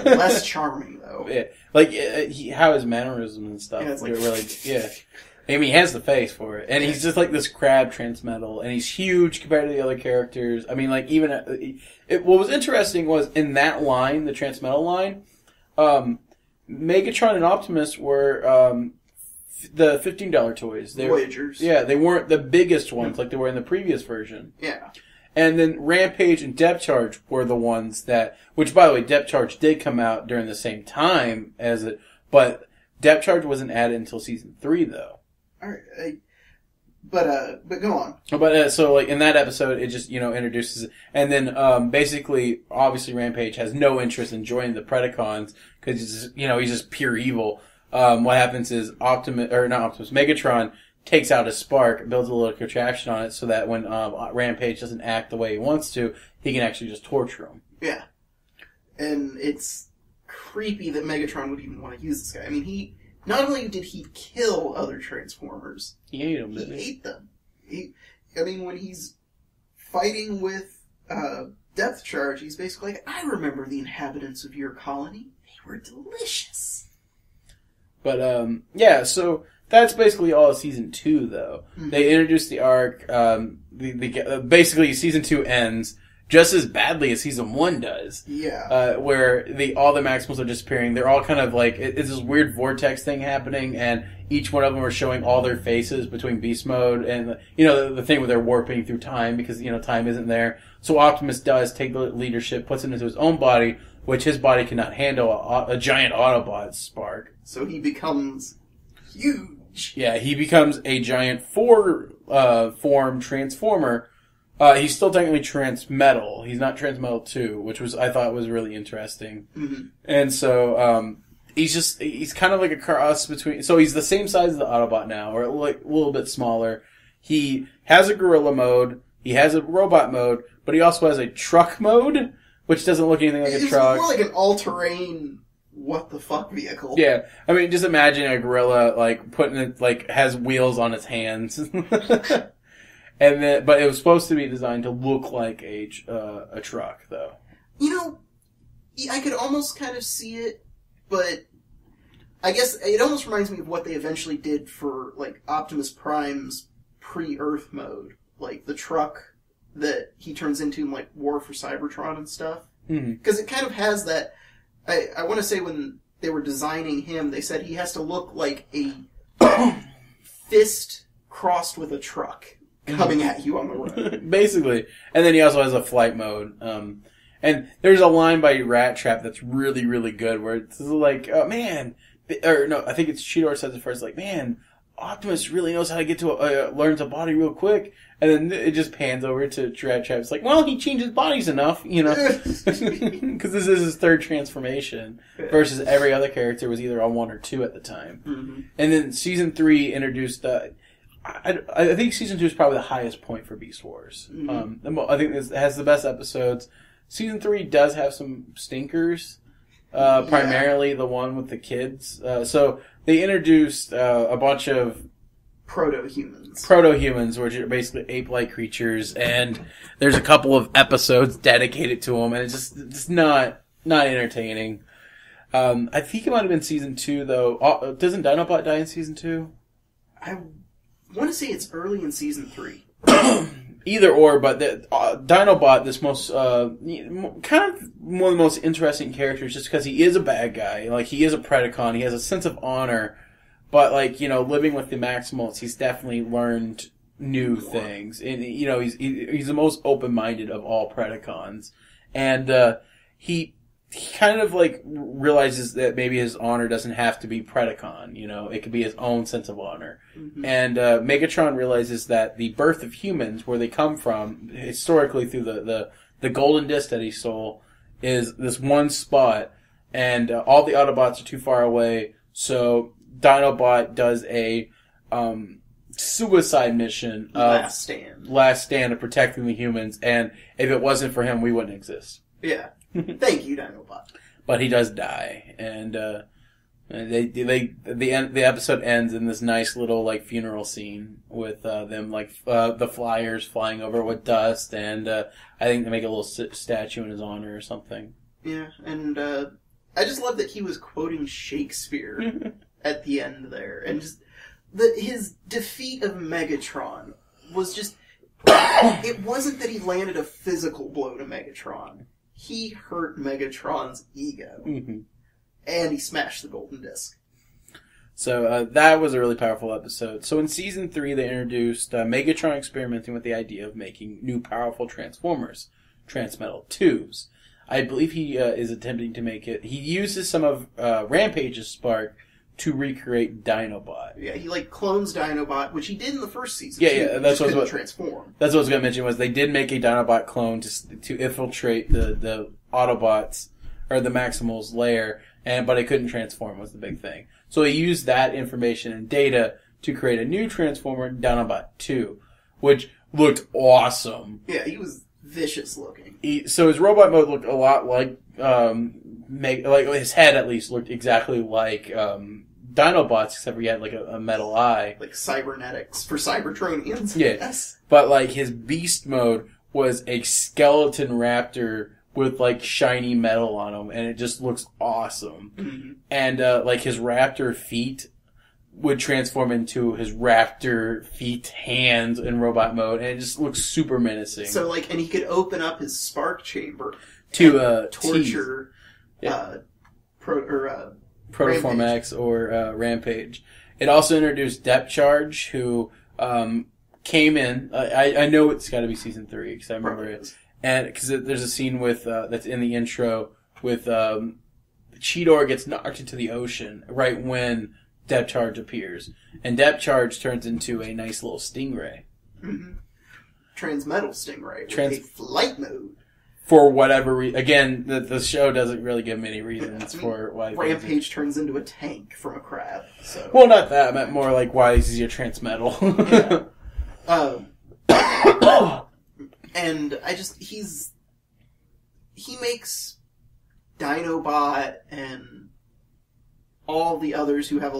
Less charming, though. Yeah. Like, how his mannerisms and stuff. Yeah, it's like... really, yeah. I mean, he has the face for it. And he's just like this crab transmetal. And he's huge compared to the other characters. I mean, like, even... what was interesting was, in that line, the transmetal line, Megatron and Optimus were the $15 toys. Voyagers. Yeah, they weren't the biggest ones like they were in the previous version. Yeah. And then Rampage and Depth Charge were the ones that... Which, by the way, Depth Charge did come out during the same time as it... But Depth Charge wasn't added until Season 3, though. Alright, but go on. But, so, like, in that episode, it just, introduces it. And then, basically, obviously, Rampage has no interest in joining the Predacons, because he's just pure evil. What happens is Megatron takes out his spark, builds a little contraption on it, so that when, Rampage doesn't act the way he wants to, he can actually just torture him. Yeah. And it's creepy that Megatron would even want to use this guy. I mean, not only did he kill other Transformers, he ate them. He ate them. When he's fighting with Depth Charge, he's basically like, I remember the inhabitants of your colony. They were delicious. But, yeah, so that's basically all of Season 2, though. Mm-hmm. They introduced the arc. Basically, Season 2 ends just as badly as Season 1 does. Yeah. Where all the Maximals are disappearing. They're all kind of like, it's this weird vortex thing happening, and each one of them are showing all their faces between Beast Mode and, the thing where they're warping through time because, time isn't there. So Optimus does take the leadership, puts it into his own body, which his body cannot handle a giant Autobot spark. So he becomes huge. Yeah, he becomes a giant form Transformer. He's still technically Transmetal. He's not Transmetal 2, which I thought was really interesting. Mm-hmm. And so, he's kind of like a cross between, so he's the same size as the Autobot now, or like a little bit smaller. He has a gorilla mode, he has a robot mode, but he also has a truck mode, which doesn't look anything like a truck. It's more like an all-terrain, what-the-fuck vehicle. Yeah. I mean, just imagine a gorilla, has wheels on its hands. But it was supposed to be designed to look like a truck, though. I could almost kind of see it, but I guess it almost reminds me of what they eventually did for, Optimus Prime's pre-Earth mode, like the truck that he turns into in like War for Cybertron and stuff. Because it kind of has that. I want to say when they were designing him, they said he has to look like a fist crossed with a truck coming at you on the road. Basically. And then he also has a flight mode. And there's a line by Rat Trap that's really, really good where it's like, oh man, or no, I think it's Cheetor says it first, like, man, Optimus really knows how to get to learns a body real quick. And then it just pans over to Rat Trap. It's like, well, he changes bodies enough, you know, because this is his third transformation versus every other character was either on 1 or 2 at the time. Mm-hmm. And then Season 3 introduced, I think Season 2 is probably the highest point for Beast Wars. Mm-hmm. I think it has the best episodes. Season 3 does have some stinkers, primarily the one with the kids. So they introduced a bunch of Proto-humans, which are basically ape-like creatures, and there's a couple of episodes dedicated to them, and it's just not entertaining. I think it might have been Season 2, though. Doesn't Dinobot die in Season 2? I want to say it's early in Season 3. Either or, but Dinobot, this most, kind of one of the most interesting characters just because he is a bad guy. Like, he is a Predacon. He has a sense of honor. But, like, you know, living with the Maximals, he's definitely learned new things. And, you know, he's the most open-minded of all Predacons. And, he kind of, like, realizes that maybe his honor doesn't have to be Predacon, you know? It could be his own sense of honor. Mm-hmm. And, Megatron realizes that the birth of humans, where they come from, historically through the golden disc that he stole, is this one spot. And, all the Autobots are too far away, so Dinobot does a suicide mission of last stand of protecting the humans, and if it wasn't for him, we wouldn't exist. Yeah, thank you, Dinobot. But he does die, and the episode ends in this nice little like funeral scene with them like the flyers flying over with dust, and I think they make a little statue in his honor or something. Yeah, and I just love that he was quoting Shakespeare. At the end there, and just his defeat of Megatron was just, it wasn't that he landed a physical blow to Megatron. He hurt Megatron's ego. Mm-hmm. And he smashed the golden disc. So that was a really powerful episode. So in Season 3 they introduced Megatron experimenting with the idea of making new powerful Transformers, Transmetal 2s. I believe he is attempting to make it, he uses some of Rampage's spark to recreate Dinobot. Yeah, he like clones Dinobot, which he did in the first season. Yeah, that's what transform. That's what I was going to mention was they did make a Dinobot clone to infiltrate the Autobots or the Maximals lair, but it couldn't transform was the big thing. So he used that information and data to create a new Transformer, Dinobot 2, which looked awesome. Yeah, he was vicious looking. So his robot mode looked a lot like his head at least looked exactly like Dinobot's, except for he had like a metal eye. Like cybernetics for Cybertronians. Yeah. Yes. But like his beast mode was a skeleton raptor with like shiny metal on him, and it just looks awesome. Mm-hmm. And like his raptor feet would transform into his raptor feet, hands in robot mode, and it just looks super menacing. So like, and he could open up his spark chamber to torture Protoform X or Rampage. It also introduced Depth Charge, who came in. I know it's got to be Season 3 because I remember it, and because there's a scene with that's in the intro with Cheetor gets knocked into the ocean right when Depth Charge appears, and Depth Charge turns into a nice little stingray. Mm-hmm. Transmetal stingray with a flight mode. For whatever reason. Again, the show doesn't really give many reasons for why... Rampage turns into a tank from a crab, so... Well, not that. I meant more like why is he a transmetal. Yeah. And I just... He makes Dinobot and all the others who have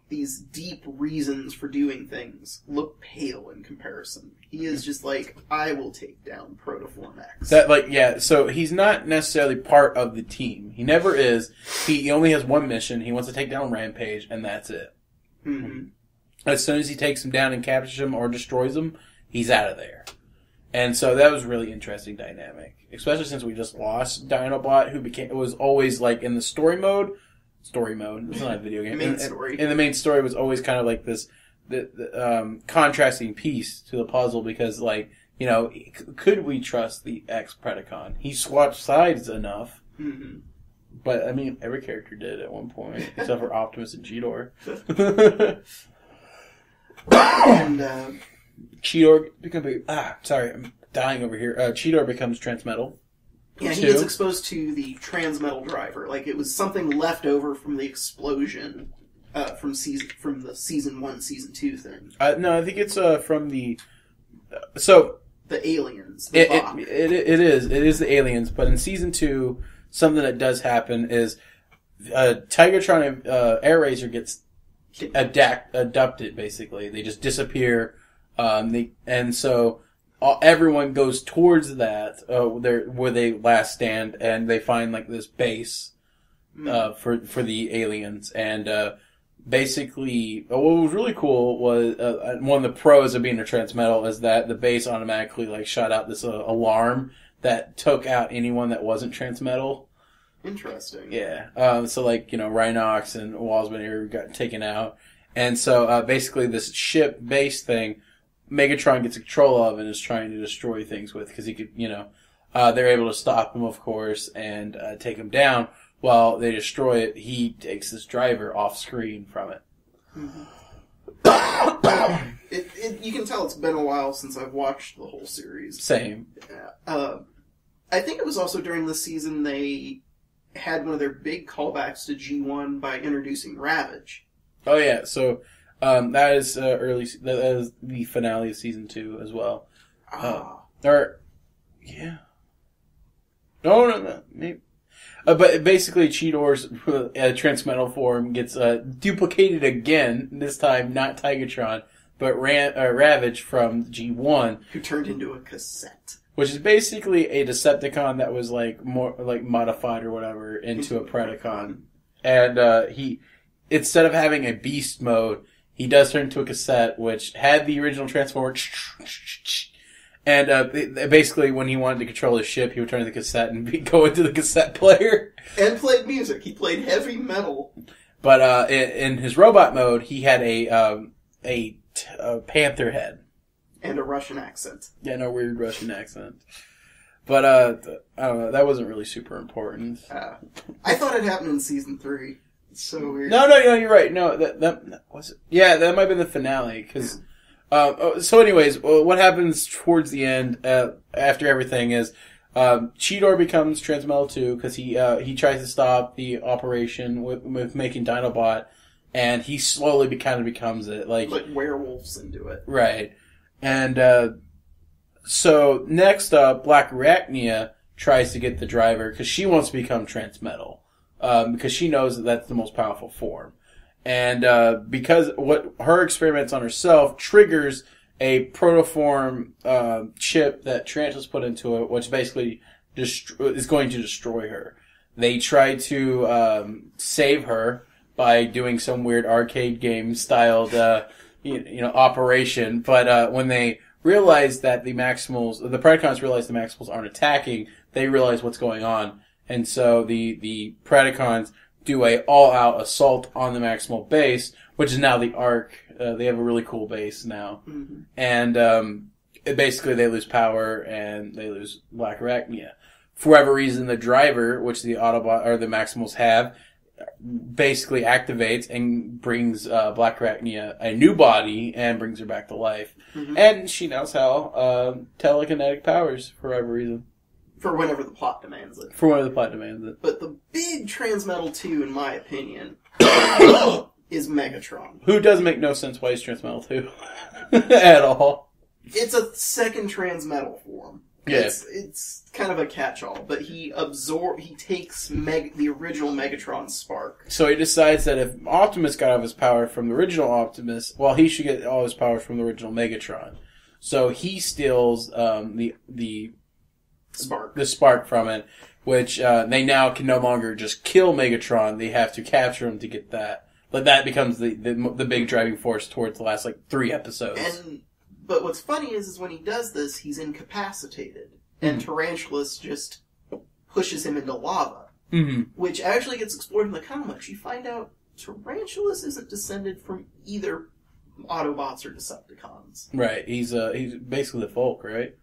these deep reasons for doing things look pale in comparison. He is just like, I will take down Protoform X. So he's not necessarily part of the team. He never is. He only has one mission. He wants to take down Rampage, and that's it. Mm-hmm. as soon as he takes him down and captures him or destroys him, he's out of there. And so that was a really interesting dynamic, especially since we just lost Dinobot, who was always like in the story mode. It's not a video game. Main story. And the main story was always kind of like this, the contrasting piece to the puzzle because, like, you know, could we trust the ex-Predacon? He swatched sides enough. Mm-hmm. But, I mean, every character did at one point, except for Optimus and Cheetor. And, Cheetor becomes... sorry, I'm dying over here. Cheetor becomes Transmetal. Yeah, he gets exposed to the Transmetal driver. Like, it was something left over from the explosion from the Season 1, Season 2 thing. No, I think it's from the... So... The aliens. It is the aliens, but in Season 2, something that does happen is Tigatron and Air Razor gets abducted, basically. They just disappear, and so... everyone goes towards that, where they last stand, and they find, like, this base, for the aliens. And, basically, what was really cool was, one of the pros of being a Transmetal is that the base automatically, like, shot out this, alarm that took out anyone that wasn't Transmetal. Interesting. Yeah. So, like, you know, Rhinox and Walsman got taken out. And so, basically, this ship base thing, Megatron gets control of and is trying to destroy things with, because he could, you know, they're able to stop him, of course, and take him down. While they destroy it, he takes this driver off screen from it. Mm-hmm. You can tell it's been a while since I've watched the whole series. Same. I think it was also during this season they had one of their big callbacks to G1 by introducing Ravage. Oh yeah, so... that is that is the finale of Season 2 as well. Yeah. No, maybe. But basically, Cheetor's Transmetal form gets duplicated again. This time, not Tigatron, but Ravage from G1, who turned into a cassette, which is basically a Decepticon that was like more like modified or whatever into a Predacon. And he, instead of having a beast mode, he does turn into a cassette, which had the original Transformer. And basically, when he wanted to control his ship, he would turn the cassette and go into the cassette player. And played music. He played heavy metal. But in his robot mode, he had a panther head. And a Russian accent. Yeah, no weird Russian accent. But, I don't know, that wasn't really super important. I thought it happened in Season 3. It's so weird. No, you're right. No, that was it. Yeah, that might have been the finale, because... so anyways, what happens towards the end, after everything is, Cheetor becomes Transmetal 2, because he tries to stop the operation with making Dinobot, and he slowly kind of becomes it. Like werewolves into it. Right. And, so next up, Black Arachnia tries to get the driver, because she wants to become Transmetal, because she knows that that's the most powerful form. And because what her experiments on herself triggers a protoform chip that Tarantulas put into it, which basically is going to destroy her. They try to save her by doing some weird arcade game styled operation, but when they realize that the Predacons realize the Maximals aren't attacking, they realize what's going on, and so the Predacons do a all-out assault on the Maximal base, which is now the Ark. They have a really cool base now. Mm-hmm. And basically they lose power and they lose Black Arachnia. For whatever reason, the driver, which the Autobot or the Maximals have, basically activates and brings Black Arachnia a new body and brings her back to life. Mm-hmm. And she now has telekinetic powers for whatever reason. For whenever the plot demands it. But the big Transmetal 2, in my opinion, is Megatron. Who does make no sense why he's Transmetal 2. At all. It's a second Transmetal form. Yeah. It's kind of a catch-all, but he takes the original Megatron spark. So he decides that if Optimus got all of his power from the original Optimus, well, he should get all his power from the original Megatron. So he steals the spark from it, which they now can no longer just kill Megatron. They have to capture him to get that But that becomes the big driving force towards the last, like, 3 episodes. But what's funny is when he does this, he's incapacitated. And Tarantulas just pushes him into lava. Mm-hmm. Which actually gets explored in the comics. You find out Tarantulas isn't descended from either Autobots or Decepticons. Right. He's basically the Volk, right?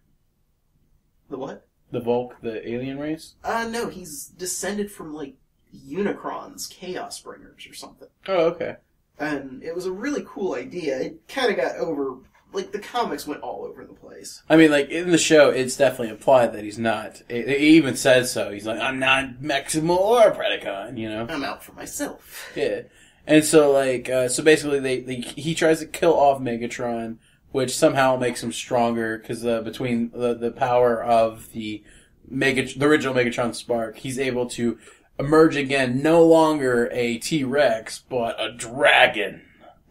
The what? The Volk, the alien race? No, he's descended from, like, Unicrons, Chaos Bringers, or something. Oh, okay. And it was a really cool idea. It kind of got over... Like, the comics went all over the place. I mean, like, in the show, it's definitely implied that he's not. It even says so. He's like, I'm not Maximal or Predacon, you know? I'm out for myself. Yeah. And so, like, so basically he tries to kill off Megatron, which somehow makes him stronger, because between the power of the original Megatron Spark, he's able to emerge again, no longer a T-Rex, but a dragon.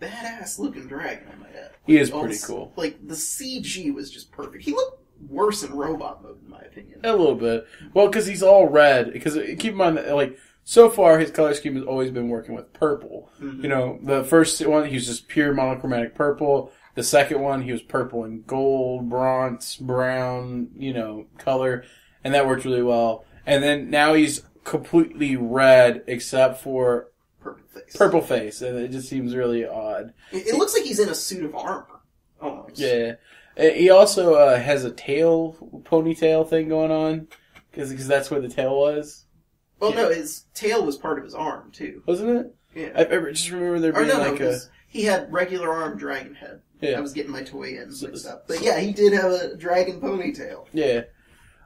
Badass looking dragon, I might add. He is pretty cool. Like, the CG was just perfect. He looked worse in robot mode, in my opinion. A little bit. Well, because he's all red. Because keep in mind that, like, so far his color scheme has always been working with purple. Mm-hmm. You know, the first one, he was just pure monochromatic purple. The second one, he was purple and gold, bronze, brown, you know, color. And that worked really well. And then now he's completely red, except for... Purple face, and it just seems really odd. It looks like he's in a suit of armor, almost. Yeah. He also has a ponytail thing going on, because that's where the tail was. Well, no, his tail was part of his arm, too. Wasn't it? Yeah. I just remember there being he had regular arm dragon head. Yeah. I was getting my toy ends mixed up. But yeah, he did have a dragon ponytail. Yeah.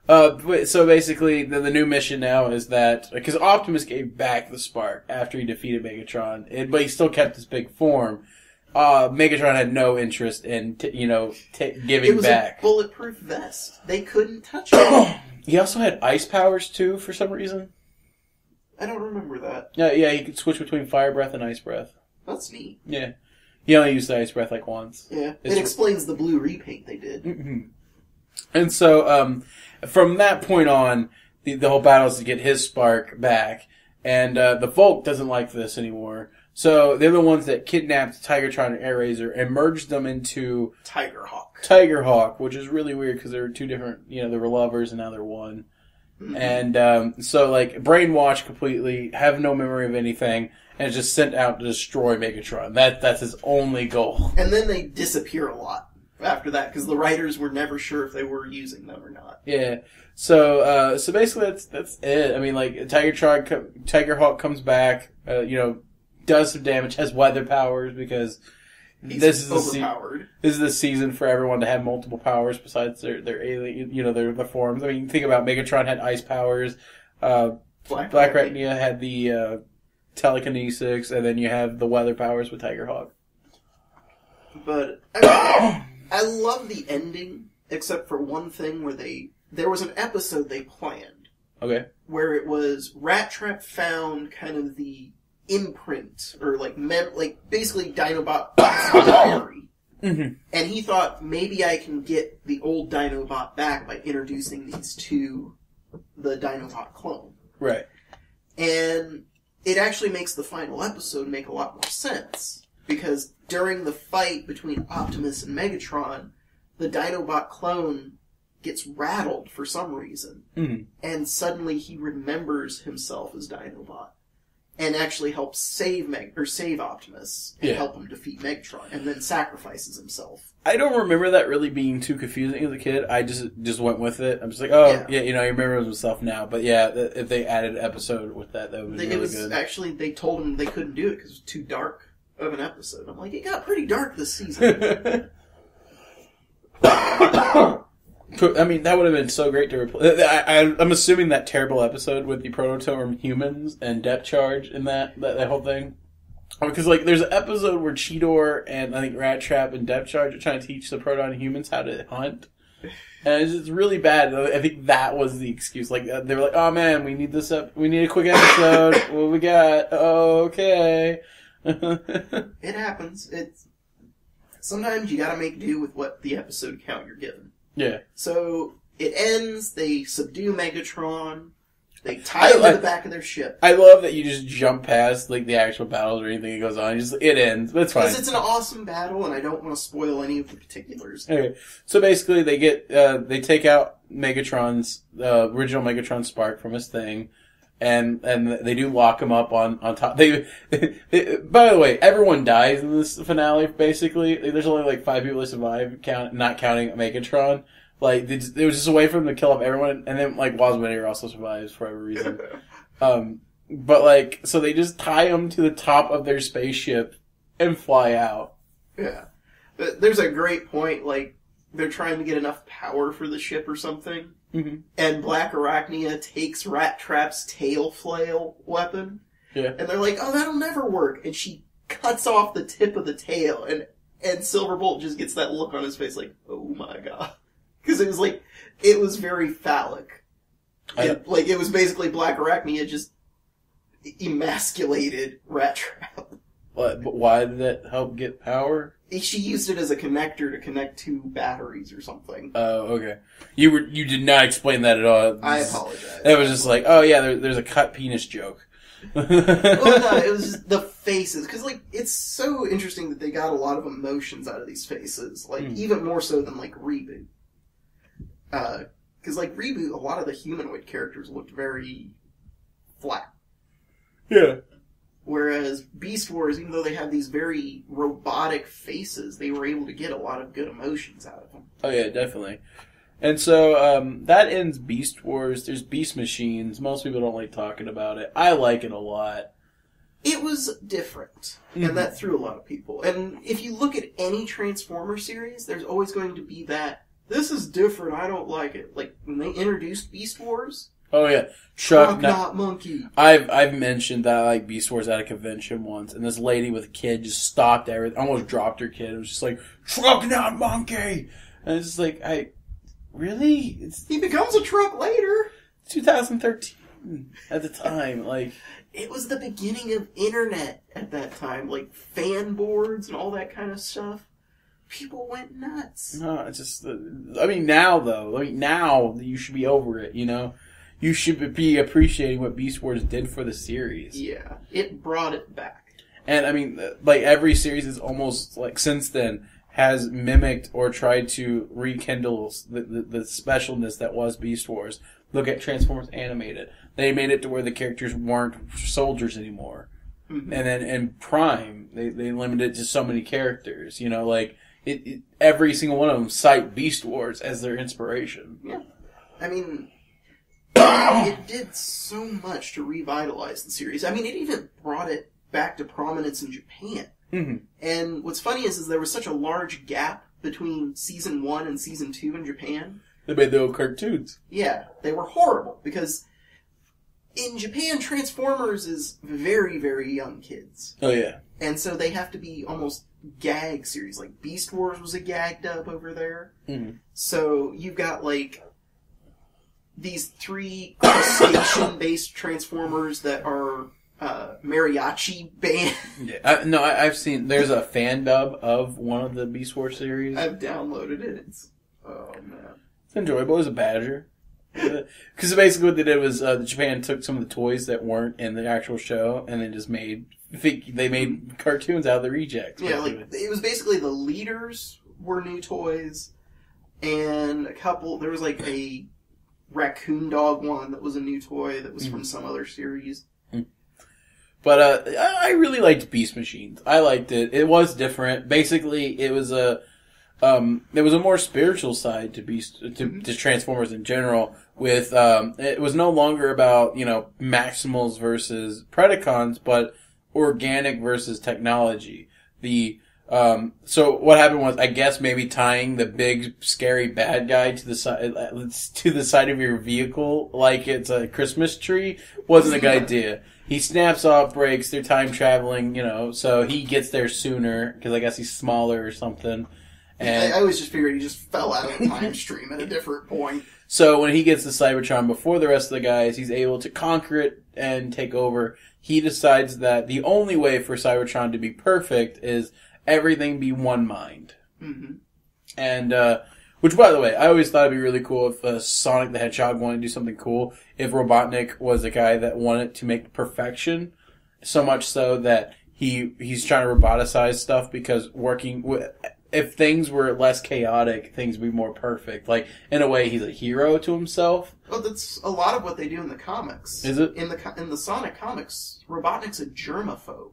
So basically, the new mission now is that, because Optimus gave back the Spark after he defeated Megatron, but he still kept his big form. Megatron had no interest in, giving back. It was a bulletproof vest. They couldn't touch it. He also had ice powers, too, for some reason. I don't remember that. Yeah, he could switch between fire breath and ice breath. That's neat. Yeah. He only used the ice breath, like, once. Yeah. It explains the blue repaint they did. Mm-hmm. And so, from that point on, the whole battle is to get his Spark back, and the Volk doesn't like this anymore. So they're the ones that kidnapped Tigertron and Airazor and merged them into Tigerhawk, which is really weird because they were two different, they were lovers and now they're one. Mm-hmm. And so, like, brainwashed completely, have no memory of anything, and just sent out to destroy Megatron. That's his only goal. And then they disappear a lot after that, because the writers were never sure if they were using them or not. Yeah. So basically that's it. I mean, like, Tigerhawk comes back, does some damage, has weather powers, because this is the season for everyone to have multiple powers besides their alien, their forms. I mean, you think about Megatron had ice powers, Black Arachnia had the telekinesis, and then you have the weather powers with Tigerhawk. But I love the ending, except for one thing where there was an episode they planned. Okay. Where it was Rat Trap found kind of the imprint, or basically Dinobot memory. Mm-hmm. And he thought, maybe I can get the old Dinobot back by introducing these to the Dinobot clone. Right. And it actually makes the final episode make a lot more sense. Because during the fight between Optimus and Megatron, the Dinobot clone gets rattled for some reason. Mm-hmm. And suddenly he remembers himself as Dinobot. And actually helps save Optimus and help him defeat Megatron, and then sacrifices himself. I don't remember that really being too confusing as a kid. I just went with it. I'm just like, he remembers himself now. But yeah, if they added an episode with that would be really good. Actually, they told him they couldn't do it because it was too dark of an episode. I'm like, it got pretty dark this season. I mean, that would have been so great to replace. I'm assuming that terrible episode with the Prototerm humans and Depth Charge in that whole thing. Because, like, there's an episode where Cheetor and, I think, Rat Trap and Depth Charge are trying to teach the Proton humans how to hunt. And it's just really bad. I think that was the excuse. Like, they were like, oh man, we need we need a quick episode. What we got? Oh, okay. It happens. Sometimes you gotta make do with what the episode count you're given. Yeah. So, it ends, they subdue Megatron, They tie him to the back of their ship. I love that you just jump past like the actual battles or anything that goes on. It ends. That's fine. Because it's an awesome battle, and I don't want to spoil any of the particulars. Okay, so basically they take out Megatron's original Megatron Spark from his thing, and they do lock him up on top. By the way, everyone dies in this finale. Basically, there's only like 5 people that survive, not counting Megatron. Like, it was just a way for them to kill off everyone, and then, like, Wazmanator also survives for whatever reason. But, like, so they just tie him to the top of their spaceship and fly out. Yeah. There's a great point, like, they're trying to get enough power for the ship or something, and Black Arachnia takes Rat Trap's tail flail weapon, and they're like, oh, that'll never work, and she cuts off the tip of the tail, and Silverbolt just gets that look on his face like, oh my god. Because it was very phallic. It was basically Black Arachnia just emasculated Rat Trap. But why did that help get power? She used it as a connector to connect 2 batteries or something. Oh, okay. You did not explain that at all. I apologize. That was just like, oh yeah, there's a cut penis joke. Well, no, it was just the faces. Because, like, it's so interesting that they got a lot of emotions out of these faces. Like, even more so than, like, Reboot. Because, like, Reboot, a lot of the humanoid characters looked very flat. Yeah. Whereas Beast Wars, even though they had these very robotic faces, they were able to get a lot of good emotions out of them. Oh, yeah, definitely. And so, that ends Beast Wars. There's Beast Machines. Most people don't like talking about it. I like it a lot. It was different, and that threw a lot of people. And if you look at any Transformer series, there's always going to be that, this is different, I don't like it. Like, when they introduced Beast Wars... Oh, yeah. Truck Not Monkey. I've mentioned that I like Beast Wars at a convention once, and this lady with a kid just stopped everything, almost dropped her kid. It was just like, Truck Not Monkey! And it's just like, really? He becomes a truck later. 2013 at the time, like... It was the beginning of internet at that time, like fan boards and all that kind of stuff. People went nuts. No, it's just... now you should be over it, you know? You should be appreciating what Beast Wars did for the series. Yeah, it brought it back. And, I mean, like, every series is almost, like, since then, has mimicked or tried to rekindle the specialness that was Beast Wars. Look at Transformers Animated. They made it to where the characters weren't soldiers anymore. And then in Prime, they limited it to so many characters, you know, like... every single one of them cite Beast Wars as their inspiration. Yeah. I mean, it did so much to revitalize the series. I mean, it even brought it back to prominence in Japan. And what's funny is there was such a large gap between Season 1 and Season 2 in Japan. They made their own cartoons. Yeah, they were horrible, because in Japan, Transformers is very, very young kids. Oh, yeah. And so they have to be almost gag series. Like, Beast Wars was a gag dub over there. So you've got, like, these 3 crustacean-based Transformers that are mariachi band. Yeah, I've seen... There's a fan dub of one of the Beast Wars series. I've downloaded it. It's... Oh, man. It's enjoyable. It was a badger. Because basically what they did was Japan took some of the toys that weren't in the actual show and then just made cartoons out of the rejects. Yeah, like, it was basically the leaders were new toys, and there was like a raccoon dog one that was a new toy that was from some other series. But I really liked Beast Machines. I liked it. It was different. Basically, it was a more spiritual side to Transformers in general. With it was no longer about, you know, Maximals versus Predacons, but organic versus technology. So what happened was, I guess maybe tying the big scary bad guy to the side of your vehicle like it's a Christmas tree wasn't a good idea. He snaps off brakes. They're time traveling, you know, so he gets there sooner because I guess he's smaller or something. And I always just figured he just fell out of the time stream at a different point. So when he gets to Cybertron before the rest of the guys, he's able to conquer it and take over. He decides that the only way for Cybertron to be perfect is everything be one mind. And Which, by the way, I always thought it'd be really cool if Sonic the Hedgehog wanted to do something cool. If Robotnik was a guy that wanted to make perfection, so much so that he's trying to roboticize stuff because if things were less chaotic, things would be more perfect. Like, in a way, he's a hero to himself. Well, that's a lot of what they do in the comics. Is it? In the Sonic comics, Robotnik's a germaphobe.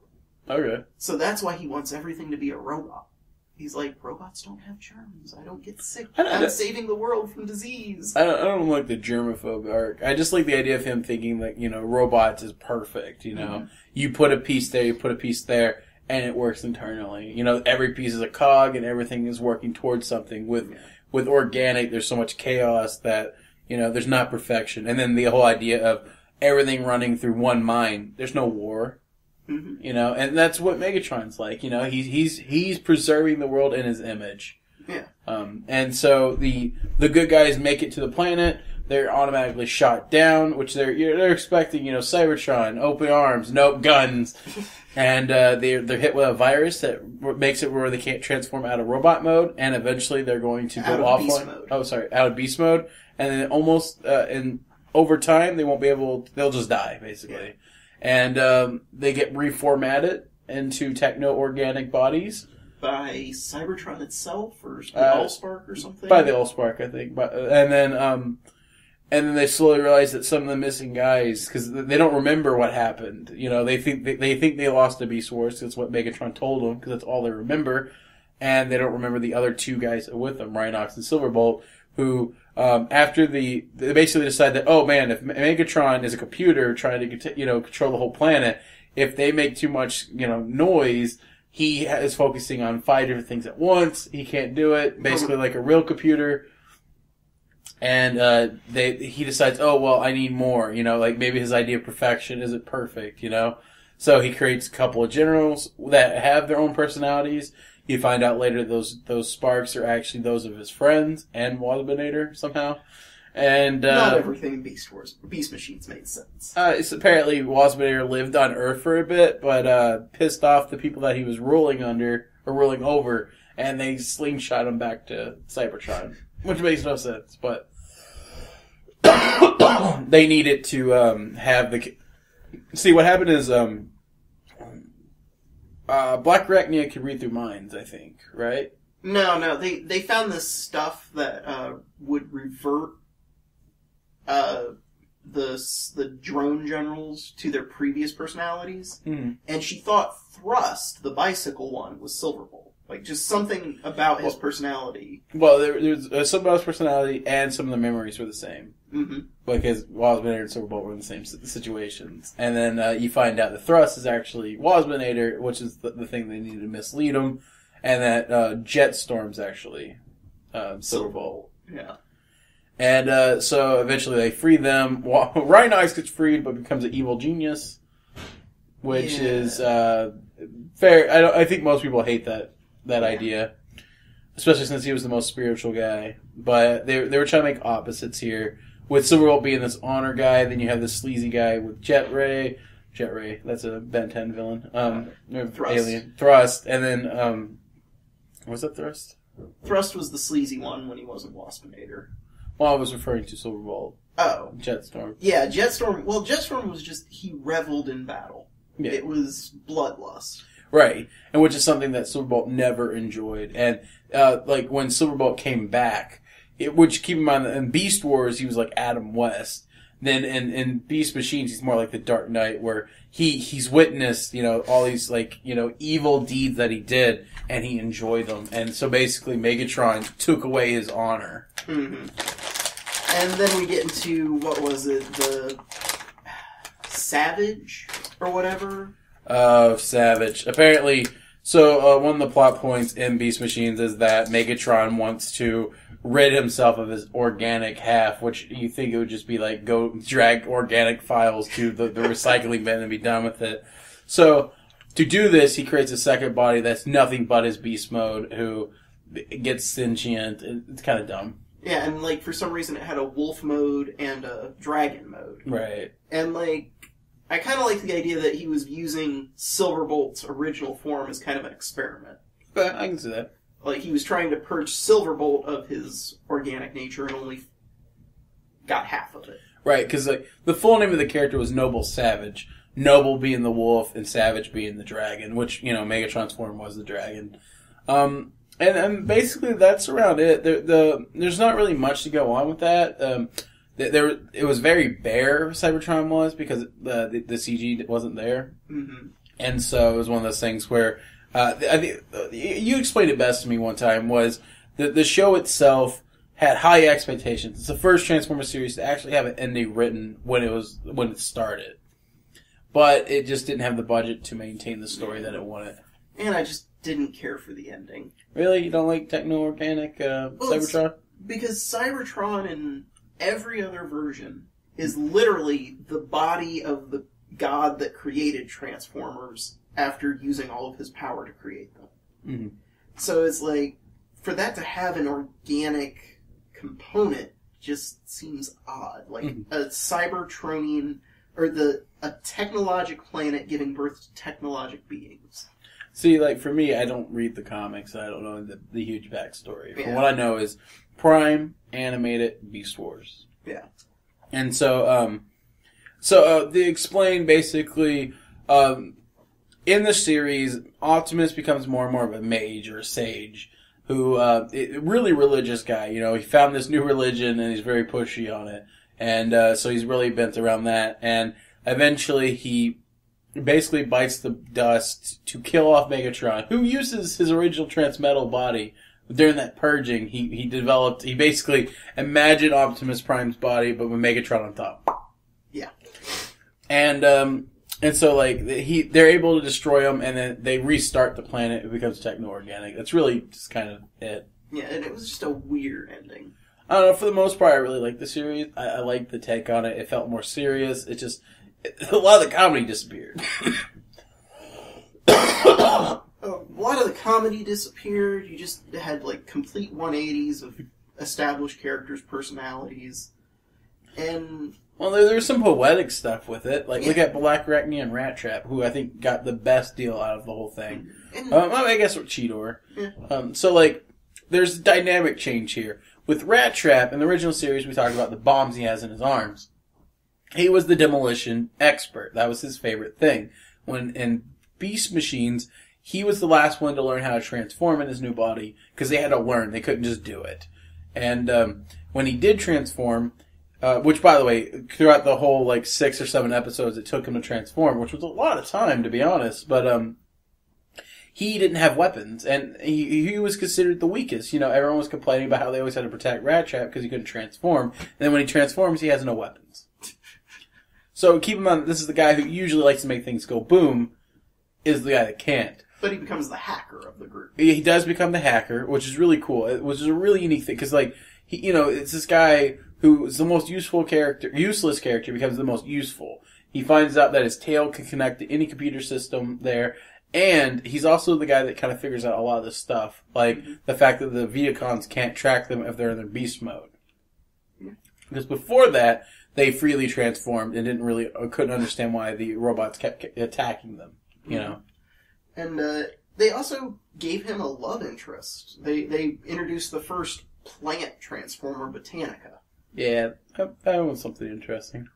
Okay. So that's why he wants everything to be a robot. He's like, robots don't have germs. I don't get sick. I'm saving the world from disease. I don't like the germaphobe arc. I just like the idea of him thinking that, robots is perfect, Mm-hmm. You put a piece there, you put a piece there, and it works internally. Every piece is a cog and everything is working towards something. With organic, there's so much chaos that, there's not perfection. And then the whole idea of everything running through one mind. There's no war. Mm-hmm. And that's what Megatron's like. He's preserving the world in his image. Yeah. And so the good guys make it to the planet. They're automatically shot down, which they're expecting. Cybertron, open arms, nope, guns, and they're hit with a virus that makes it where they can't transform out of robot mode, and eventually they're going to go offline. Out of beast mode, and then almost and over time they won't be able. They'll just die basically. Yeah. And they get reformatted into techno-organic bodies. By Cybertron itself, or the Allspark or something? By the Allspark, I think. And then they slowly realize that some of the missing guys, because they don't remember what happened. They think they lost the Beast Wars. That's what Megatron told them, because that's all they remember. And they don't remember the other two guys with them, Rhinox and Silverbolt, who... after they basically decide that, oh man, if Megatron is a computer trying to, control the whole planet, if they make too much, noise, he is focusing on 5 different things at once. He can't do it, basically like a real computer. And, he decides, oh well, I need more, like maybe his idea of perfection isn't perfect, So he creates a couple of generals that have their own personalities. You find out later those sparks are actually those of his friends and Waspinator somehow. And not everything in Beast Machines made sense. It's apparently Waspinator lived on Earth for a bit, but pissed off the people that he was ruling over, and they slingshot him back to Cybertron, which makes no sense. But they needed to have the. See, what happened is Black Arachnia could read through minds, I think, right? No. They found this stuff that would revert the drone generals to their previous personalities. Mm-hmm. And she thought Thrust, the bicycle one, was Silverbolt. Like, just something about his personality. Well, there's something about his personality, and some of the memories were the same. Mm-hmm. Because Waspinator and Silverbolt were in the same situations. And then you find out that Thrust is actually Waspinator, which is the thing they needed to mislead him, and that Jetstorm's actually Silverbolt. Yeah. And so eventually they free them. Rhinox gets freed, but becomes an evil genius, which is fair. I think most people hate that idea, especially since he was the most spiritual guy. But they were trying to make opposites here, with Silverbolt being this honor guy. Then you have this sleazy guy with Jet Ray, that's a Ben 10 villain. Thrust. Alien. Thrust. And then, was that Thrust? Thrust was the sleazy one when he wasn't Waspinator. Well, I was referring to Silverbolt. Oh. Jetstorm. Yeah, Jetstorm. Well, Jetstorm was just, he reveled in battle. Yeah. It was bloodlust. Right. And which is something that Silverbolt never enjoyed. And, like, when Silverbolt came back, which, keep in mind, in Beast Wars, he was like Adam West. Then in Beast Machines, he's more like the Dark Knight, where he's witnessed, all these, like, evil deeds that he did, and he enjoyed them. And so basically, Megatron took away his honor. Mm-hmm. And then we get into, what was it, the Savage, or whatever? Savage. Apparently, so one of the plot points in Beast Machines is that Megatron wants to rid himself of his organic half, which you think it would just be like, go drag organic files to the recycling bin and be done with it. So, to do this, he creates a second body that's nothing but his beast mode, who gets sentient. It's kind of dumb. Yeah, and like, for some reason it had a wolf mode and a dragon mode. Right. And like, I kind of like the idea that he was using Silverbolt's original form as kind of an experiment. But I can see that. Like, he was trying to purge Silverbolt of his organic nature and only got half of it. Right, because like, the full name of the character was Noble Savage. Noble being the wolf and Savage being the dragon, which, Megatron's form was the dragon. And basically that's around it. There's not really much to go on with that. It was very bare, Cybertron was, because the CG wasn't there. Mm-hmm. And so it was one of those things where, I think, you explained it best to me one time, was the show itself had high expectations. It's the first Transformers series to actually have an ending written when it started. But it just didn't have the budget to maintain the story that it wanted. And I just didn't care for the ending. Really? You don't like techno-organic Cybertron? Because Cybertron in every other version is literally the body of the god that created Transformers after using all of his power to create them. Mm-hmm. So it's like, for that to have an organic component just seems odd. Like, a Cybertronian, or a technologic planet giving birth to technologic beings. See, like, for me, I don't read the comics. I don't know the huge backstory. Yeah. From what I know is Prime, Animated, Beast Wars. Yeah. And so, they explain basically, in the series, Optimus becomes more and more of a mage or a sage who, really religious guy. He found this new religion and he's very pushy on it. And, so he's really bent around that. And eventually he basically bites the dust to kill off Megatron, who uses his original Transmetal body. During that purging, he basically imagined Optimus Prime's body, but with Megatron on top. Yeah. And so, like, they're able to destroy him, and then they restart the planet. It becomes techno-organic. That's really just kind of it. Yeah, and it was just a weird ending. I don't know, for the most part, I really liked the series. I liked the take on it. It felt more serious. A lot of the comedy disappeared. A lot of the comedy disappeared. You just had, like, complete 180s of established characters' personalities. And... Well, there was some poetic stuff with it. Like, look at Black Arachne and Rat Trap, who I think got the best deal out of the whole thing. And, I guess with Cheetor. Yeah. So, like, there's a dynamic change here. With Rat Trap, in the original series, we talked about the bombs he has in his arms. He was the demolition expert. That was his favorite thing. When in Beast Machines, he was the last one to learn how to transform in his new body, because they had to learn. They couldn't just do it. And when he did transform, which, by the way, throughout the whole, like, 6 or 7 episodes it took him to transform, which was a lot of time, to be honest, but he didn't have weapons, and he was considered the weakest. Everyone was complaining about how they always had to protect Rat Trap because he couldn't transform, and then when he transforms, he has no weapons. So keep in mind, this is the guy who usually likes to make things go boom, is the guy that can't. But he becomes the hacker of the group. He does become the hacker, which is really cool. Which is a really unique thing, because, like, it's this guy who is the most useless character becomes the most useful. He finds out that his tail can connect to any computer system there, and he's also the guy that kind of figures out a lot of this stuff, like the fact that the Viacons can't track them if they're in their beast mode. Because before that, they freely transformed and couldn't understand why the robots kept attacking them, And they also gave him a love interest. They introduced the first plant transformer, Botanica. Yeah, that was something interesting.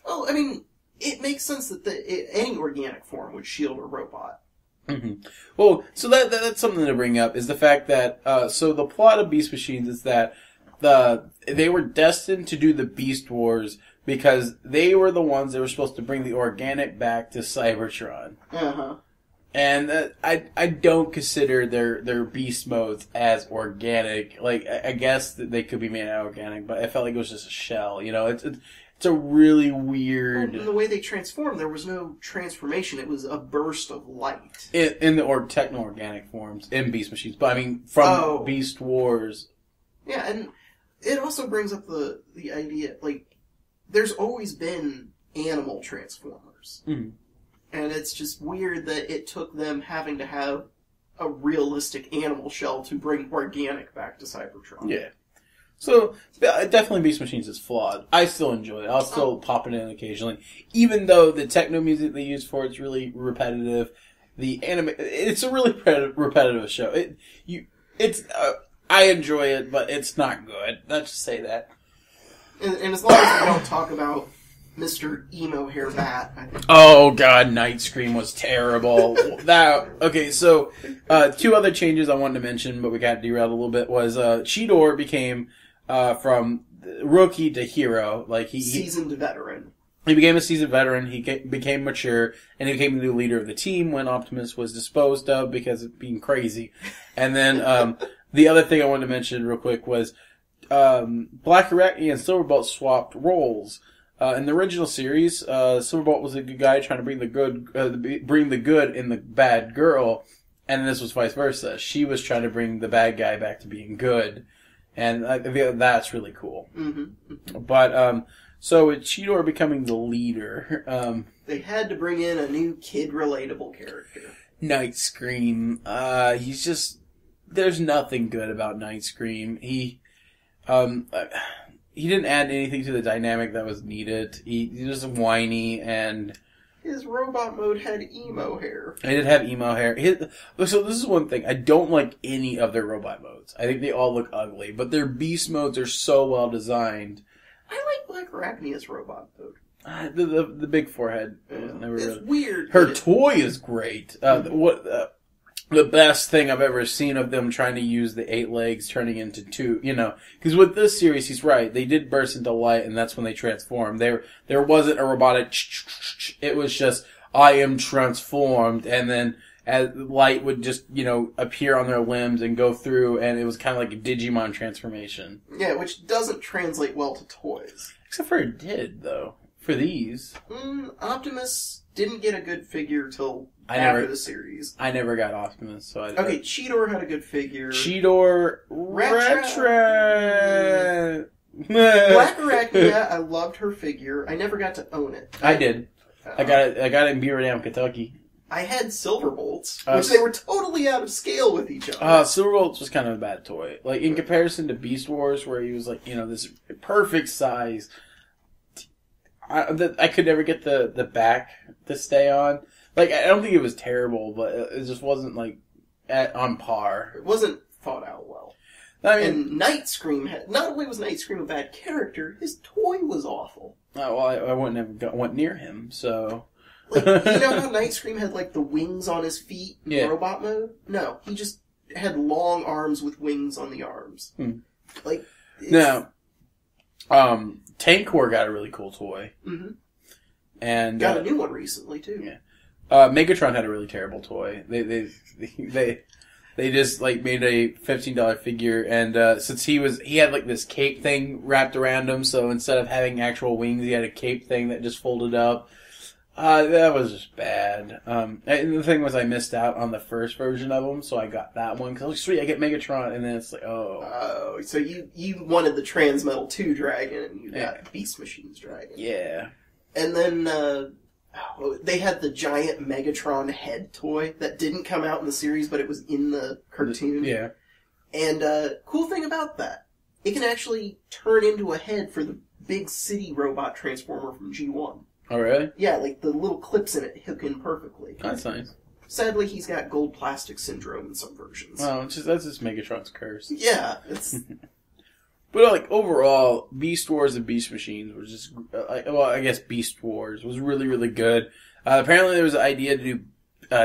Well, I mean, it makes sense that any organic form would shield a robot. Mm-hmm. Well, so that's something to bring up, is the fact that, so the plot of Beast Machines is that they were destined to do the Beast Wars because they were the ones that were supposed to bring the organic back to Cybertron. Uh-huh. And I don't consider their beast modes as organic. Like, I guess that they could be made out of organic, but I felt like it was just a shell. It's a really weird... Well, in the way they transformed, there was no transformation. It was a burst of light. In the techno-organic forms, in Beast Machines. But, I mean, from Beast Wars. Yeah, and it also brings up the idea, like, there's always been animal transformers. Mm-hmm. And it's just weird that it took them having to have a realistic animal shell to bring organic back to Cybertron. Yeah. So, definitely Beast Machines is flawed. I still enjoy it. I'll still pop it in occasionally. Even though the techno music they use for it's really repetitive. It's a really repetitive show. It It's I enjoy it, but it's not good. Let's just say that. And as long as we don't talk about Mr. Emo Hair Bat, I think. Oh god, Night Scream was terrible. So 2 other changes I wanted to mention, but we got derailed a little bit. Was Cheetor became from rookie to hero, like seasoned veteran. He became a seasoned veteran. He became mature, and he became the new leader of the team when Optimus was disposed of because of being crazy. And then the other thing I wanted to mention real quick was Black Arachne and Silverbolt swapped roles. In the original series, Silverbolt was a good guy trying to bring the good in the bad girl, and this was vice versa. She was trying to bring the bad guy back to being good, and that's really cool. Mm-hmm. But so with Cheetor becoming the leader, they had to bring in a new kid-relatable character. Night Scream. He's just there's nothing good about Night Scream. He didn't add anything to the dynamic that was needed. He was whiny, and his robot mode had emo hair. He did have emo hair. So this is one thing. I don't like any of their robot modes. I think they all look ugly, but their beast modes are so well designed. I like Black Arachne's robot mode. The big forehead. It's weird. Her toy is great. The best thing I've ever seen of them trying to use the 8 legs turning into 2, because with this series, he's right. They did burst into light, and that's when they transformed. There wasn't a robotic, it was just, I am transformed, and then as light would just, appear on their limbs and go through, and it was kind of like a Digimon transformation. Yeah, which doesn't translate well to toys. Except for it did, though, for these. Optimus didn't get a good figure till after the series. I never got Optimus, so Okay, Cheetor had a good figure. Cheetor Retro. Black Arachne, I loved her figure. I never got to own it. I did. I got it in Beaver Dam, Kentucky. I had Silverbolts, which they were totally out of scale with each other. Silverbolts was kind of a bad toy. Like, in comparison to Beast Wars, where he was like, this perfect size. I could never get the back to stay on. Like, I don't think it was terrible, but it just wasn't, like, on par. It wasn't thought out well. And Night Scream not only was Night Scream a bad character, his toy was awful. Oh, well, I wouldn't have went near him, so... Like, you know how Night Scream had, like, the wings on his feet in robot mode? No, he just had long arms with wings on the arms. Like, now, Tankor got a really cool toy. Mm-hmm. And got a new one recently, too. Yeah. Megatron had a really terrible toy. They just, like, made a $15 figure, and since he had, like, this cape thing wrapped around him, so instead of having actual wings, he had a cape thing that just folded up. That was just bad. And the thing was, I missed out on the first version of him, so I got that one. Because I was like, sweet, I get Megatron, and then it's like, oh. Oh, so you wanted the Transmetal 2 Dragon, and you got Beast Machine's Dragon. Yeah. And then, they had the giant Megatron head toy that didn't come out in the series, but it was in the cartoon. Yeah. And, cool thing about that, it can actually turn into a head for the big city robot transformer from G1. Oh, really? Yeah, like the little clips in it hook in perfectly. That's nice. Sadly, he's got gold plastic syndrome in some versions. Oh, that's just Megatron's curse. Yeah, it's... But, like, overall, Beast Wars and Beast Machines were just... I guess Beast Wars was really, really good. Apparently there was an idea to do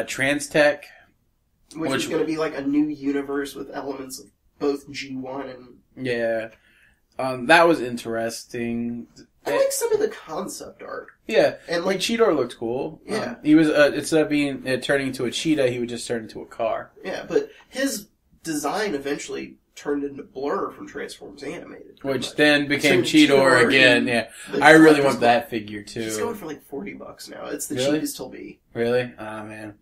Trans-Tech. Which is going to be like a new universe with elements of both G1 and... Yeah. That was interesting. I like some of the concept art. Yeah, and like Cheetor looked cool. Yeah, he was instead of being turning into a cheetah, he would just turn into a car. Yeah, but his design eventually turned into Blur from Transformers Animated, which then became Cheetor again. Yeah, I really want that figure too. He's going for like $40 now. It's the cheapest he'll be. Really? Oh man.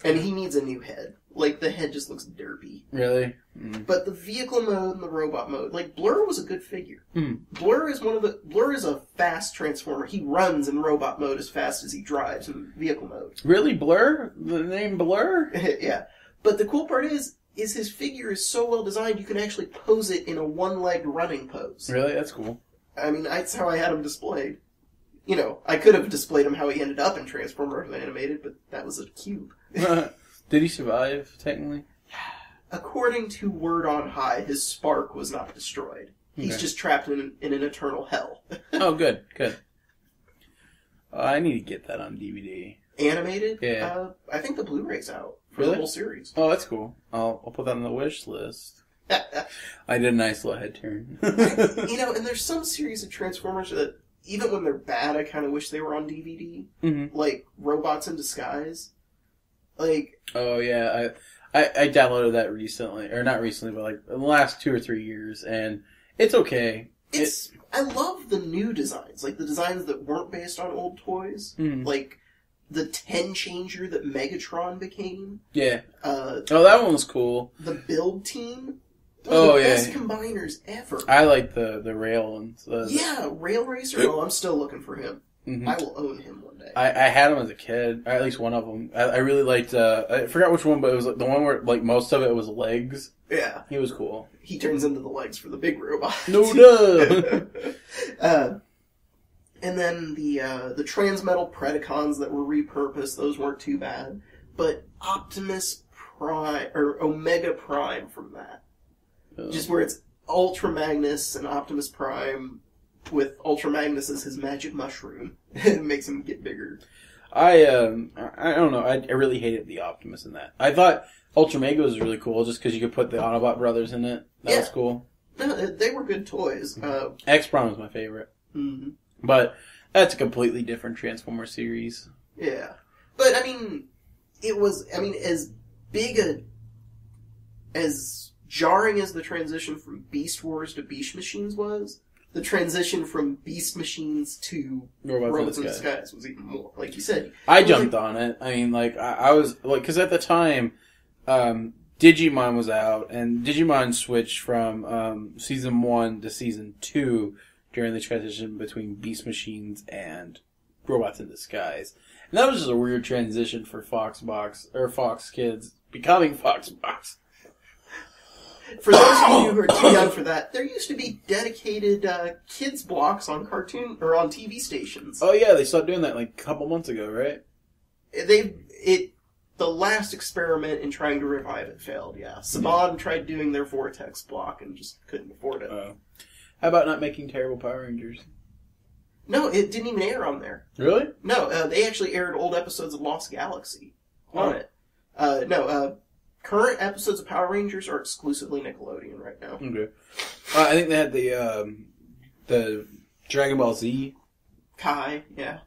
And he needs a new head. Like, the head just looks derpy. Really? But the vehicle mode and the robot mode, like, Blur was a good figure. Mm. Blur is a fast transformer. He runs in robot mode as fast as he drives in vehicle mode. Really? Blur? The name Blur? Yeah. But the cool part is his figure is so well designed, you can actually pose it in a one-legged running pose. Really? That's cool. I mean, that's how I had him displayed. You know, I could have displayed him how he ended up in Transformers Animated, but that was a cube. Did he survive, technically? according to word on high, his spark was not destroyed. He's just trapped in an eternal hell. Oh, good. I need to get that on DVD. Animated? Yeah. I think the Blu-ray's out for Really? the whole series. Oh, that's cool. I'll put that on the wish list. I did a nice little head turn. And there's some series of Transformers that, even when they're bad, I kind of wish they were on DVD. Mm-hmm. Like, Robots in Disguise. Like... Oh, yeah. I downloaded that recently. Or not recently, but like in the last 2 or 3 years. And it's okay. I love the new designs. Like, the designs that weren't based on old toys. Mm-hmm. Like, the 10-changer that Megatron became. Yeah. That one was cool. The build team. One of the best combiners ever. I like the rail ones. Rail Racer. Oh, I'm still looking for him. Mm-hmm. I will own him one day. I had him as a kid, or at least one of them. I really liked, I forgot which one, but it was like the one where like most of it was legs. Yeah. He was cool. He turns into the legs for the big robot. No duh! And then the Transmetal Predacons that were repurposed, those weren't too bad. But Optimus Prime, or Omega Prime from that. Just where it's Ultra Magnus and Optimus Prime with Ultra Magnus as his magic mushroom. It makes him get bigger. I don't know. I really hated the Optimus in that. I thought Ultra Mega was really cool just because you could put the Autobot brothers in it. That was cool. No, they were good toys. X-Prom was my favorite. Mm-hmm. But that's a completely different Transformer series. Yeah. But, it was, as big as jarring as the transition from Beast Wars to Beast Machines was, the transition from Beast Machines to Robots in Disguise was even more. Like you said. I jumped on it. I was, because at the time, Digimon was out, and Digimon switched from Season 1 to Season 2 during the transition between Beast Machines and Robots in Disguise. And that was just a weird transition for Fox Kids becoming Fox Box. For those of you who are too young for that, there used to be dedicated kids blocks on cartoon or on TV stations. Oh yeah, they stopped doing that like a couple months ago, right? The last experiment in trying to revive it failed. Yeah, Saban tried doing their Vortex block and just couldn't afford it. How about not making terrible Power Rangers? No, it didn't even air on there. Really? No, they actually aired old episodes of Lost Galaxy on it. Current episodes of Power Rangers are exclusively Nickelodeon right now. Okay. I think they had the Dragon Ball Z. Kai, yeah.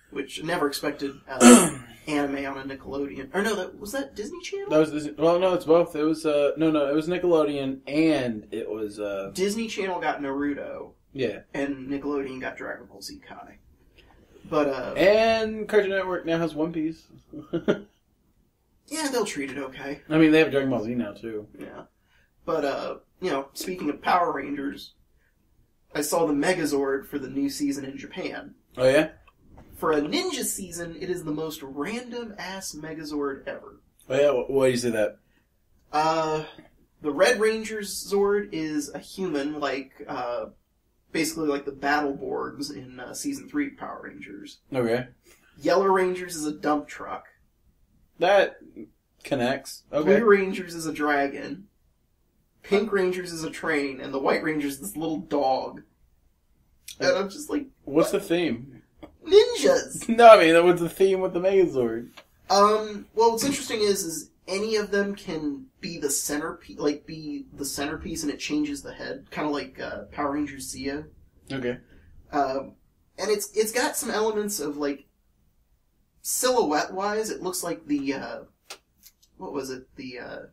Which I never expected anime on a Nickelodeon. Or no, was that Disney Channel? That was Disney. Well, no, it's both. It was it was Nickelodeon and it was Disney Channel got Naruto. Yeah. And Nickelodeon got Dragon Ball Z Kai. But and Cartoon Network now has One Piece. Yeah, they'll treat it okay. I mean, they have Dragon Ball Z now, too. Yeah. But, speaking of Power Rangers, I saw the Megazord for the new season in Japan. Oh, yeah? For a ninja season, it is the most random-ass Megazord ever. Oh, yeah? Why do you say that? The Red Ranger's Zord is a human, basically like the Battleborgs in Season 3 of Power Rangers. Okay. Yellow Rangers is a dump truck. That connects. Okay. Blue Rangers is a dragon. Pink Rangers is a train. And the White Rangers is this little dog. And I'm just like... What's the theme? Ninjas! No, I mean, what's the theme with the Megazord? Well, what's interesting is any of them can be the centerpiece, and it changes the head. Kind of like Power Rangers Zeo. Okay. And it's got some elements of, silhouette-wise, it looks like the, what was it? The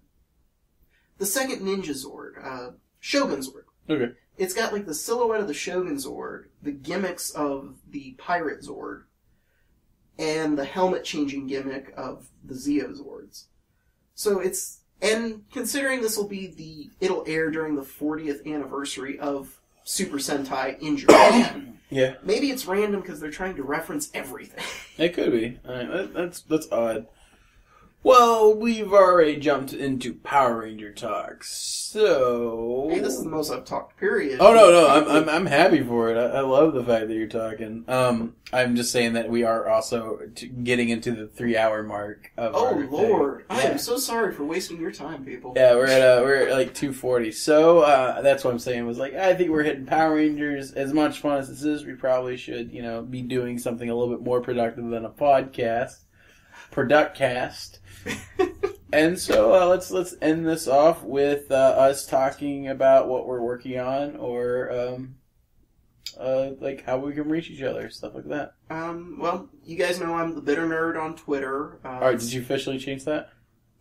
second Ninja Zord, Shogun Zord. Okay. It's got, the silhouette of the Shogun Zord, the gimmicks of the Pirate Zord, and the helmet-changing gimmick of the Zeo Zords. So and considering this will be it'll air during the 40th anniversary of Super Sentai in Japan. Yeah. Maybe it's random because they're trying to reference everything. It could be. That's odd. Well, we've already jumped into Power Ranger talk, so... Hey, this is the most I've talked, period. Oh, no, I'm happy for it. I love the fact that you're talking. I'm just saying that we are also getting into the 3-hour mark of our Lord. thing. I am so sorry for wasting your time, people. Yeah, we're at like 2:40. So, that's what I'm saying was like, I think we're hitting Power Rangers. As much fun as this is, we probably should, be doing something a little bit more productive than a podcast. Productcast. And so let's end this off with us talking about what we're working on, or like how we can reach each other, stuff like that. Well, you guys know I'm the Bitter Nerd on Twitter. Alright, did you officially change that?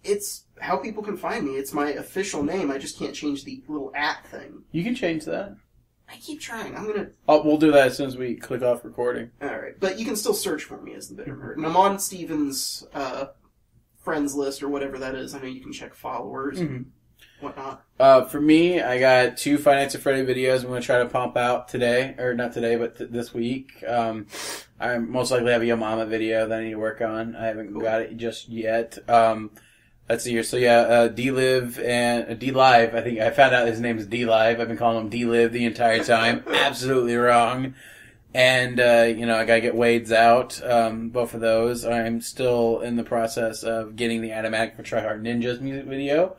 It's how people can find me. It's my official name. I just can't change the little @ thing. You can change that. I keep trying. I'm gonna... Oh, we'll do that as soon as we click off recording. Alright, but you can still search for me as the Bitter Nerd. And I'm on Steven's friends list, or whatever that is. I know you can check followers and whatnot. For me, I got 2 Five Nights at Freddy videos I'm going to try to pump out today. Or not today, but this week. I most likely have a Yo Mama video that I need to work on. I haven't got it just yet. Let's see here. So yeah, D-Live and D-Live. I think I found out his name is D-Live. I've been calling him D-Live the entire time. Absolutely wrong. And, I gotta get Wade's out, both of those. I'm still in the process of getting the animatic for Try Hard Ninjas music video,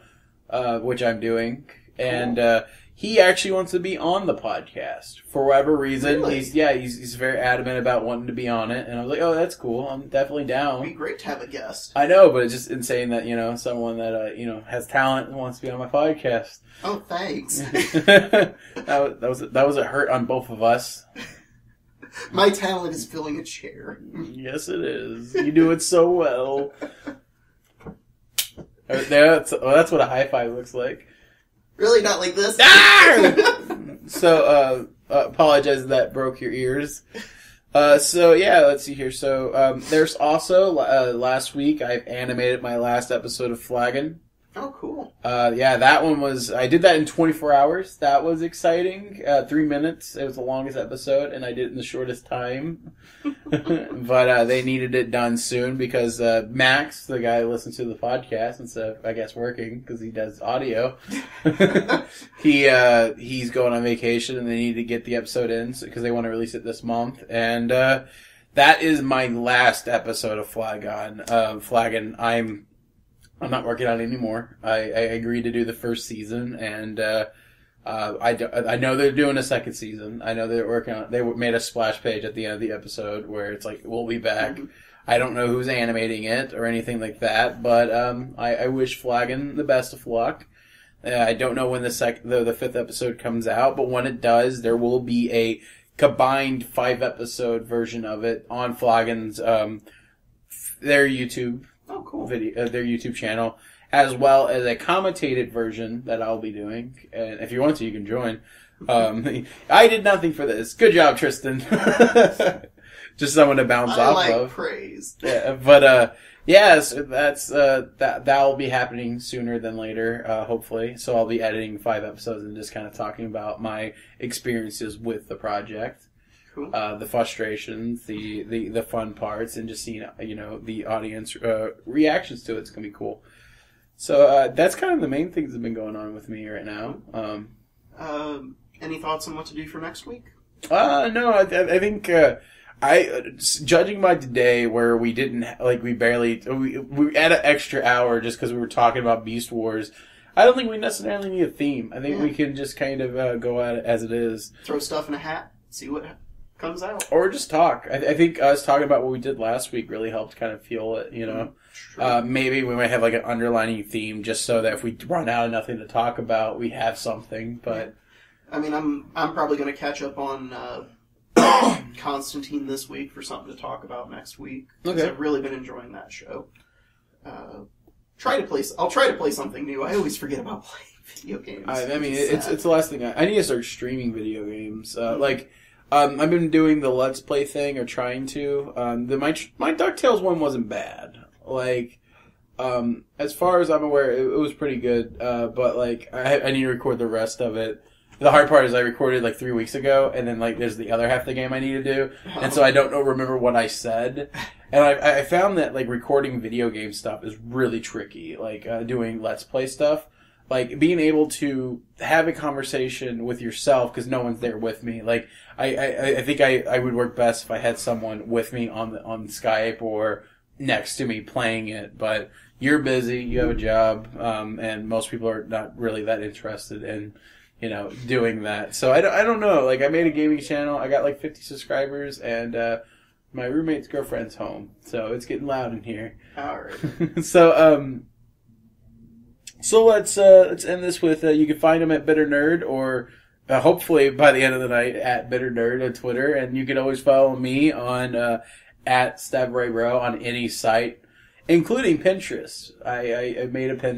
which I'm doing. And, he actually wants to be on the podcast. For whatever reason, really? he's very adamant about wanting to be on it. And I was like, oh, that's cool. I'm definitely down. It'd be great to have a guest. I know, but it's just insane that, someone that, has talent and wants to be on my podcast. Oh, thanks. that was a hurt on both of us. My talent is filling a chair. Yes, it is. You do it so well. That's what a high five looks like. Really? Not like this? So, apologize if that broke your ears. So yeah, let's see here. So, there's also, last week, I've animated my last episode of Flagon. Oh, cool. Yeah, that one was, I did that in 24 hours. That was exciting. 3 minutes. It was the longest episode, and I did it in the shortest time. But, they needed it done soon because, Max, the guy who listens to the podcast instead of, I guess, working, because he does audio, he's going on vacation, and they need to get the episode in because they want to release it this month. And, that is my last episode of Flagon. I'm not working on it anymore. I agreed to do the first season, and I know they're doing a second season. I know they're working on it. They made a splash page at the end of the episode where it's like, we'll be back. Mm-hmm. I don't know who's animating it or anything like that, but I wish Flagon the best of luck. I don't know when the 5th episode comes out, but when it does, there will be a combined 5-episode version of it on Flagon's their YouTube. Oh, cool. Video, their YouTube channel, as well as a commentated version that I'll be doing. And if you want to, you can join. I did nothing for this. Good job, Tristan. Just someone to bounce off of. Praise. Yeah, but yes, that's that'll be happening sooner than later, hopefully. So I'll be editing 5 episodes and just kind of talking about my experiences with the project. Cool. The frustrations, the fun parts, and just seeing, the audience reactions to it. It's going to be cool. So that's kind of the main things that have been going on with me right now. Any thoughts on what to do for next week? No, I think judging by today, where we didn't, we had an extra hour just because we were talking about Beast Wars. I don't think we necessarily need a theme. I think we can just kind of go at it as it is. Throw stuff in a hat, see what comes out. Or just talk. I think us talking about what we did last week really helped kind of fuel it, Sure. Maybe we might have like an underlining theme just so that if we run out of nothing to talk about, we have something, but... I mean, I'm probably going to catch up on Constantine this week for something to talk about next week. Because I've really been enjoying that show. I'll try to play something new. I always forget about playing video games. I mean, it's the last thing. I need to start streaming video games. I've been doing the Let's Play thing, or trying to. My DuckTales one wasn't bad. As far as I'm aware, it was pretty good. But I need to record the rest of it. The hard part is I recorded 3 weeks ago, and then there's the other half of the game I need to do, and so I don't remember what I said. And I found that, like, recording video game stuff is really tricky. Like, doing Let's Play stuff. Like, being able to have a conversation with yourself, because no one's there with me. Like, I think I would work best if I had someone with me on Skype or next to me playing it. But you're busy, you have a job, and most people are not really that interested in, doing that. So I don't know. Like, I made a gaming channel, I got like 50 subscribers, and, my roommate's girlfriend's home, so it's getting loud in here. Alright. So let's end this with, you can find him at Bitter Nerd, or hopefully by the end of the night at Bitter Nerd on Twitter, and you can always follow me on at StevRayBro on any site, including Pinterest. I made a Pinterest